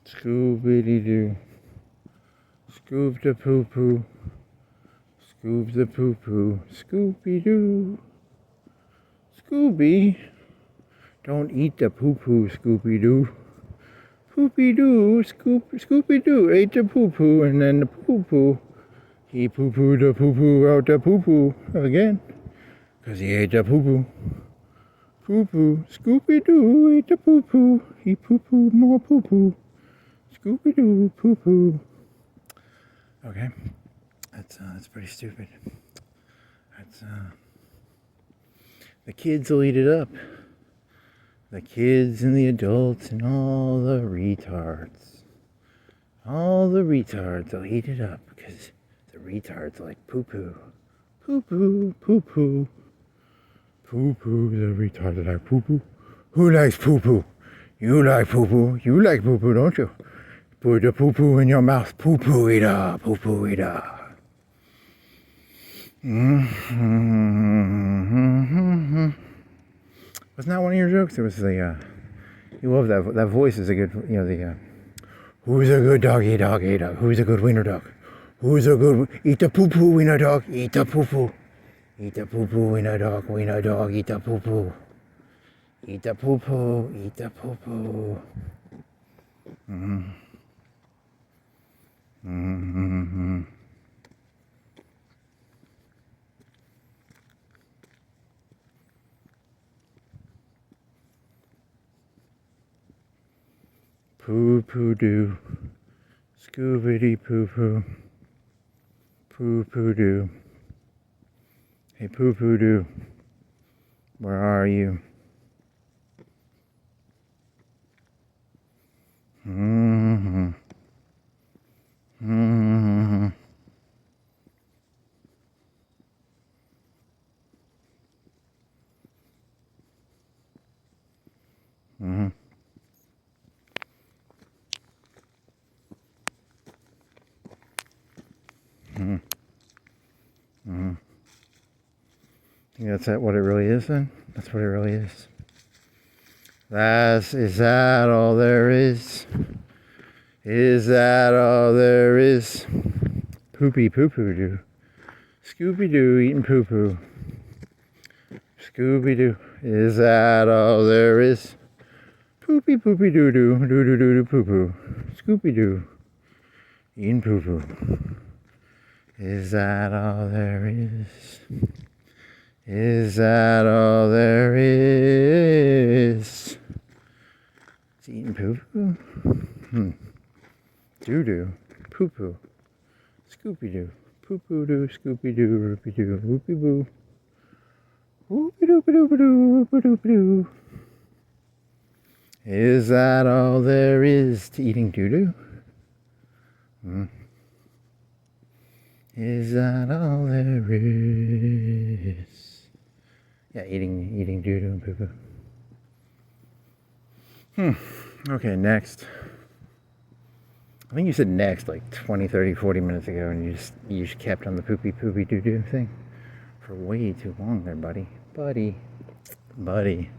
Scooby-Doo, Scoop the poo-poo, Scoop the poo-poo, Scooby-Doo. Scooby, don't eat the poo-poo, Scooby-Doo. Poopy-Doo, Scooby-Doo ate the poo-poo, and then the poo-poo, he poo-pooed the poo-poo out the poo-poo again, 'cause he ate the poo-poo. Poo-poo, Scooby-Doo ate the poo-poo, he poo-pooed more poo-poo. Scooby-Doo, poo-poo. Okay, that's pretty stupid. That's, the kids will eat it up. The kids and the adults and all the retards. All the retards will eat it up because the retards like poo-poo. Poo-poo, poo-poo. Poo-poo, the retards like poo-poo. Who likes poo-poo? You like poo-poo. You like poo-poo, don't you? Put the poo-poo in your mouth. Poo-poo eater. Poo-poo eater. Wasn't that one of your jokes? It was the, you love that. That voice is a good, who's a good dog dog? Who's a good wiener dog? Who's a good, eat the poo-poo wiener dog, eat the poo-poo. Eat the poo-poo wiener dog, eat the poo-poo. Eat the poo-poo, eat the poo-poo. Poo-poo-doo, Scooby-Doo-poo-poo, poo-poo-doo. Hey, poo-poo-doo, where are you? Think that's what it really is then? That's what it really is. Is that all there is? Is that all there is? Poopy poo-poo-doo. Scooby-Doo eating poo-poo. Scooby-Doo. Is that all there is? Poopy poopy-doo-doo. Doo-doo-doo-doo poo-poo. Scooby-Doo eating poo-poo. Is that all there is? Is that all there is? It's eating poo-poo? Doo-doo. Poo-poo. Scooby-Doo. Poo-poo-doo. Scooby-Doo. Roopy-doo. Whoopy-boo. Whoopy-doo-ba-doo-ba-doo. Whoopy-doo-ba-doo. Is that all there is to eating doo-doo? Is that all there is? Yeah, eating doo-doo and poo-poo. Okay, next. I think you said next like 20, 30, 40 minutes ago, and you just kept on the poopy doo-doo thing for way too long there, buddy. Buddy. Buddy.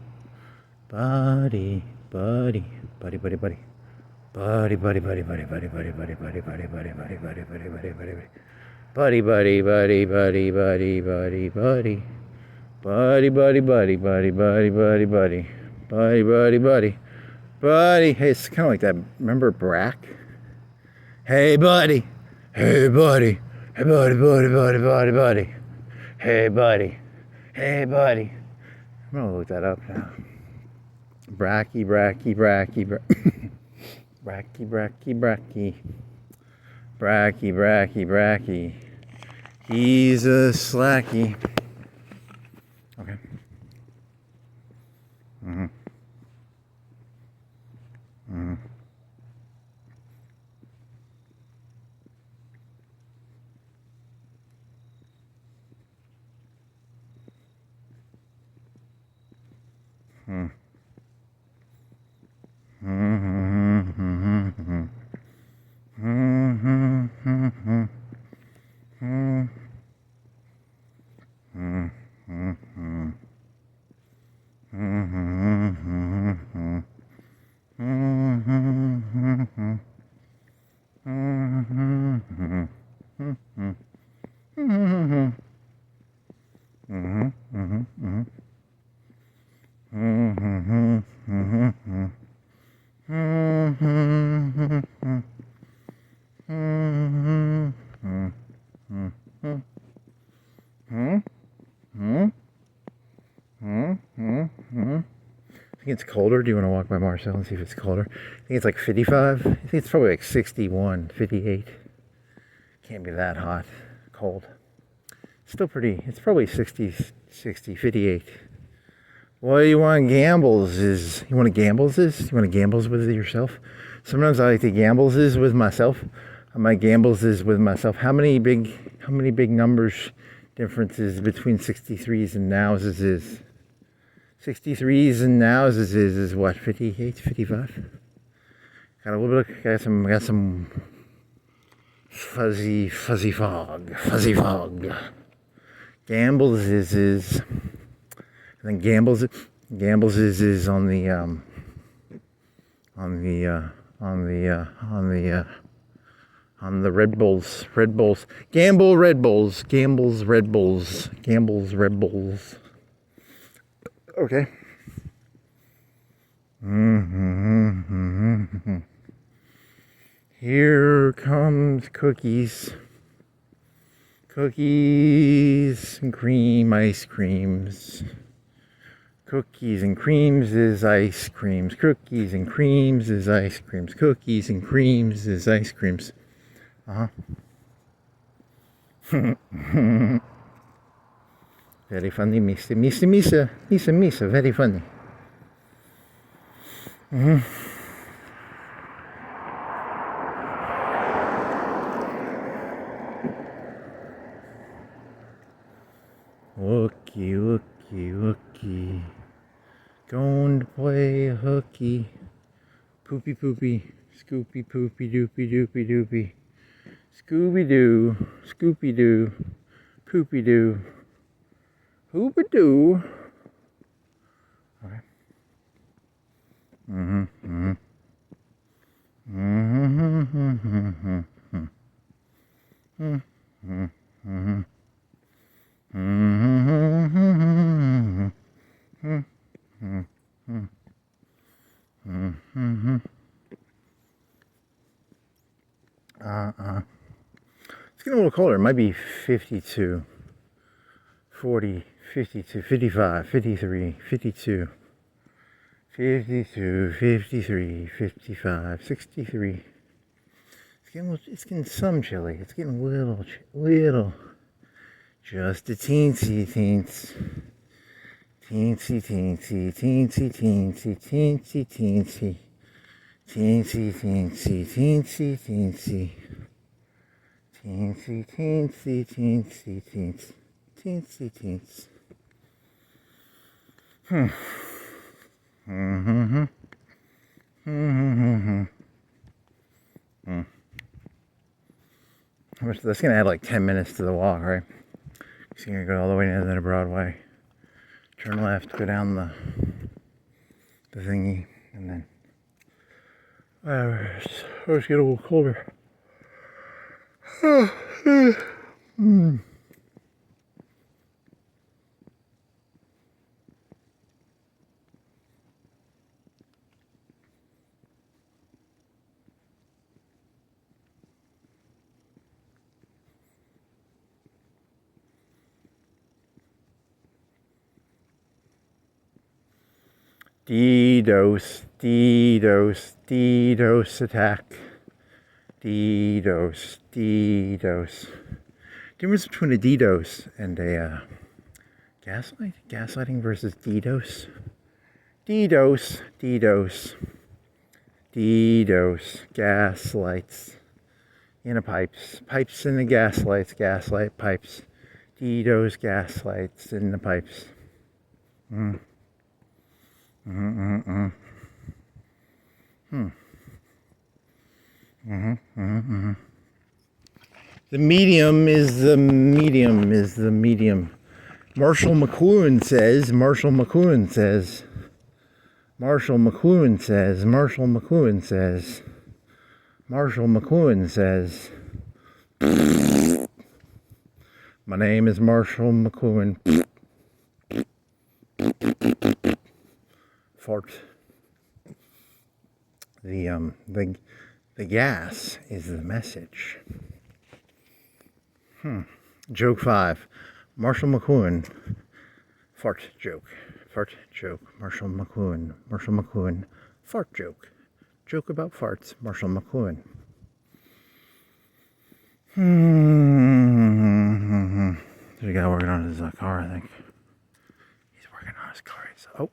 Buddy. Buddy. Buddy, buddy, buddy. Buddy, buddy, buddy, buddy, buddy, buddy, buddy, buddy, buddy, buddy, buddy, buddy, buddy, buddy, buddy, buddy. Buddy, buddy, buddy, buddy, buddy, buddy, buddy. Buddy, buddy, buddy, buddy, buddy, buddy, buddy. Buddy, buddy, buddy. Buddy. Hey, it's kind of like that. Remember Brack? Hey, buddy. Hey, buddy. Hey, buddy, buddy, buddy, buddy, buddy. Hey, buddy. Hey, buddy. I'm gonna look that up now. Bracky, bracky, bracky, bracky, bracky, bracky. Bracky, bracky, bracky. He's a slacky. Okay. Mm-hmm. Mm-hmm. Hmm. I think it's colder. Do you want to walk by Marcel and see if it's colder? I think it's like 55. I think it's probably like 61, 58. Can't be that hot. Cold. Still pretty. It's probably 60, 58. What you want gambles is, you want to gambles with yourself? Sometimes I like to gambles is with myself. My gambles is with myself. How many big numbers differences between 63s and nows is? 63s and nows is what, 58, 55? Got a little bit, got some fuzzy fog. Gambles is, I think gambles is on the Red Bulls. Gambles Red Bulls. Okay. Here comes cookies and cream ice creams. Cookies and creams is ice creams. Cookies and creams is ice creams. Cookies and creams is ice creams. Very funny, Misa, very funny. Wookie. Going to play hooky. Poopy. Scoopy poopy doopy. Scooby Doo. Poopy doo. Hoop-a-doo. Okay. It's getting a little colder. It might be 52, 40, 52, 55, 53, 52, 52, 53, 55, 63. It's getting some chilly. It's getting little. Just a teensy. Teensy. That's gonna add like 10 minutes to the walk, right? So you're gonna go all the way down to Broadway, turn left, go down the thingy, and then it's get a little colder. DDoS, DDoS, DDoS attack. DDoS, DDoS. Difference between a DDoS and a gaslight? Gaslighting versus DDoS? DDoS, DDoS, DDoS, gaslights in a pipes. Pipes in the gaslights, gaslight pipes. DDoS, gaslights in the pipes. The medium is the medium is the medium. Marshall McLuhan says, Marshall McLuhan says, Marshall McLuhan says, Marshall McLuhan says, Marshall McLuhan says, my name is Marshall McLuhan. Fart. The gas is the message. Joke 5. Marshall McLuhan. Fart joke. Fart joke. Marshall McLuhan. Marshall McLuhan. Fart joke. Joke about farts. Marshall McLuhan. There's a guy working on his car, I think. He's working on his car. No,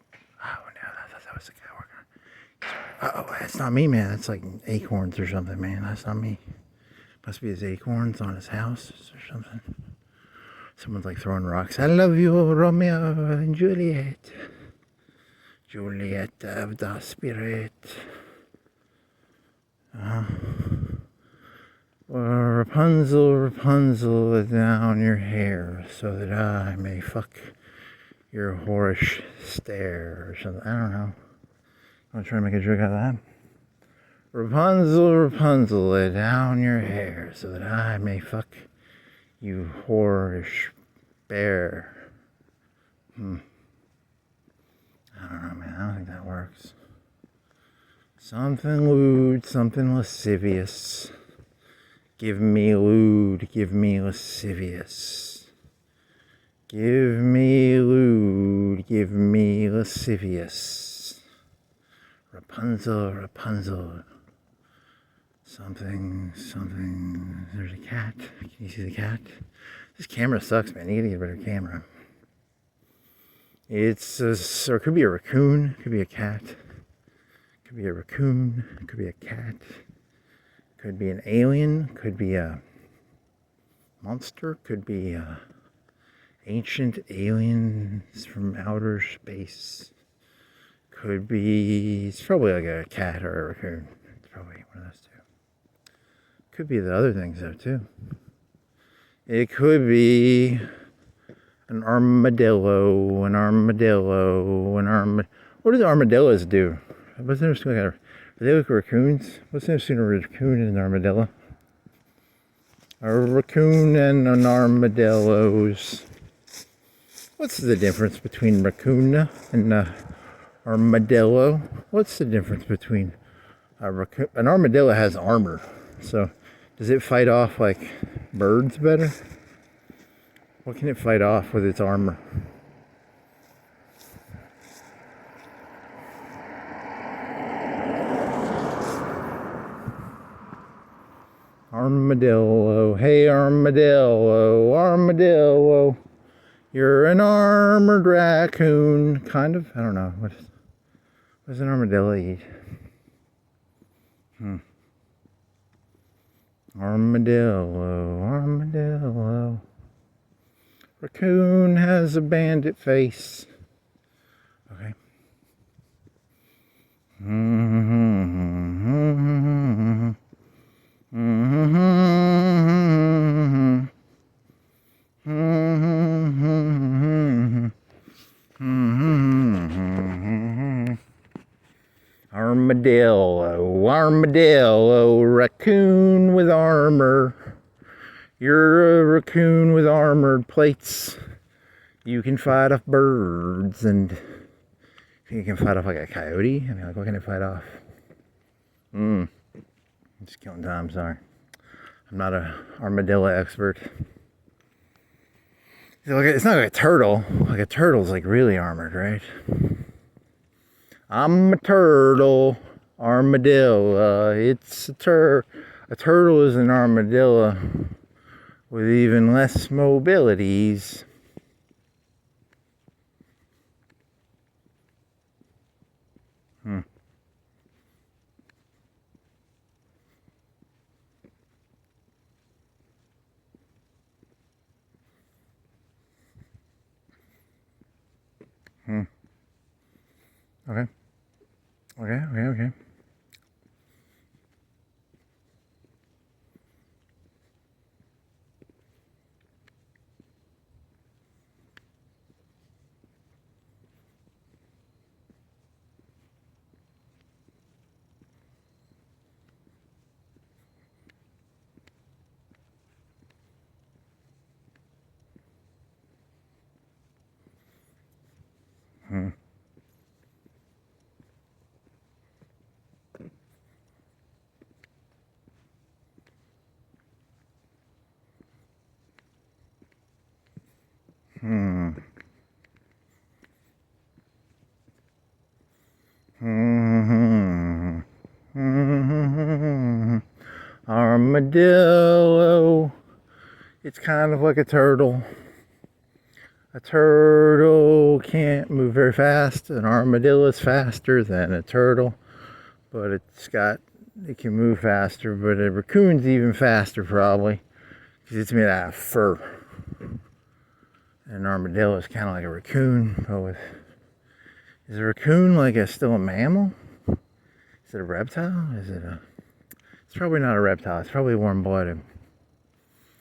that was the guy working on. Oh, that's not me, man. That's like acorns or something, man. That's not me. Must be his acorns on his house or something. Someone's like throwing rocks. I love you, Romeo and Juliet. Juliet of the Spirit. Rapunzel, Rapunzel, let down your hair so that I may fuck your whorish stare or something. I don't know. I'm trying to make a joke out of that. Rapunzel, Rapunzel, lay down your hair so that I may fuck you whorish bear. I don't know, man. I don't think that works. Something lewd, something lascivious. Give me lewd, give me lascivious. Give me lewd, give me lascivious. Rapunzel, Rapunzel. Something. There's a cat. Can you see the cat? This camera sucks, man. You gotta get a better camera. Or it could be a raccoon. It could be a cat. It could be a raccoon. It could be a cat. Could be an alien. Could be a monster. Could be ancient aliens from outer space. Could be. It's probably like a cat or a raccoon. It's probably one of those two. Could be the other things though too. It could be an armadillo. What do the armadillos do? What's the difference? Are they like raccoons? What's the difference between a raccoon and an armadillo? A raccoon and an armadillos. What's the difference between raccoon and armadillo? What's the difference between a raccoon? An armadillo has armor, so does it fight off like birds better? What can it fight off with its armor? Armadillo, hey armadillo, armadillo. You're an armored raccoon. Kind of? I don't know. What does an armadillo eat? Armadillo. Raccoon has a bandit face. Okay. Armadillo, raccoon with armor. You're a raccoon with armored plates. You can fight off birds, and you can fight off like a coyote. I mean, like, what can it fight off? I'm just killing time, sorry. I'm not an armadillo expert. It's not like a turtle. Like a turtle's like really armored, right? I'm a turtle, armadillo. It's a turtle is an armadillo with even less mobilities. Okay. Okay. Armadillo. It's kind of like a turtle. A turtle can't move very fast. An armadillo is faster than a turtle, but it can move faster. But a raccoon's even faster probably, because it's made out of fur. An armadillo is kind of like a raccoon, but is a raccoon still a mammal? Is it a reptile? It's probably not a reptile. It's probably warm-blooded.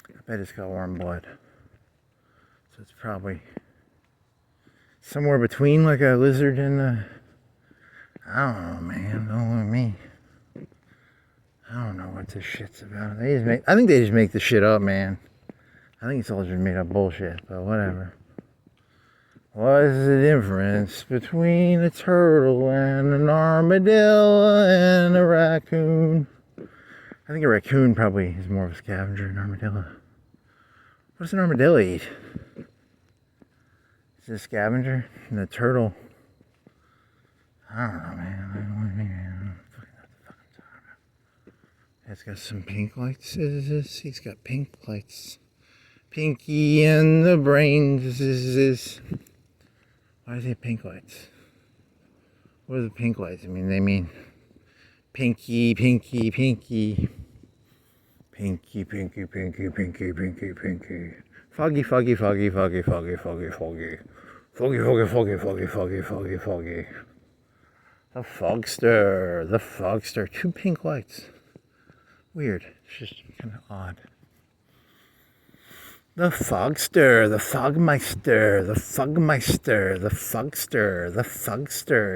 I bet it's got warm blood. So it's probably somewhere between like a lizard and I don't know, man. Don't look at me. I don't know what this shit's about. I think they just make the shit up, man. I think it's all just made up bullshit, but whatever. What is the difference between a turtle and an armadillo and a raccoon? I think a raccoon probably is more of a scavenger than an armadillo. What does an armadillo eat? Is it a scavenger? And a turtle? I don't know, man. I don't know what the fuck I'm talking about. It's got some pink lights. He's got pink lights. Pinky and the brains. Why do they have pink lights? What are the pink lights? I mean, they mean pinky. Pinky. Foggy. The fogster. 2 pink lights. Weird. It's just kind of odd. The fogster, the fogmeister.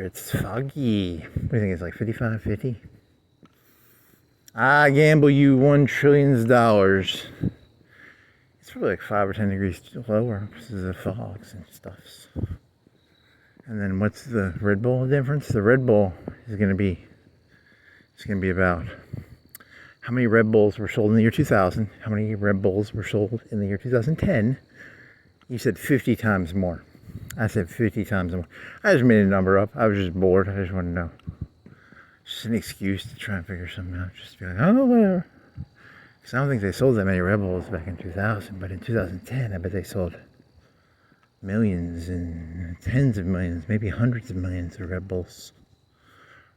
It's foggy. What do you think? It's like 55, 50? I gamble you $1 trillion. It's probably like 5 or 10 degrees lower because of the fogs and stuff. And then what's the Red Bull difference? The Red Bull is going to be about how many Red Bulls were sold in the year 2000, how many Red Bulls were sold in the year 2010. You said 50 times more. I said 50 times more. I just made a number up. I was just bored. I just wanted to know. Just an excuse to try and figure something out. Just to be like, oh, whatever. Because I don't think they sold that many Red Bulls back in 2000. But in 2010, I bet they sold millions and tens of millions, maybe hundreds of millions of Red Bulls.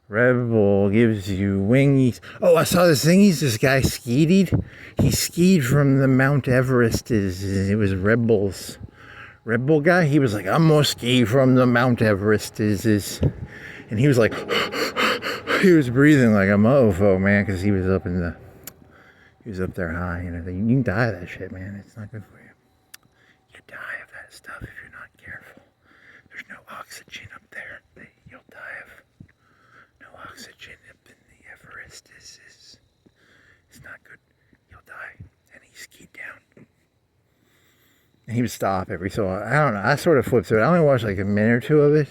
Red Bull gives you wingies. Oh, I saw this thingies. This guy skied. He skied from the Mount Everest. It was Red Bull's. Red Bull guy. He was like, I'm gonna ski from the Mount Everest. And he was like, he was breathing like a mofo, man, because he was up there high. You can die of that shit, man. It's not good for you. You die of that stuff if you're not careful. There's no oxygen up there. You'll die of no oxygen up in the Everest. It's not good. You'll die. And he skied down. And he would stop every so often. I don't know. I sort of flipped through it. I only watched like a minute or two of it.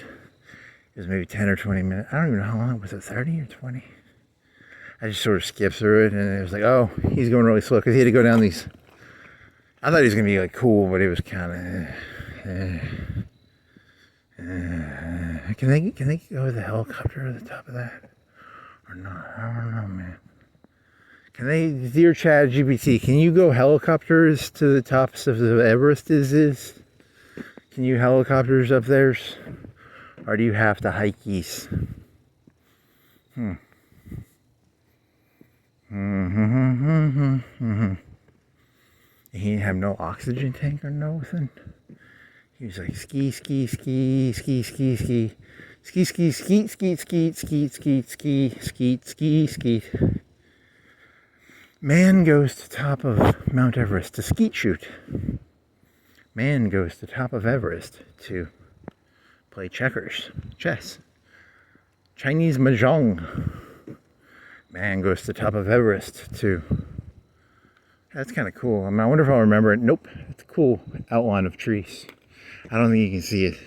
It was maybe 10 or 20 minutes. I don't even know how long. Was it 30 or 20? I just sort of skipped through it, and it was like, oh, he's going really slow, because he had to go down these. I thought he was going to be like cool, but it was kind of Can they go with a helicopter to the top of that or not? I don't know, man. Can they, dear ChatGPT, can you go helicopters to the tops of the Everest? Can you helicopters up there, or do you have to hike east? He didn't have no oxygen tank or nothing. He was like ski, ski, ski, ski, ski, ski, ski, ski, skeet, skeet, skeet, skeet, skeet, ski, skeet, ski, skeet. Man goes to top of Mount Everest to skeet shoot. Man goes to top of Everest to play checkers, chess, Chinese mahjong. Man goes to top of Everest to. That's kind of cool. I mean, I wonder if I'll remember it. Nope, it's a cool outline of trees. I don't think you can see it.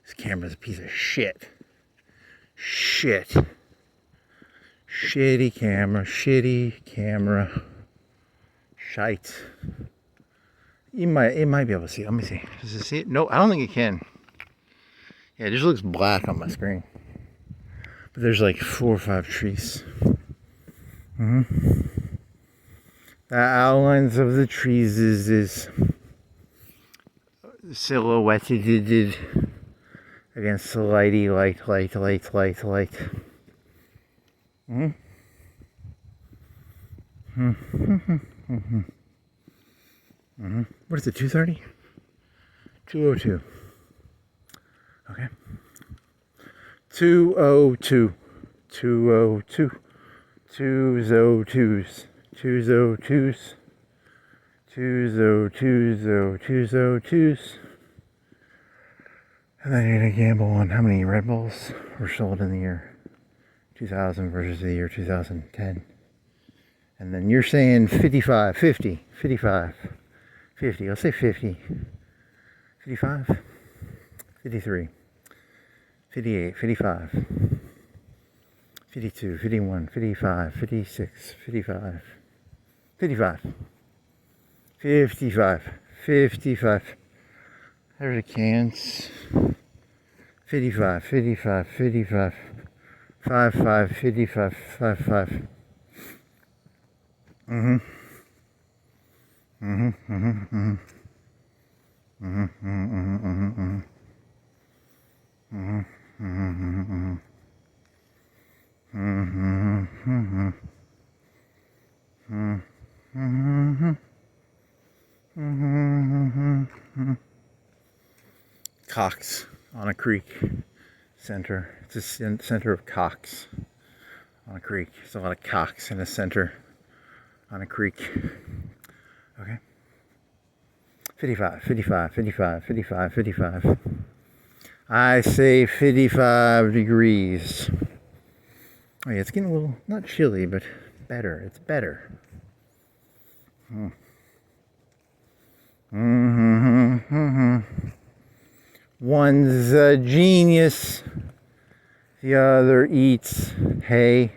This camera's a piece of shit. Shit. Shitty camera. Shite. It might be able to see it. Let me see. Does it see it? No, I don't think it can. Yeah, it just looks black on my screen. But there's like 4 or 5 trees. The outlines of the trees is silhouetted against the light. What is it, 2:30? 2:02. Okay. 2:02. 2:02. 2:02s. 2:02s. 2:02s. And then you're gonna gamble on how many Red Bulls were sold in the year 2000 versus the year 2010. And then you're saying 55, 50, 55, 50. Let's say 50, 55, 53, 58, 55, 52, 51, 55, 56, 55, 55, 55, 55. There's the cans. 55, 55, 55, 55, 55, 55. Cocks on a creek center. It's a center of cocks on a creek. There's a lot of cocks in a center on a creek. Okay. 55, 55, 55, 55, 55. I say 55 degrees. Oh yeah, it's getting a little, not chilly, but better. It's better. One's a genius, the other eats hay.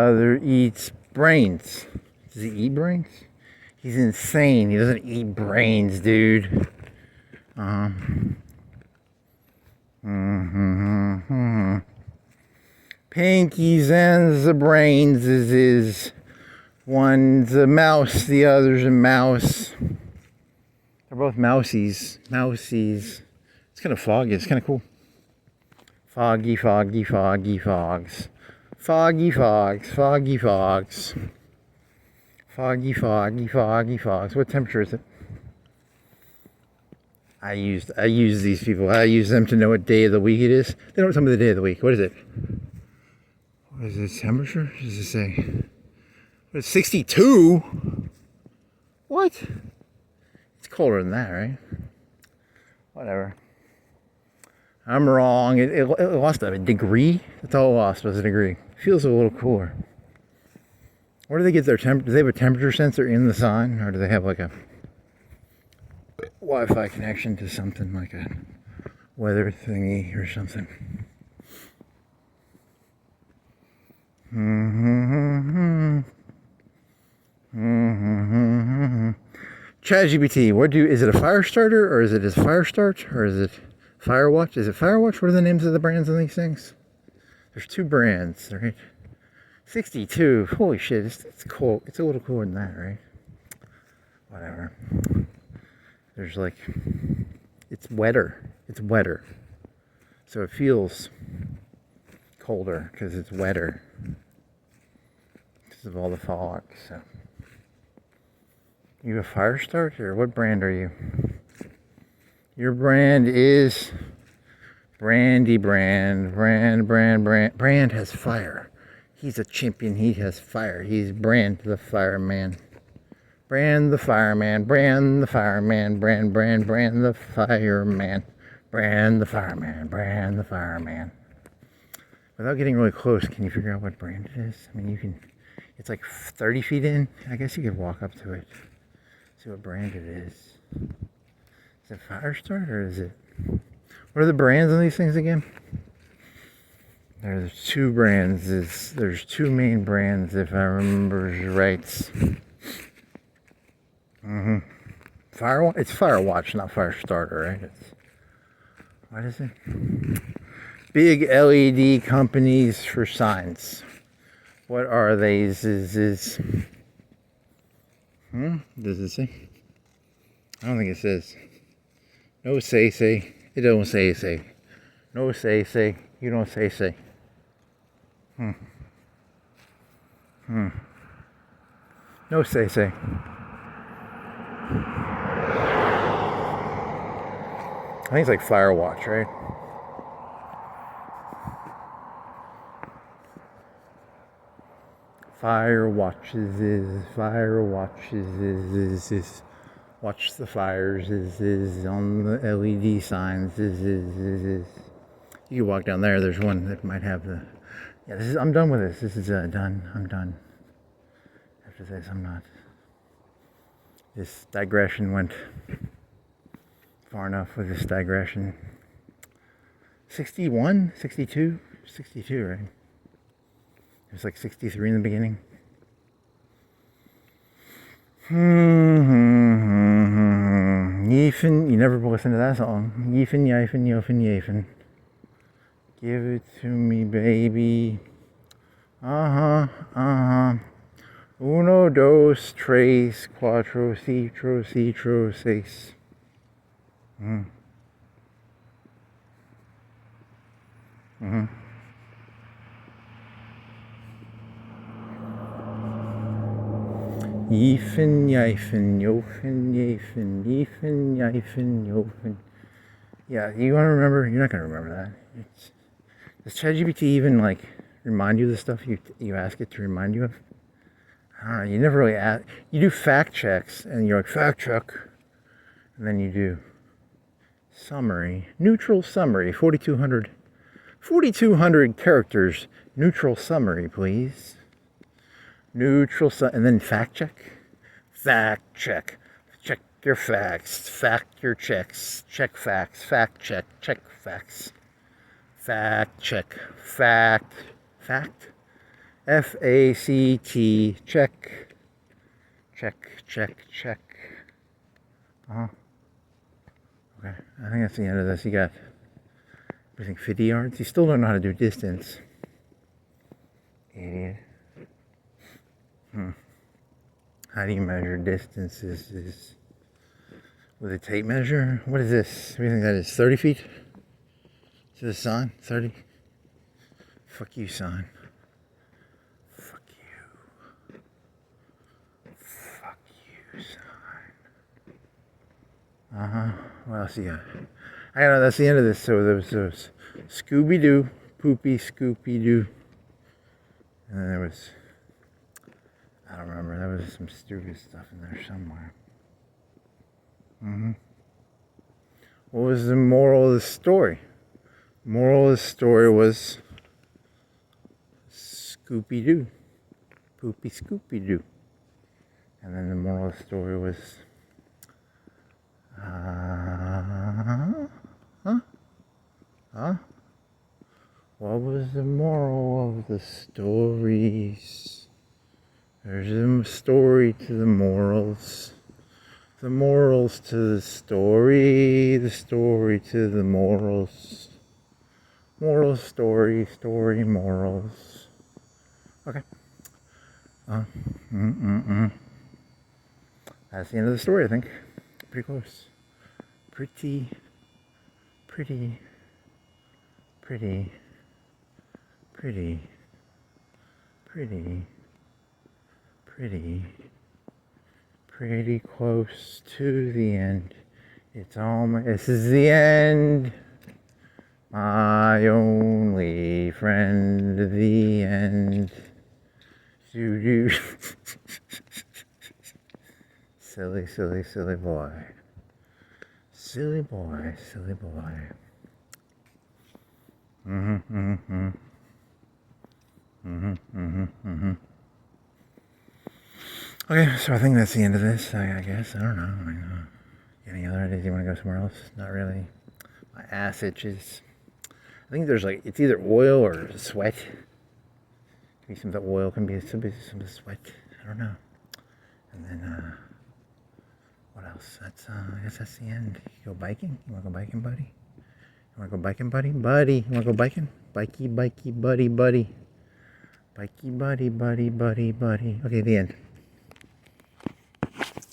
other eats brains. Does he eat brains? He's insane. He doesn't eat brains, dude. Pinkies and the brains is one's a mouse, the other's a mouse. They're both mousies. Mousies. It's kind of foggy. It's kind of cool. Foggy, foggy, foggy fogs. Foggy fogs, foggy fogs. Foggy, foggy, foggy fogs. What temperature is it? I use these people. I use them to know what day of the week it is. They don't tell me the day of the week. What is it? What is it? Temperature? What does it say? What is 62? What? It's colder than that, right? Whatever. I'm wrong. It lost a degree. That's all it lost was a degree. Feels a little cooler. Where do they get their temperature? Do they have a temperature sensor in the sign? Or do they have like a Wi-Fi connection to something like a weather thingy or something? ChatGPT, is it a fire starter or is it a fire start or is it Firewatch? Is it Firewatch? What are the names of the brands on these things? There's two brands, right? 62. Holy shit, it's cool. It's a little cooler than that, right? Whatever. There's like, it's wetter. It's wetter. So it feels colder because it's wetter. Because of all the fog. So, you a fire starter? What brand are you? Your brand is Brandy Brand. Brand has fire. He's a champion. He has fire. He's Brand the fireman. Brand the fireman. Brand the fireman. Brand the fireman. Brand the fireman. Brand the fireman. Without getting really close, can you figure out what brand it is? I mean, you can. It's like 30 feet in. I guess you could walk up to it. See what brand it is. Is it Firestart or is it? What are the brands on these things again? There's two brands. There's two main brands if I remember right. Firewatch. It's Firewatch, not Firestarter, right? What is it? Big LED companies for signs. What are these? Does it say? I don't think it says. No say. It don't say. No say. You don't say. No say. I think it's like Firewatch, right? Firewatches is watch the fires is on the LED signs is. You can walk down there. There's one that might have the. Yeah, this is. I'm done with this. This is done. I'm done. After this, I'm not. This digression went far enough with this digression. 61, 62, 62, right? It was like 63 in the beginning. Yeefin, you never listen to that song. Yeefin, Yofen. Give it to me, baby. Uno, dos, tres, cuatro, citro, seis. Yeefin, yofen. Yeah, you want to remember? You're not going to remember that. Does ChatGPT even like remind you of the stuff you ask it to remind you of? I don't know. You never really ask. You do fact checks, and you're like fact check, and then you do summary, neutral summary, 4,200 characters, neutral summary, please. And then fact check. Check your facts. Fact your checks. Check facts. Fact check. Check facts. Fact check. Fact. F-A-C-T, check. Check. Uh-huh. Okay, I think that's the end of this. You got everything 50 yards. You still don't know how to do distance. Idiot. How do you measure distances? Is with a tape measure? What is this? What do you think that is? 30 feet? To the sun? 30? Fuck you, son. Fuck you. Fuck you, son. Uh-huh. What else you got? I don't know, that's the end of this. So there was Scooby Doo, Poopy Scooby Doo. And then there was, I don't remember, there was some stupid stuff in there somewhere. What was the moral of the story? Moral of the story was Scooby Doo, Poopy Scooby Doo. And then the moral of the story was, what was the moral of the stories? There's a story to the morals. The morals to the story to the morals. Moral story, morals. Okay. That's the end of the story, I think. Pretty close. Pretty. Pretty close to the end. This is the end. My only friend, the end. Doo-doo. Silly boy. Silly boy. Okay, so I think that's the end of this, I guess. I don't know. Any other ideas? You want to go somewhere else? Not really. My ass itches. I think there's it's either oil or sweat. Can be some of the oil, can be some of the sweat. I don't know. And then, what else? I guess that's the end. You go biking? You want to go biking, buddy? You want to go biking, buddy? Buddy, you want to go biking? Bikey, buddy. Bikey, buddy. Okay, the end.